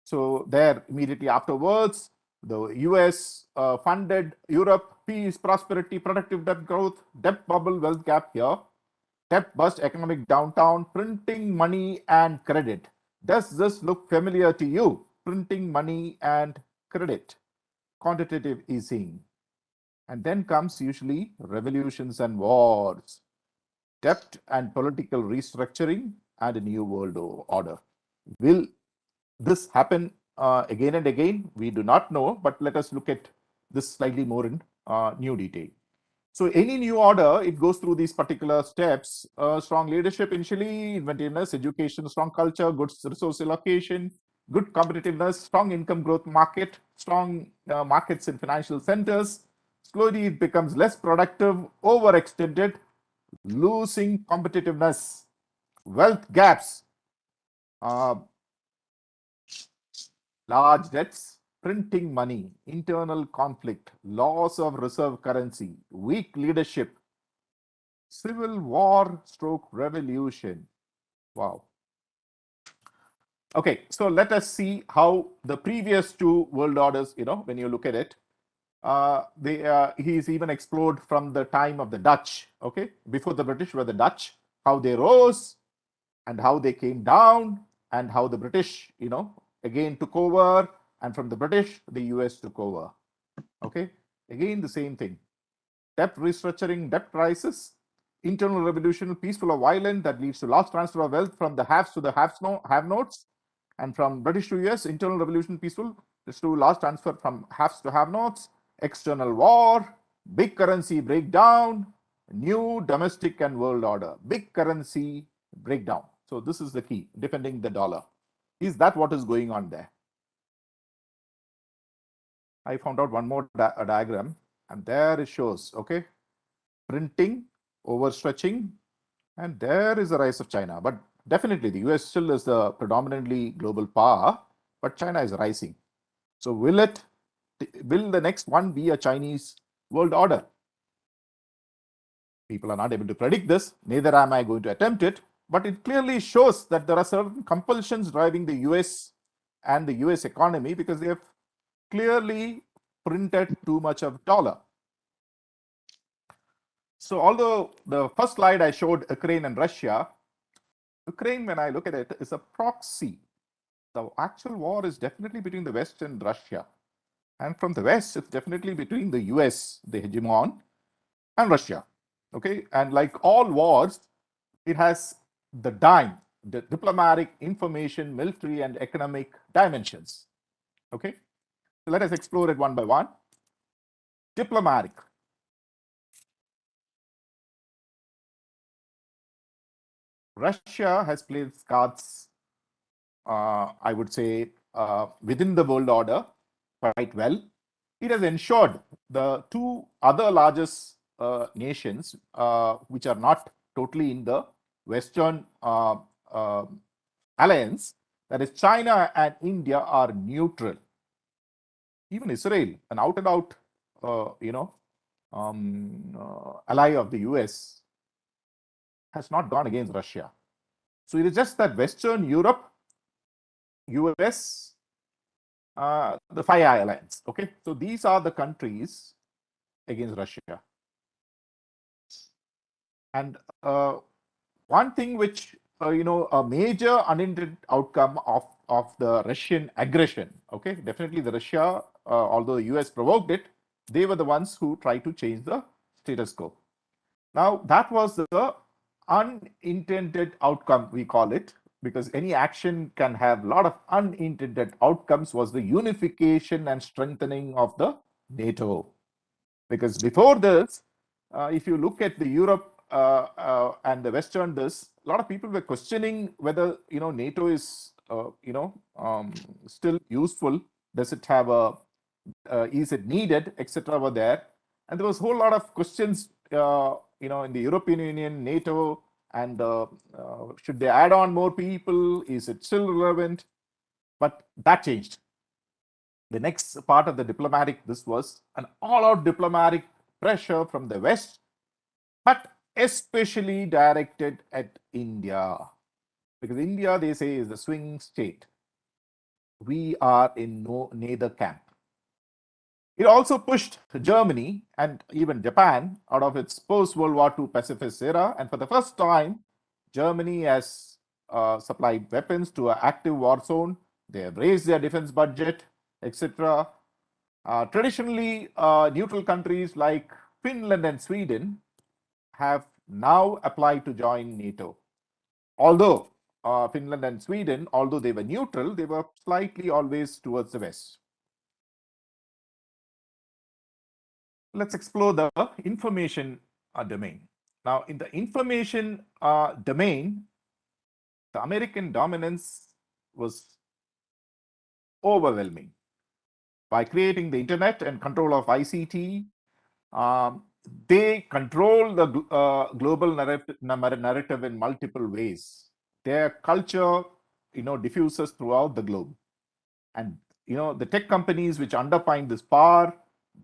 So there, immediately afterwards, the US funded Europe, peace, prosperity, productive debt growth, debt bubble, wealth gap here, debt bust, economic downtown, printing money and credit. Does this look familiar to you? Printing money and credit, quantitative easing. And then comes usually revolutions and wars, debt and political restructuring, and a new world order. Will this happen again and again? We do not know, but let us look at this slightly more in new detail. So any new order, it goes through these particular steps: strong leadership initially, inventiveness, education, strong culture, good resource allocation, good competitiveness, strong income growth market, strong markets in financial centers. Slowly it becomes less productive, overextended, losing competitiveness, wealth gaps, large debts, printing money, internal conflict, loss of reserve currency, weak leadership, civil war stroke revolution. Wow. Okay, so let us see how the previous two world orders, when you look at it, he's even explored from the time of the Dutch. Okay, before the British were the Dutch, how they rose and how they came down, and how the British, again took over, and from the British, the US took over. Okay, again the same thing: debt restructuring, debt crisis, internal revolution, peaceful or violent, that leads to large transfer of wealth from the haves to the have-nots, and from British to US, internal revolution, peaceful, leads to large transfer from haves to have-nots, external war, big currency breakdown, new domestic and world order, big currency breakdown. So this is the key, defending the dollar. Is that what is going on there? I found out one more diagram, and there it shows, okay, printing, overstretching, and there is the rise of China. But definitely the US still is the predominantly global power, but China is rising. So will the next one be a Chinese world order? People are not able to predict this, neither am I going to attempt it, but it clearly shows that there are certain compulsions driving the US and the US economy, because they have clearly printed too much of dollar. So although the first slide I showed Ukraine and Russia, Ukraine, when I look at it, is a proxy. The actual war is definitely between the West and Russia. And from the West, it's definitely between the US, the hegemon, and Russia. Okay, and like all wars, it has the diplomatic, information, military, and economic dimensions. Okay, so let us explore it one by one. Diplomatic. Russia has played cards, I would say, within the world order quite well. It has ensured the two other largest nations, which are not totally in the Western alliance, that is China and India, are neutral. Even Israel, an out and out, ally of the US, has not gone against Russia. So it is just that Western Europe US, the 5 Alliance. Okay, so these are the countries against Russia. And one thing which a major unintended outcome of the Russian aggression. Okay, definitely the Russia, although the US provoked it, they were the ones who tried to change the status quo. Now that was the unintended outcome, we call it, because any action can have a lot of unintended outcomes, was the unification and strengthening of the NATO. Because before this, if you look at the Europe and the Western, a lot of people were questioning whether NATO is still useful. Does it have a is it needed, etc. over there? And there was a whole lot of questions, in the European Union, NATO, and should they add on more people? Is it still relevant? But that changed. The next part of the diplomatic, this was an all-out diplomatic pressure from the West, but especially directed at India. Because India, they say, is the swing state. We are in neither camp. It also pushed Germany and even Japan out of its post-World War II pacifist era. And for the first time, Germany has supplied weapons to an active war zone. They have raised their defense budget, etc. Traditionally, neutral countries like Finland and Sweden have now applied to join NATO. Although Finland and Sweden, although they were neutral, they were slightly always towards the West. Let's explore the information domain. Now, in the information domain, the American dominance was overwhelming. By creating the internet and control of ICT, they control the global narrative in multiple ways. Their culture, diffuses throughout the globe. And, the tech companies which underpin this power,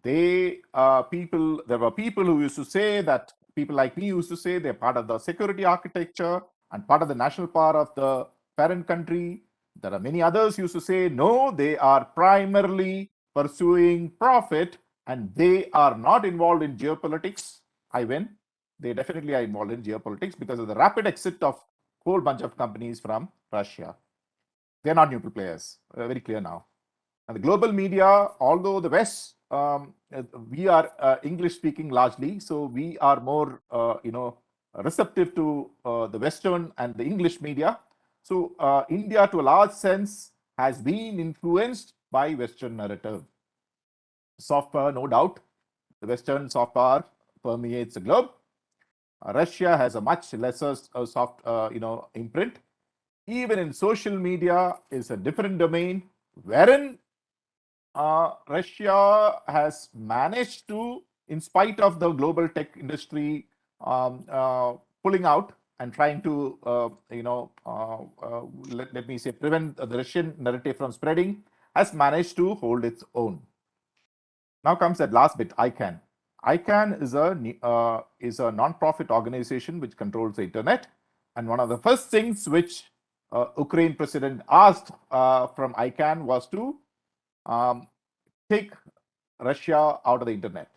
there were people who used to say that, people like me used to say, they're part of the security architecture and part of the national power of the parent country. There are many others used to say, no, they are primarily pursuing profit and they are not involved in geopolitics. I win. They definitely are involved in geopolitics because of the rapid exit of a whole bunch of companies from Russia. They're not neutral players. Very clear now. And the global media, although the West, we are English speaking largely, so we are more, receptive to the Western and the English media. So India, to a large sense, has been influenced by Western narrative. Soft power, no doubt. The Western soft power permeates the globe. Russia has a much lesser soft, imprint. Even in social media is a different domain, wherein Russia has managed to, in spite of the global tech industry pulling out and trying to, let me say, prevent the Russian narrative from spreading, has managed to hold its own. Now comes that last bit, ICANN. ICANN is a non-profit organization which controls the internet. And one of the first things which Ukraine president asked from ICANN was to take Russia out of the internet.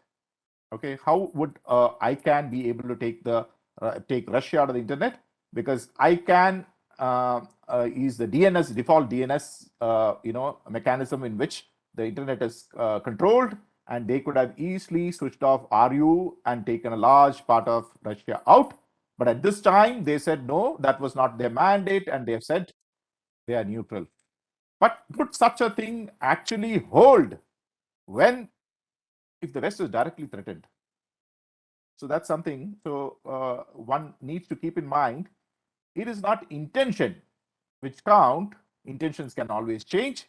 Okay, how would ICANN be able to take Russia out of the internet? Because ICANN is the DNS, default DNS, mechanism in which the internet is controlled, and they could have easily switched off RU and taken a large part of Russia out. But at this time, they said no, that was not their mandate, and they have said they are neutral. But would such a thing actually hold if the West is directly threatened? So that's something. So one needs to keep in mind. It is not intention which count. Intentions can always change.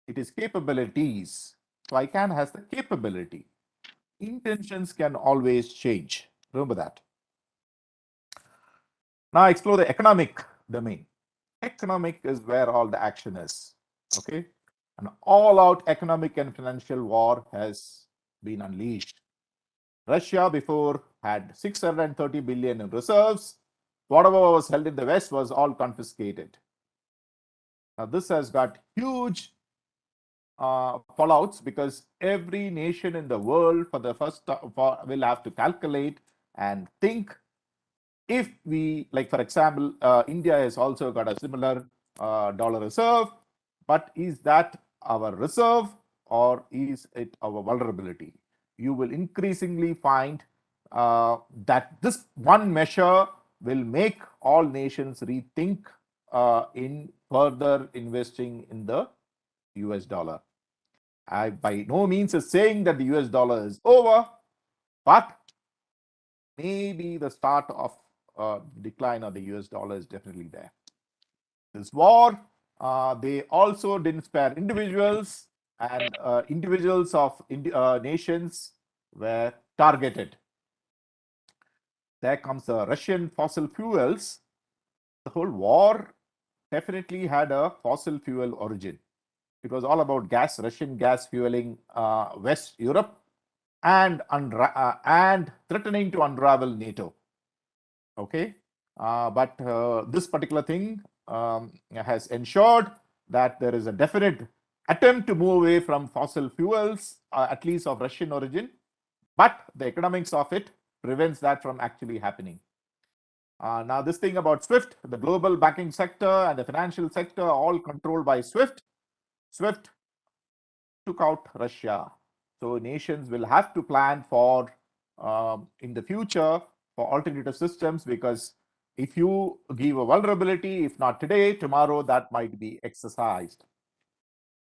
It is capabilities. So ICANN has the capability. Intentions can always change. Remember that. Now explore the economic domain. Economic is where all the action is. Okay, an all-out economic and financial war has been unleashed. Russia before had 630 billion in reserves. Whatever was held in the West was all confiscated. Now, this has got huge fallouts because every nation in the world for the first will have to calculate and think if we, like for example, India has also got a similar dollar reserve, but is that our reserve or is it our vulnerability? You will increasingly find that this one measure will make all nations rethink in further investing in the US dollar. I by no means is saying that the US dollar is over, but maybe the start of decline of the US dollar is definitely there. This war, they also didn't spare individuals, and individuals of nations were targeted. There comes the Russian fossil fuels. The whole war definitely had a fossil fuel origin. It was all about gas, Russian gas fueling West Europe and threatening to unravel NATO. Okay, but this particular thing has ensured that there is a definite attempt to move away from fossil fuels, at least of Russian origin, but the economics of it prevents that from actually happening. Now, this thing about SWIFT, the global banking sector and the financial sector, all controlled by SWIFT. SWIFT took out Russia. So nations will have to plan for in the future for alternative systems, because if you give a vulnerability, if not today, tomorrow that might be exercised.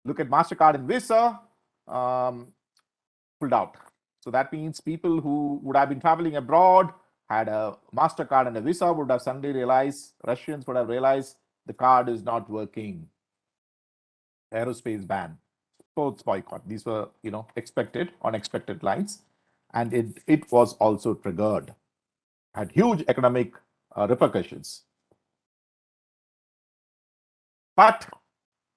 Look at MasterCard and Visa, pulled out. So that means people who would have been traveling abroad, had a MasterCard and a Visa, would have suddenly realized, Russians would have realized the card is not working. Aerospace ban, sports boycott. These were, expected, unexpected lines. And it was also triggered, had huge economic repercussions. But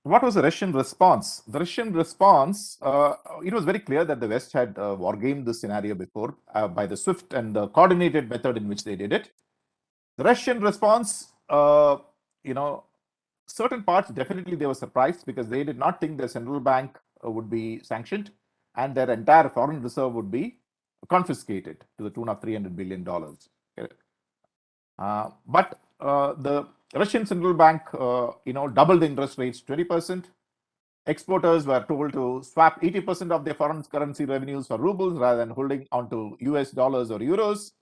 what was the Russian response? The Russian response, it was very clear that the West had wargamed this scenario before by the swift and the coordinated method in which they did it. The Russian response, certain parts definitely they were surprised because they did not think the central bank would be sanctioned and their entire foreign reserve would be confiscated to the tune of $300 billion. But the Russian central bank, doubled the interest rates 20%. Exporters were told to swap 80% of their foreign currency revenues for rubles rather than holding onto US dollars or euros.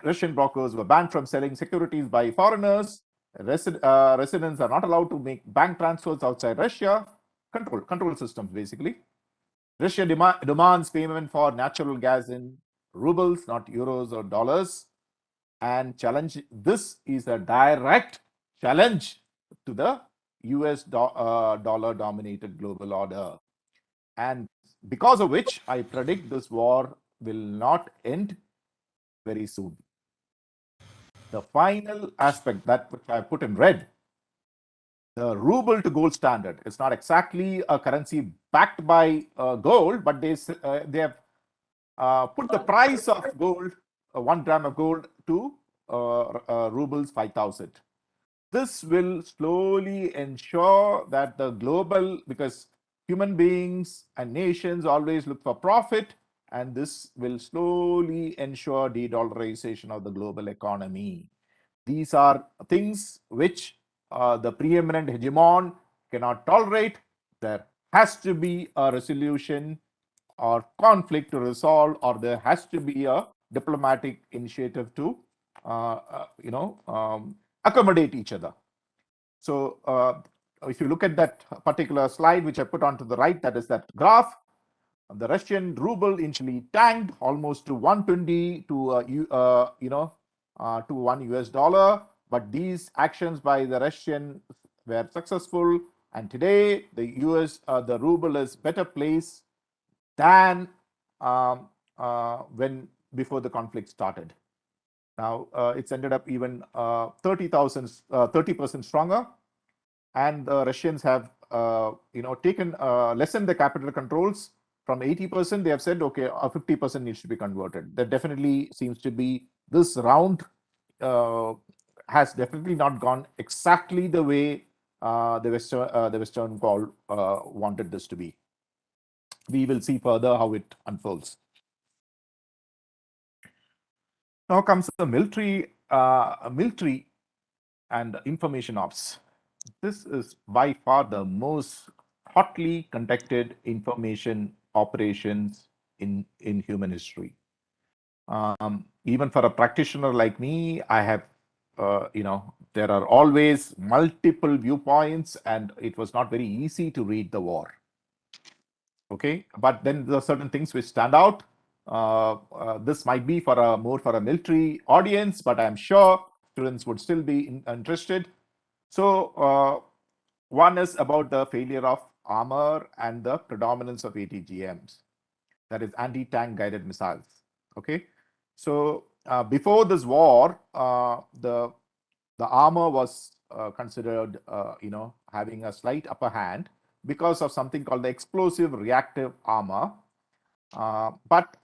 Russian brokers were banned from selling securities by foreigners. Residents are not allowed to make bank transfers outside Russia. Control systems, basically. Russia demands payment for natural gas in rubles, not euros or dollars. And this is a direct challenge to the US dollar-dominated global order. And because of which, I predict this war will not end very soon. The final aspect that which I put in red, the ruble to gold standard. It's not exactly a currency backed by gold, but they have put the price of gold, 1 gram of gold, to rubles 5,000. This will slowly ensure that the global, because human beings and nations always look for profit, and this will slowly ensure de-dollarization of the global economy. These are things which the preeminent hegemon cannot tolerate. There has to be a resolution or conflict to resolve, or there has to be a diplomatic initiative to, accommodate each other. So if you look at that particular slide, which I put onto the right, that is that graph, the Russian ruble initially tanked almost to 120 to, to 1 US dollar. But these actions by the Russian were successful. And today the the ruble is better placed than when before the conflict started. Now it's ended up even 30% stronger, and the Russians have taken lessened the capital controls from 80%. They have said, okay, 50% needs to be converted. That definitely seems to be, this round has definitely not gone exactly the way the Western world wanted this to be. We will see further how it unfolds. Now comes the military and information ops. This is by far the most hotly contested information operations in human history. Even for a practitioner like me, I have, there are always multiple viewpoints, and it was not very easy to read the war. Okay, but then there are certain things which stand out. This might be for more for a military audience, but I'm sure students would still be interested. So one is about the failure of armor and the predominance of ATGMs, that is anti-tank guided missiles. Okay, so before this war, the armor was considered, having a slight upper hand because of something called the explosive reactive armor. But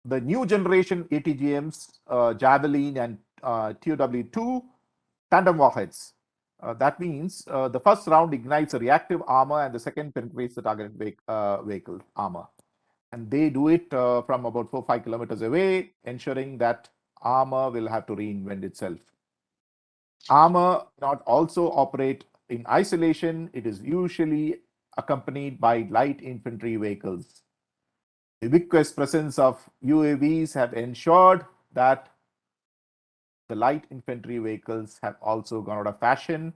the new generation ATGMs, Javelin and TOW2 tandem warheads. That means the first round ignites a reactive armor and the second penetrates the target vehicle armor. And they do it from about 4-5 kilometers away, ensuring that armor will have to reinvent itself. Armor not also operate in isolation. It is usually accompanied by light infantry vehicles. The ubiquitous presence of UAVs have ensured that the light infantry vehicles have also gone out of fashion.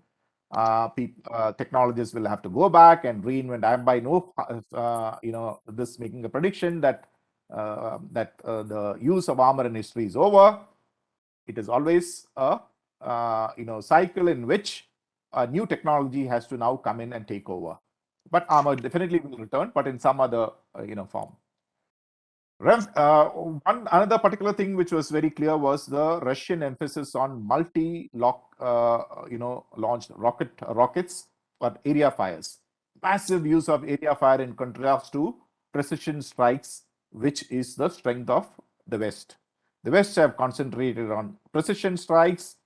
Technologists will have to go back and reinvent. I'm by no, this making a prediction that the use of armor in history is over. It is always a cycle in which a new technology has to now come in and take over. But armor definitely will return, but in some other form. Another particular thing which was very clear was the Russian emphasis on launched rockets for area fires. Massive use of area fire in contrast to precision strikes, which is the strength of the West. The West have concentrated on precision strikes.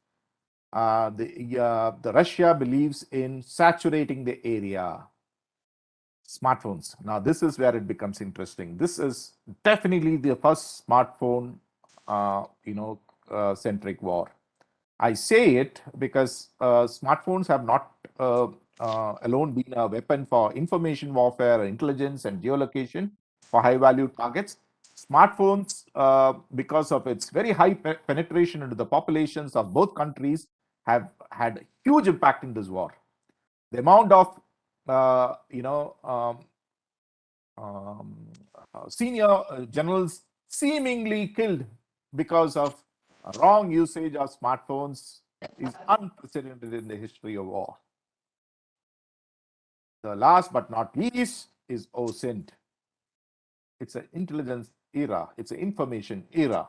The Russia believes in saturating the area. Smartphones. Now, this is where it becomes interesting. This is definitely the first smartphone, centric war. I say it because smartphones have not alone been a weapon for information warfare, intelligence, and geolocation for high-value targets. Smartphones, because of its very high penetration into the populations of both countries, have had huge impact in this war. The amount of senior generals seemingly killed because of wrong usage of smartphones is unprecedented in the history of war. The last but not least is OSINT. It's an intelligence era. It's an information era.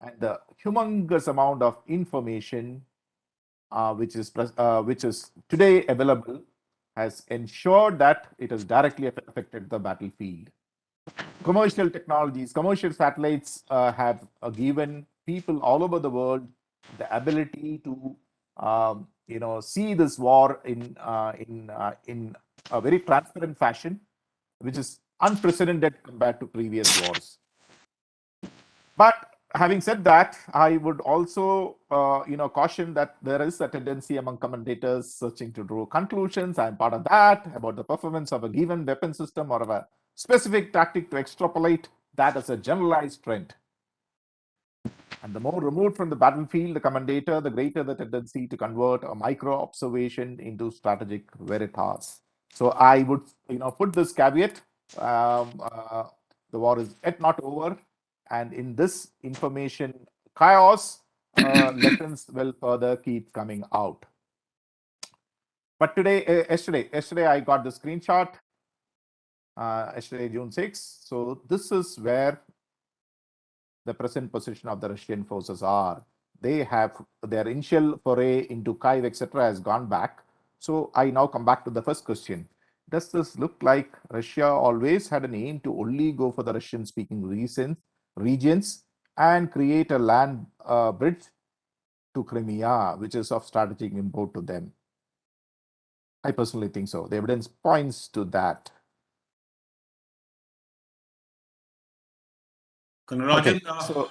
And the humongous amount of information which is today available has ensured that it has directly affected the battlefield. Commercial technologies, commercial satellites have given people all over the world the ability to see this war in a very transparent fashion, which is unprecedented compared to previous wars. But having said that, I would also caution that there is a tendency among commentators searching to draw conclusions. I'm part of that about the performance of a given weapon system or of a specific tactic to extrapolate that as a generalized trend. And the more removed from the battlefield the commentator, the greater the tendency to convert a micro observation into strategic veritas. So I would put this caveat: the war is yet not over, and in this information chaos, lessons will further keep coming out. But yesterday I got the screenshot. Yesterday, June 6th. So this is where the present position of the Russian forces are. They have their initial foray into Kyiv, etc., has gone back. So I now come back to the first question. Does this look like Russia always had an aim to only go for the Russian-speaking regions and create a land bridge to Crimea, which is of strategic import to them? I personally think so. The evidence points to that. Rajan, so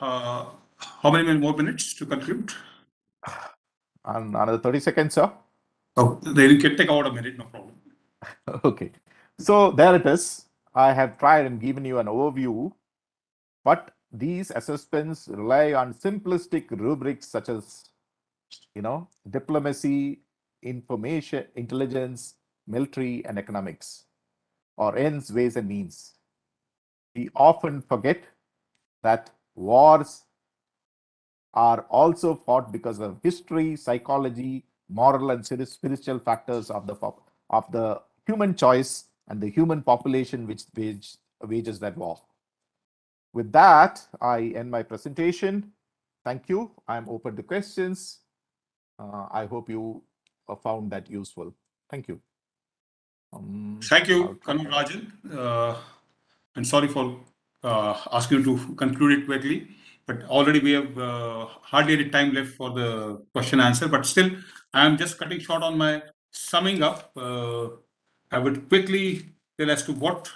how many more minutes to conclude? Another 30 seconds, sir. Oh, they can take out a minute, no problem. Okay. So there it is. I have tried and given you an overview, but these assessments rely on simplistic rubrics such as, diplomacy, information, intelligence, military, and economics, or ends, ways, and means. We often forget that wars are also fought because of history, psychology, moral, and spiritual factors of the human choice and the human population which wages that war. With that, I end my presentation. Thank you. I'm open to questions. I hope you found that useful. Thank you. Thank you, Rajan. And sorry for asking you to conclude it quickly, but already we have hardly any time left for the question answer. But still, I am just cutting short on my summing up. I would quickly tell as to what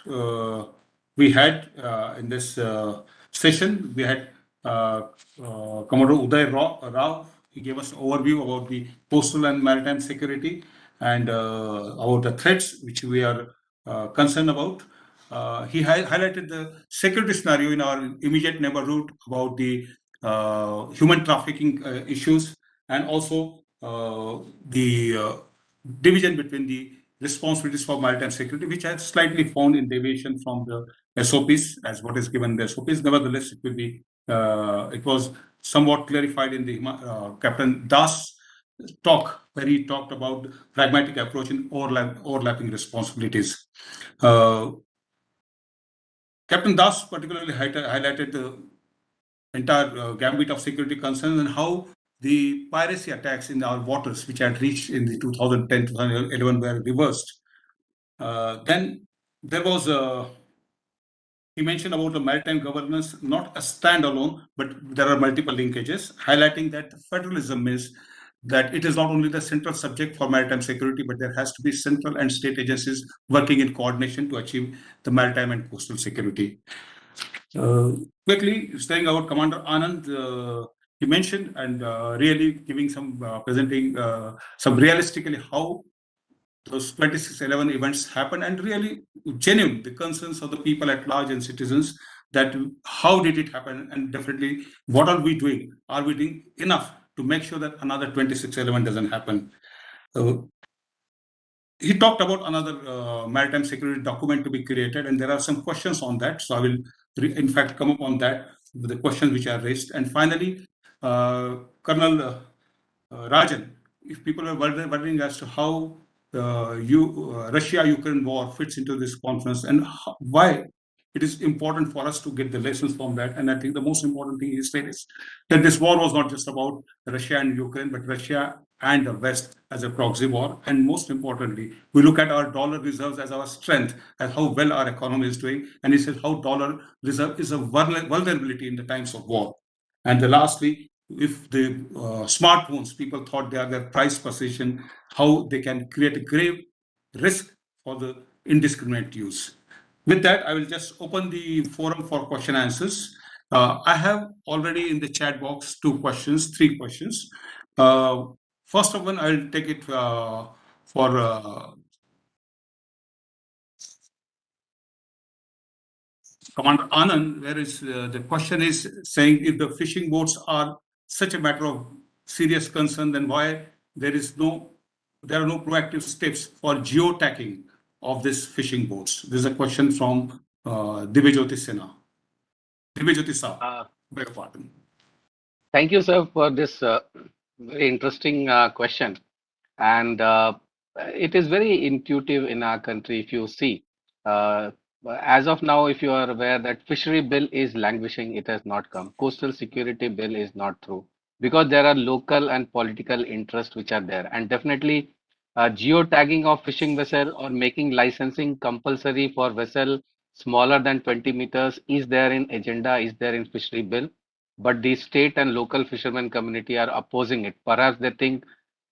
we had in this session. We had Commodore Uday Rao. He gave us an overview about the coastal and maritime security and about the threats which we are concerned about. He highlighted the security scenario in our immediate neighborhood about the human trafficking issues and also the division between the responsibilities for maritime security, which I slightly found in deviation from the SOPs as what is given in the SOPs. Nevertheless, it will be it was somewhat clarified in the Captain Das talk, where he talked about pragmatic approach in overlapping responsibilities. Captain Das particularly highlighted the entire gambit of security concerns and how the piracy attacks in our waters, which had reached in the 2010-2011, were reversed. Then there was he mentioned about the maritime governance, not a standalone, but there are multiple linkages, highlighting that federalism is that it is not only the central subject for maritime security, but there has to be central and state agencies working in coordination to achieve the maritime and coastal security. Quickly, staying out, Commander Anand, he mentioned and really giving some presenting some realistically how those 2611 events happen and really genuine the concerns of the people at large and citizens that how did it happen and definitely what are we doing? Are we doing enough to make sure that another 2611 doesn't happen? He talked about another maritime security document to be created, and there are some questions on that. So I will, in fact, come up on that with the questions which are raised. And finally, Colonel Rajan, if people are wondering as to how Russia-Ukraine war fits into this conference and why it is important for us to get the lessons from that. And I think the most important thing is that this war was not just about Russia and Ukraine, but Russia and the West as a proxy war. And most importantly, we look at our dollar reserves as our strength, as how well our economy is doing. And he said how dollar reserve is a vulnerability in the times of war. And lastly, if the smartphones, people thought they are their prized possession, how they can create a grave risk for the indiscriminate use. With that, I will just open the forum for question answers. I have already in the chat box three questions. First of all, I'll take it for Commander Anand, where is the question is saying if the fishing boats are such a matter of serious concern, then why there are no proactive steps for geotagging of these fishing boats? This is a question from Divyajyoti Sinha. Divyajyoti Saab, beg your pardon. Thank you, sir, for this very interesting question. And it is very intuitive in our country if you see. As of now, if you are aware that fishery bill is languishing, it has not come. Coastal security bill is not through because there are local and political interests which are there. And definitely geotagging of fishing vessel or making licensing compulsory for vessel smaller than 20 meters is there in agenda, is there in fishery bill. But the state and local fishermen community are opposing it. Perhaps they think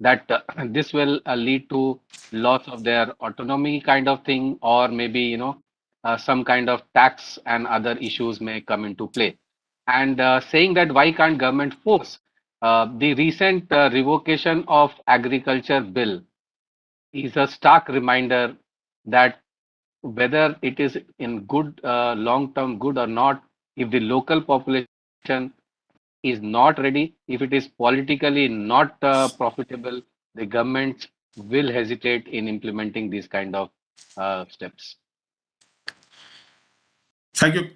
that this will lead to loss of their autonomy kind of thing, or maybe, some kind of tax and other issues may come into play. And saying that why can't government force the recent revocation of agriculture bill is a stark reminder that whether it is in good long-term good or not, if the local population is not ready, if it is politically not profitable, the government will hesitate in implementing these kind of steps. Thank you,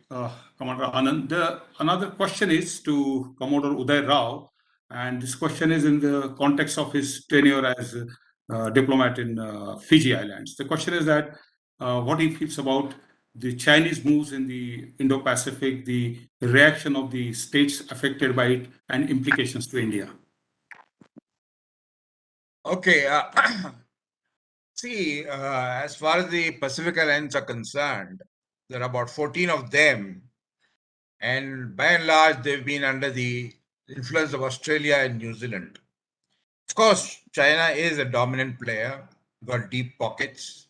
Commander Anand. Another question is to Commodore Uday Rao, and this question is in the context of his tenure as a diplomat in Fiji Islands. The question is that what he feels about the Chinese moves in the Indo-Pacific, the reaction of the states affected by it, and implications to India. Okay. See, as far as the Pacific Islands are concerned, there are about 14 of them. And by and large, they've been under the influence of Australia and New Zealand. Of course, China is a dominant player, got deep pockets.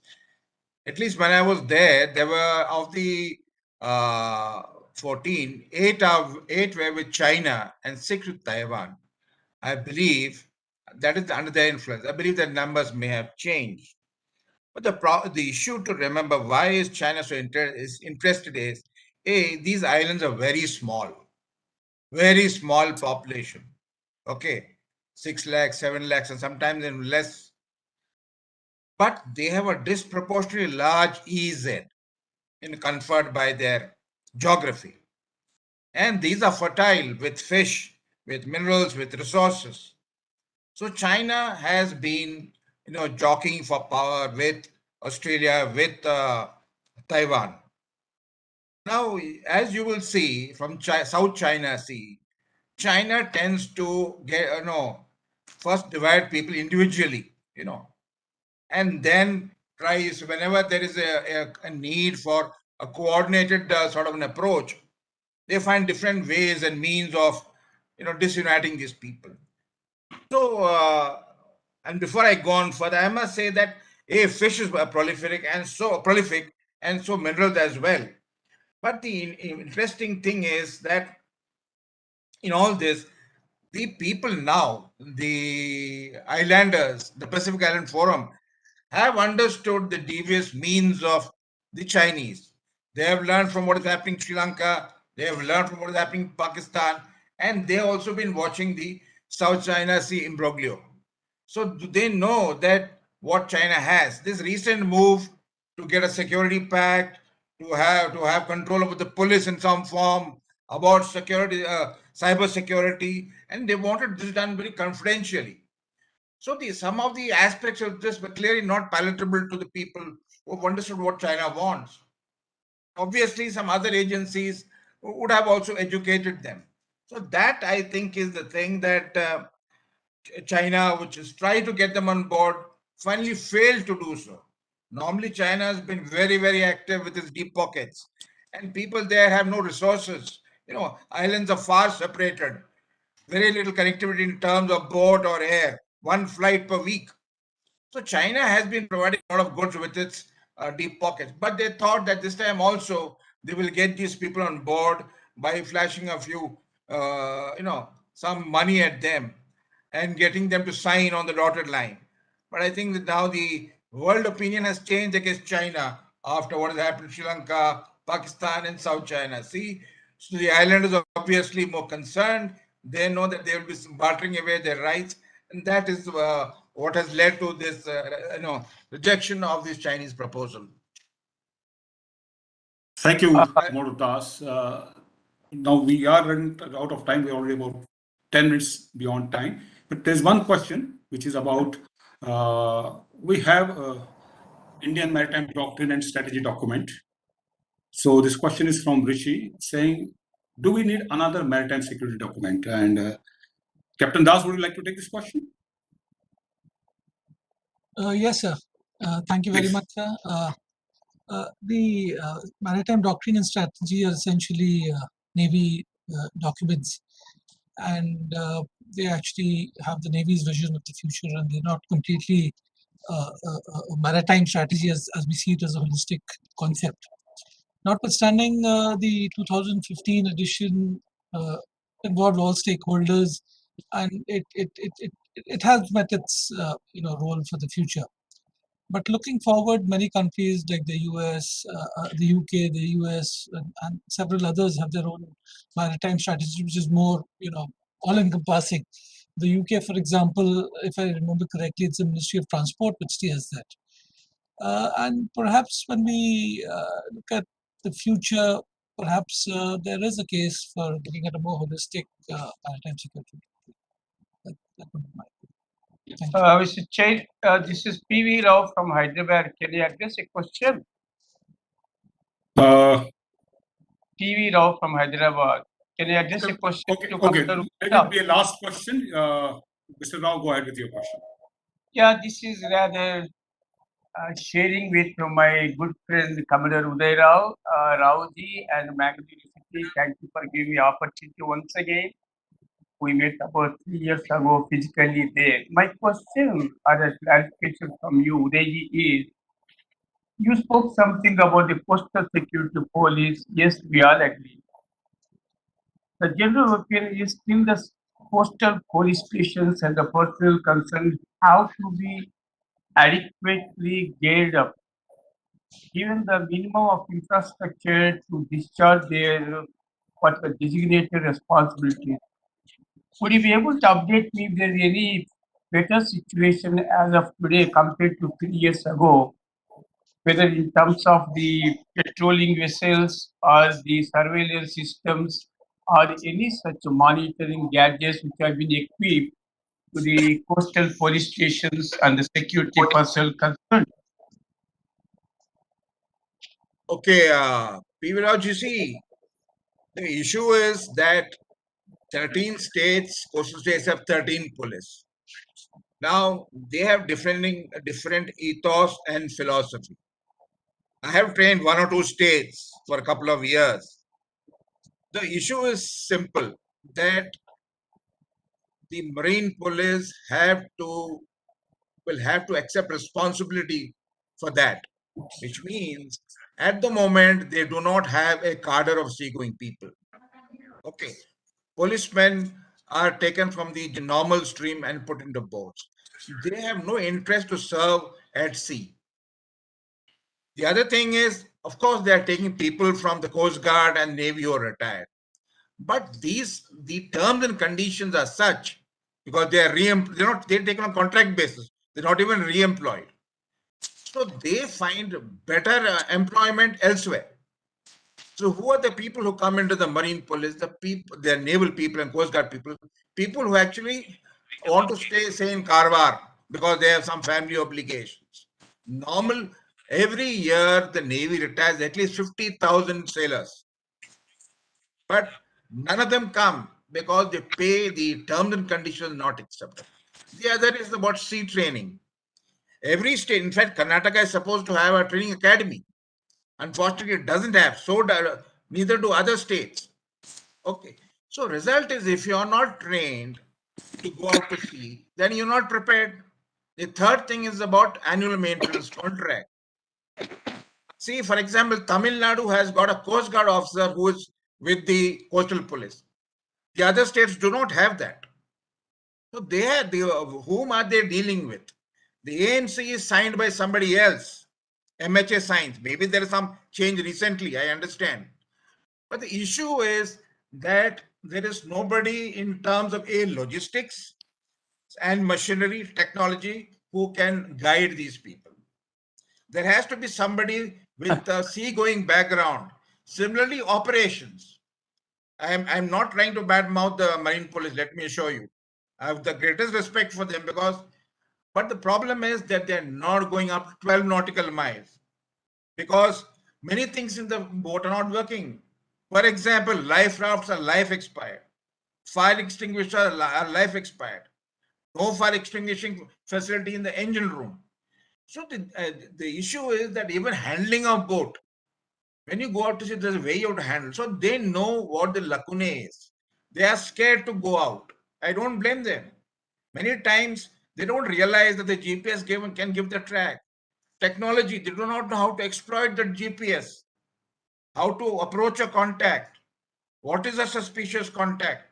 At least when I was there were of the 14, 8 were with China and 6 with Taiwan. I believe that is under their influence. I believe that numbers may have changed. But the issue to remember, why is China so interested is, these islands are very small population. Okay, 6 lakhs, 7 lakhs, and sometimes even less. But they have a disproportionately large EZ conferred by their geography. And these are fertile with fish, with minerals, with resources. So China has been, jockeying for power with Australia, with Taiwan. Now, as you will see from South China Sea, China tends to get, first divide people individually, and then tries, whenever there is a need for a coordinated sort of an approach, they find different ways and means of, disuniting these people. So, and before I go on further, I must say that fish is prolific and so minerals as well. But the interesting thing is that in all this, the people now, the islanders, the Pacific Island Forum, have understood the devious means of the Chinese. They have learned from what is happening in Sri Lanka, they have learned from what is happening in Pakistan, and they have also been watching the South China Sea imbroglio. So they know that what China has. This recent move to get a security pact, to have control over the police in some form, about security, cyber security, and they wanted this done very confidentially. So some of the aspects of this were clearly not palatable to the people who have understood what China wants. Obviously, some other agencies would have also educated them. So that, I think, is the thing that China, which is trying to get them on board, finally failed to do so. Normally, China has been very, very active with its deep pockets, and people there have no resources. Islands are far separated, very little connectivity in terms of boat or air, one flight per week. So China has been providing a lot of goods with its deep pockets, but they thought that this time also they will get these people on board by flashing a few, some money at them and getting them to sign on the dotted line. But I think that now the world opinion has changed against China after what has happened in Sri Lanka, Pakistan, and South China Sea. So the islanders are obviously more concerned. They know that they will be bartering away their rights, and that is what has led to this, rejection of this Chinese proposal. Thank you, Commodore Das. Now we are running out of time. We're already about 10 minutes beyond time. But there's one question which is about, we have Indian Maritime Doctrine and Strategy document. So this question is from Rishi saying, do we need another maritime security document? And Captain Das, would you like to take this question? Yes, sir. Thank you very much, sir. The Maritime Doctrine and Strategy are essentially Navy documents. And they actually have the Navy's vision of the future, and they're not completely a maritime strategy as we see it as a holistic concept. Notwithstanding, the 2015 edition involved all stakeholders, and it has met its role for the future. But looking forward, many countries like the US, the UK, the US, and several others have their own maritime strategy, which is more, all-encompassing. The UK, for example, if I remember correctly, it's the Ministry of Transport which steers that. And perhaps when we look at the future, perhaps there is a case for looking at a more holistic maritime security. That would be my opinion. Thank you. Mr. Chair, this is P.V. Rao from Hyderabad. Can you address a question? P.V. Rao from Hyderabad. Can you address a question? Okay. Let it be a last question. Mr. Rao, go ahead with your question. Yeah, this is rather sharing with my good friend Commodore Uday Rao, Raoji and Mangalore University. Thank you for giving me opportunity once again. We met about 3 years ago physically there. My question or a clarification from you, Udayji, is you spoke something about the postal security police. Yes, we all agree. The general opinion is still the postal police stations and the personnel concerned have to be adequately geared up, given the minimum of infrastructure to discharge their designated responsibilities. Would you be able to update me if there is any better situation as of today compared to 3 years ago, whether in terms of the patrolling vessels or the surveillance systems or any such monitoring gadgets which have been equipped to the coastal police stations and the security personnel concerned? Okay, P.V. you see, the issue is that 13 states, coastal states have 13 police. Now, they have different ethos and philosophy. I have trained 1 or 2 states for a couple of years. The issue is simple, that the marine police will have to accept responsibility for that, which means at the moment they do not have a cadre of seagoing people. Okay, policemen are taken from the normal stream and put into boats. They have no interest to serve at sea. The other thing is, of course, they are taking people from the Coast Guard and Navy who are retired. But the terms and conditions are such, because they're taken on contract basis. They're not even re-employed. So they find better employment elsewhere. So who are the people who come into the marine police? They're naval people and Coast Guard people who actually want to stay, say, in Karwar because they have some family obligations. Every year the Navy retires at least 50,000 sailors. But none of them come because they pay the terms and conditions not accepted. The other is about sea training. Every state, in fact, Karnataka is supposed to have a training academy. Unfortunately, it doesn't have. Neither do other states. Okay. So result is, if you are not trained to go out to sea, then you're not prepared. The third thing is about annual maintenance contract. See, for example, Tamil Nadu has got a Coast Guard officer who is with the coastal police. The other states do not have that. So whom are they dealing with? The ANC is signed by somebody else. MHA signs. Maybe there is some change recently, I understand. But the issue is that there is nobody in terms of logistics and machinery, technology, who can guide these people. There has to be somebody with a seagoing background. Similarly, operations. I'm not trying to badmouth the marine police, let me assure you. I have the greatest respect for them but the problem is that they're not going up to 12 nautical miles because many things in the boat are not working. For example, life rafts are life expired. Fire extinguishers are life expired. No fire extinguishing facility in the engine room. So the issue is that even handling a boat, when you go out to sea, there's a way you have to handle. So they know what the lacunae is. They are scared to go out. I don't blame them. Many times they don't realize that the GPS can give the track. Technology, they do not know how to exploit the GPS, how to approach a contact, what is a suspicious contact.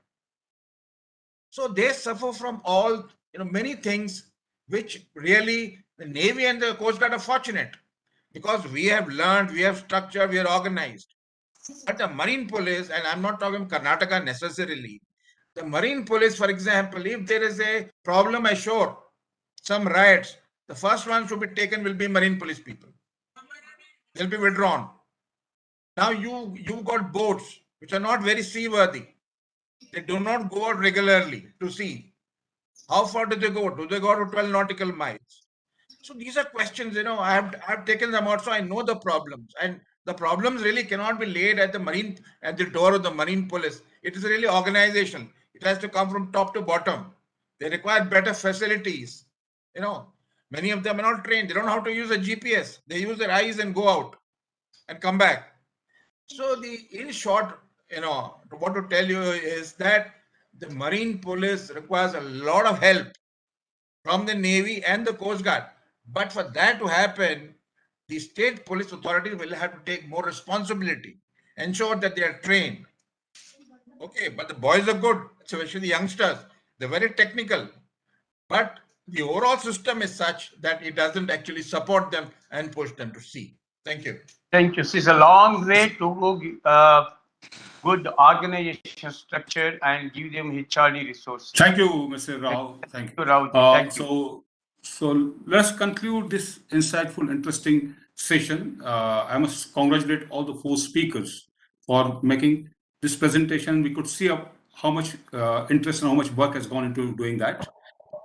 So they suffer from all, many things which really the Navy and the Coast Guard are fortunate because we have learned, we have structured, we are organized. But the Marine Police, and I'm not talking Karnataka necessarily, the Marine Police, for example, if there is a problem ashore, some riots, the first one to be taken will be Marine Police people. They'll be withdrawn. Now you got boats which are not very seaworthy. They do not go out regularly to sea. How far do they go? Do they go to 12 nautical miles? So these are questions, I've taken them out, so I know the problems. And the problems really cannot be laid at the door of the Marine Police. It is really organizational. It has to come from top to bottom. They require better facilities. Many of them are not trained. They don't know how to use a GPS. They use their eyes and go out and come back. So in short, what to tell you is that the Marine Police requires a lot of help from the Navy and the Coast Guard. But for that to happen, the state police authorities will have to take more responsibility, ensure that they are trained. Okay, but the boys are good, especially the youngsters. They're very technical. But the overall system is such that it doesn't actually support them and push them to sea. Thank you. Thank you. It's a long way to go. Good organization structure and give them HRD resources. Thank you, Mr. Rao. Thank you. Rao. Thank you. So let's conclude this insightful, interesting session. I must congratulate all the 4 speakers for making this presentation. We could see how much interest and how much work has gone into doing that.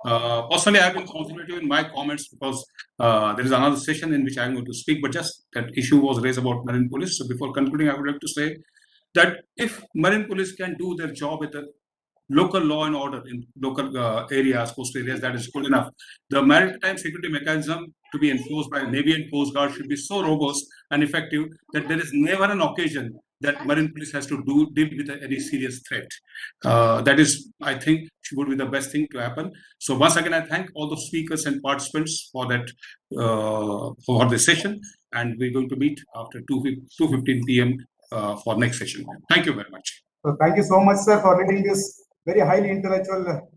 Personally, I've been conservative in my comments because there is another session in which I'm going to speak, but just that issue was raised about Marine Police. So before concluding, I would like to say that if Marine Police can do their job with the local law and order in local areas, coastal areas, that is good enough. The maritime security mechanism to be enforced by Navy and Coast Guard should be so robust and effective that there is never an occasion that Marine Police has to deal with any serious threat. That is, I think, would be the best thing to happen. So once again, I thank all the speakers and participants for that for this session, and we're going to meet after 2:15 p.m. For next session. Thank you very much. So thank you so much, sir, for leading this very highly intellectual,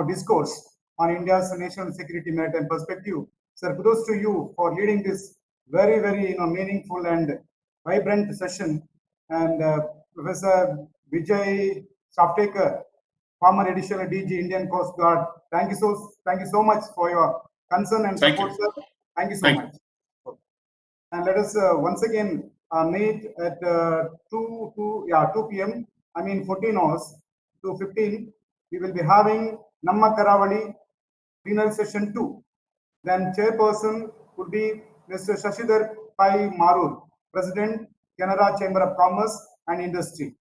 discourse on India's national security maritime perspective. Sir, kudos to you for leading this very, very, meaningful and vibrant session. And Professor Vijay Saftekar, former additional DG Indian Coast Guard, thank you so much for your concern and support, sir. Thank you so much. And let us once again meet at 2 p.m. 14 hours to 15. We will be having Namma Karavali plenary session 2. Then chairperson would be Mr. Shashidhar Pai Marur, President, Canara Chamber of Commerce and Industry.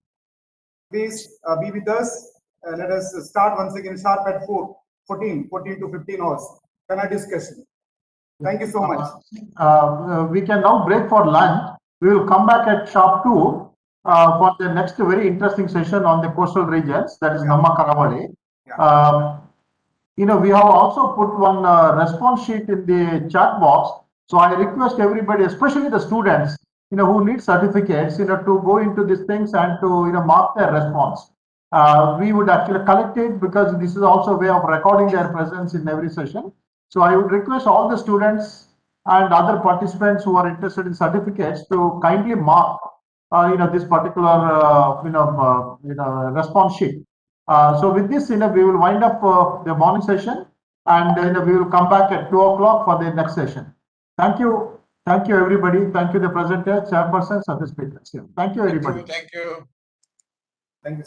Please be with us. Let us start once again sharp at 14 to 15 hours. Panel discussion. Thank you so much. We can now break for lunch. We will come back at sharp 2 for the next very interesting session on the coastal regions, that is Namma Karavali. We have also put one response sheet in the chat box. So I request everybody, especially the students, who need certificates, to go into these things and to, mark their response. We would actually collect it because this is also a way of recording their presence in every session. So I would request all the students and other participants who are interested in certificates to kindly mark, this particular, response sheet. So with this, we will wind up the morning session, and we will come back at 2 o'clock for the next session. Thank you everybody. Thank you the presenter, chairpersons, and the speakers. Thank you everybody. Thank you. Thank you.